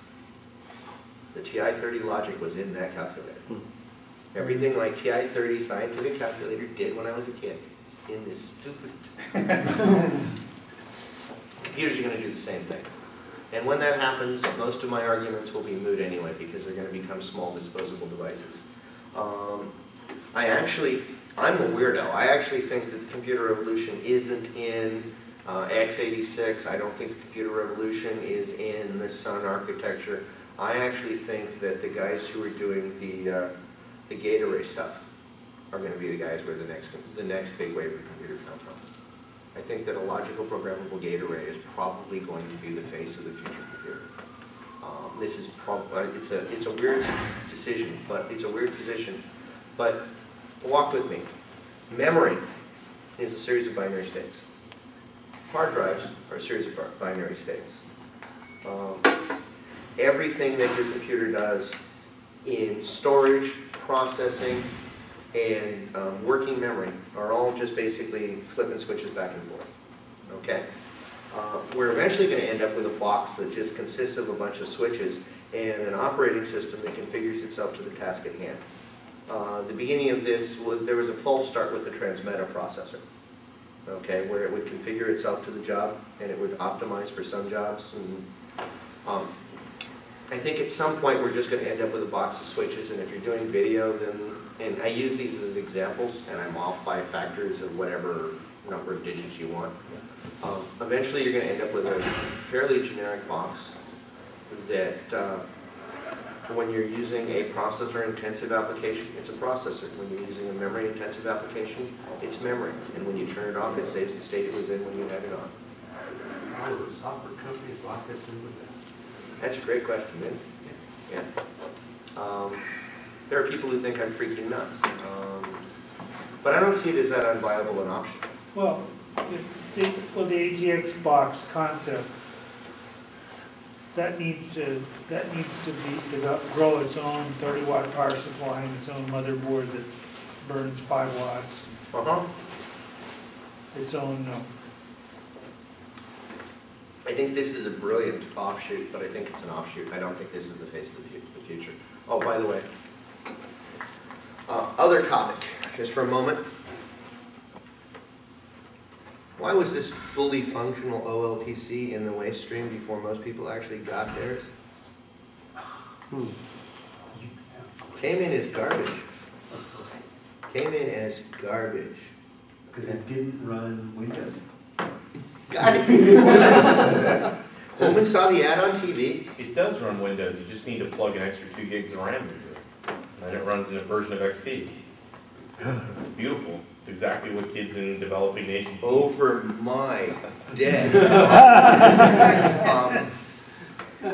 The TI-30 logic was in that calculator. Everything like TI-30 scientific calculator did when I was a kid. It's in this stupid... Computers are going to do the same thing. And when that happens, most of my arguments will be moot anyway, because they're going to become small disposable devices. I'm a weirdo. I actually think that the computer revolution isn't in x86. I don't think the computer revolution is in the Sun architecture. I actually think that the guys who are doing the gate array stuff are going to be the guys where the next big wave of computers come from. I think that a logical programmable gate array is probably going to be the face of the future computer. This is probably, it's a weird decision, but it's a weird position. But walk with me. Memory is a series of binary states. Hard drives are a series of binary states. Everything that your computer does in storage, processing, and working memory are all just basically flipping switches back and forth. Okay? We're eventually going to end up with a box that just consists of a bunch of switches and an operating system that configures itself to the task at hand. The beginning of this, there was a false start with the Transmeta processor, okay, where it would configure itself to the job and it would optimize for some jobs. And I think at some point we're just going to end up with a box of switches, and if you're doing video, then, and I use these as examples, and I'm off by factors of whatever number of digits you want. Eventually you're going to end up with a fairly generic box that when you're using a processor-intensive application, it's a processor. When you're using a memory-intensive application, it's memory. And when you turn it off, it saves the state it was in when you had it on. Why do the software companies lock us in with that? That's a great question, man. Yeah. There are people who think I'm freaking nuts. But I don't see it as that unviable an option. Well, the ATX box concept, that needs to grow its own 30-watt power supply and its own motherboard that burns 5 watts. Its own. I think this is a brilliant offshoot, but I think it's an offshoot. I don't think this is the face of the future. Oh, by the way, other topic, just for a moment. Why was this fully functional OLPC in the waste stream before most people actually got theirs? Came in as garbage. Came in as garbage. Because it didn't run Windows. Got it. Holman saw the ad on TV. It does run Windows. You just need to plug an extra 2 gigs of RAM into it. And it runs in a version of XP. It's beautiful. It's exactly what kids in developing nations do. Over my dead.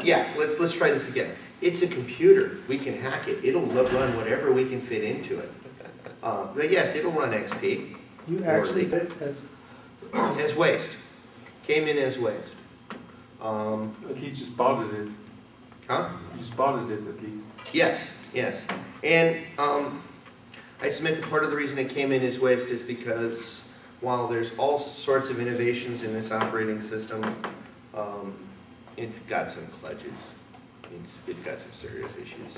Yeah, let's try this again. It's a computer. We can hack it. It'll run whatever we can fit into it. But yes, it'll run XP. You actually did as waste. Came in as waste. At least you spotted it. Huh? You spotted it at least. Yes, yes. And I submit that part of the reason it came in as waste is because while there's all sorts of innovations in this operating system, it's got some kludges. It's got some serious issues.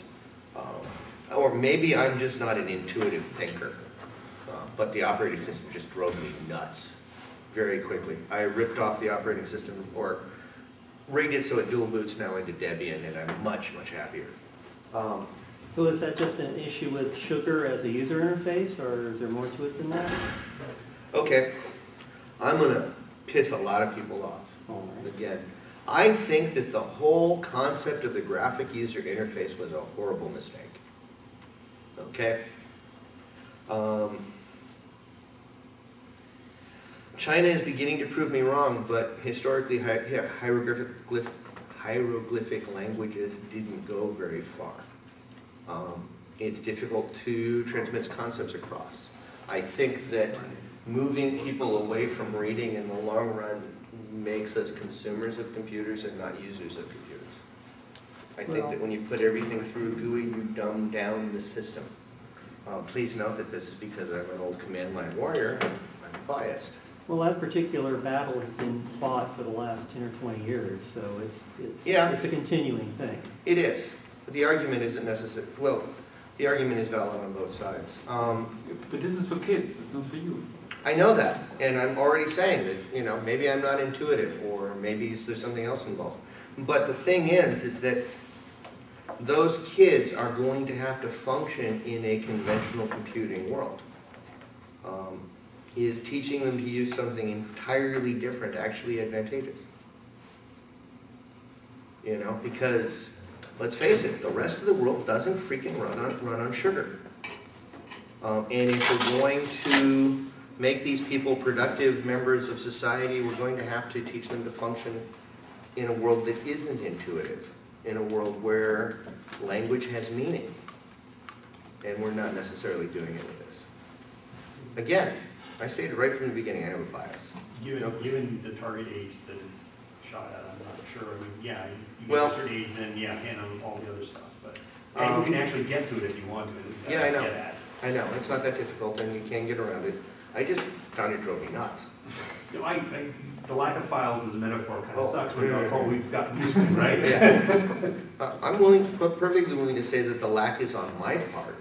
Or maybe I'm just not an intuitive thinker, but the operating system just drove me nuts very quickly. I ripped off the operating system, or rigged it so it dual boots now into Debian, and I'm much, much happier. So is that just an issue with Sugar as a user interface, or is there more to it than that? Okay, I'm going to piss a lot of people off. Again, I think that the whole concept of the graphic user interface was a horrible mistake. Okay? China is beginning to prove me wrong, but historically hieroglyphic languages didn't go very far. It's difficult to transmit concepts across. I think that moving people away from reading in the long run makes us consumers of computers and not users of computers. I think that when you put everything through GUI, you dumb down the system. Please note that this is because I'm an old command line warrior. I'm biased. Well, that particular battle has been fought for the last 10 or 20 years, so it's a continuing thing. It is. But the argument isn't necessary. Well, the argument is valid on both sides. But this is for kids. It's not for you. I know that, and I'm already saying that, you know, maybe I'm not intuitive, or maybe there's something else involved. But the thing is that those kids are going to have to function in a conventional computing world. Is teaching them to use something entirely different actually advantageous? You know, because let's face it, the rest of the world doesn't freaking run on sugar. And if we're going to make these people productive members of society, we're going to have to teach them to function in a world that isn't intuitive, in a world where language has meaning. And we're not necessarily doing it with this. Again, I stated right from the beginning, I have a bias. Given the target age that it's shot at, I'm not sure. I mean, yeah, you get Well, a certain age, then yeah, and all the other stuff. But and you can actually get to it if you want to. Yeah, I know. I know. It's not that difficult, and you can get around it. I just found it drove me nuts. You know, the lack of files as a metaphor kind of sucks when yeah, that's all we've gotten used to, right? Yeah. I'm perfectly willing to say that the lack is on my part,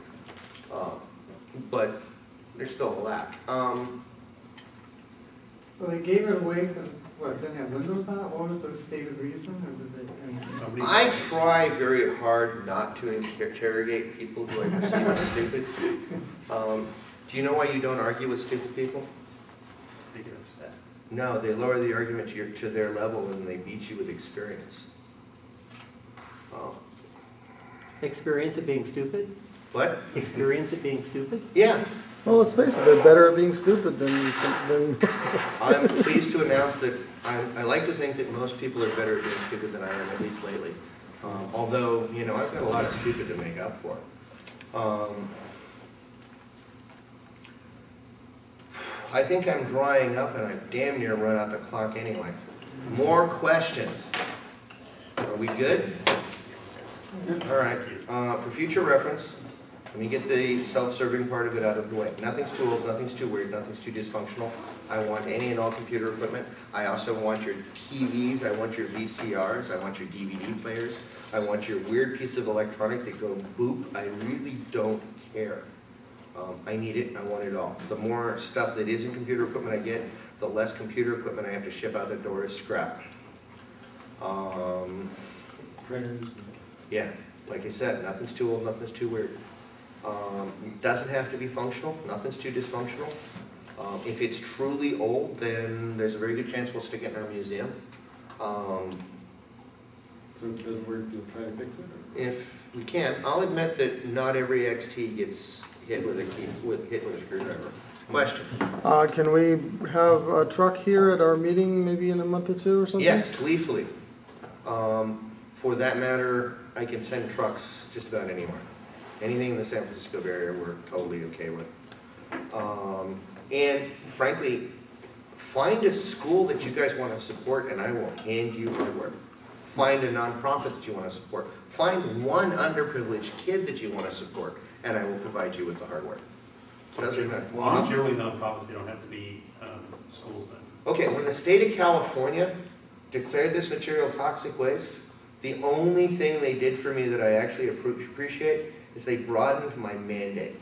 but there's still a lack. So they gave it away because, what, it didn't have Windows on it? What was the stated reason? Or did they, I try very hard not to interrogate people who I perceive as stupid. Do you know why you don't argue with stupid people? they get upset. No, they lower the argument to their level and they beat you with experience. Oh. Experience at being stupid? What? Experience at being stupid? Yeah. Well, let's face it, they're better at being stupid than most of us. I'm pleased to announce that I like to think that most people are better at being stupid than I am, at least lately. Although, you know, I've got a lot of stupid to make up for. I think I'm drying up and I've damn near run out the clock anyway. More questions? Are we good? All right. For future reference, let me get the self-serving part of it out of the way. Nothing's too old, nothing's too weird, nothing's too dysfunctional. I want any and all computer equipment. I also want your TVs, I want your VCRs, I want your DVD players, I want your weird piece of electronic that go boop. I really don't care. I need it, I want it all. The more stuff that isn't computer equipment I get, the less computer equipment I have to ship out the door as scrap. Printers. Yeah, like I said, nothing's too old, nothing's too weird. It doesn't have to be functional, nothing's too dysfunctional. If it's truly old, then there's a very good chance we'll stick it in our museum. So if it doesn't work, you'll try to fix it? Or? If we can, I'll admit that not every XT gets hit with a screwdriver. Question? Can we have a truck here at our meeting maybe in a month or two or something? Yes, gleefully. For that matter, I can send trucks just about anywhere. Anything in the San Francisco area we're totally okay with. And frankly, find a school that you guys want to support and I will hand you hardware. Find a nonprofit that you want to support. Find one underprivileged kid that you want to support and I will provide you with the hardware. Doesn't matter. Well, generally nonprofits, they don't have to be schools then. Okay, when the state of California declared this material toxic waste, the only thing they did for me that I actually appreciate is they broadened my mandate.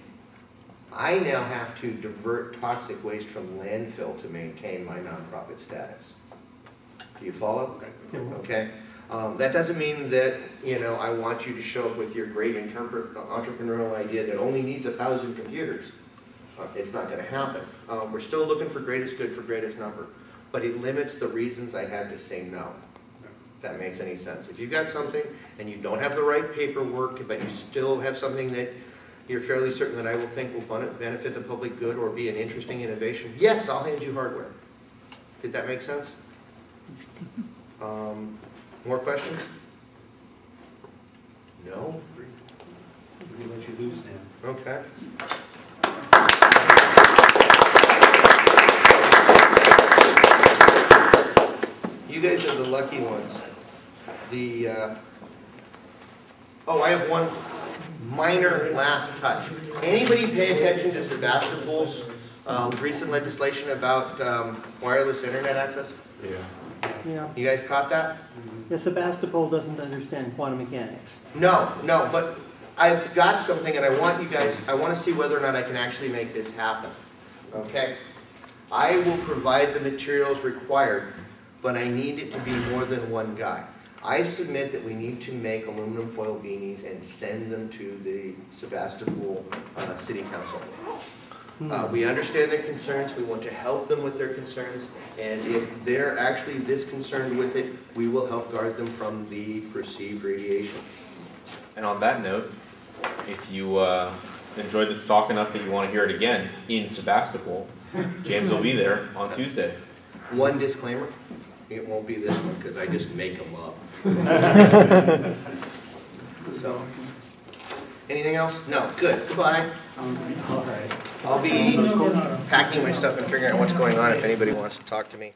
I now have to divert toxic waste from landfill to maintain my nonprofit status. Do you follow? Okay. That doesn't mean that, you know, I want you to show up with your great entrepreneurial idea that only needs 1,000 computers. It's not going to happen. We're still looking for greatest good for greatest number, but it limits the reasons I have to say no. If that makes any sense. If you've got something and you don't have the right paperwork, but you still have something that you're fairly certain that I will think will benefit the public good or be an interesting innovation, yes, I'll hand you hardware. Did that make sense? More questions? No? We let you loose now. Okay. You guys are the lucky ones. Oh, I have one minor last touch. Anybody pay attention to Sebastopol's recent legislation about wireless internet access? Yeah. You guys caught that? Yeah, Sebastopol doesn't understand quantum mechanics. No, but I've got something and I want you guys, I want to see whether or not I can actually make this happen. Okay? I will provide the materials required, but I need it to be more than one guy. I submit that we need to make aluminum foil beanies and send them to the Sebastopol City Council. We understand their concerns, we want to help them with their concerns, and if they're actually this concerned with it, we will help guard them from the perceived radiation. And on that note, if you enjoyed this talk enough that you want to hear it again in Sebastopol, James will be there on Tuesday. One disclaimer, it won't be this one because I just make them up. So, anything else? No, good, goodbye. All right. I'll be packing my stuff and figuring out what's going on if anybody wants to talk to me.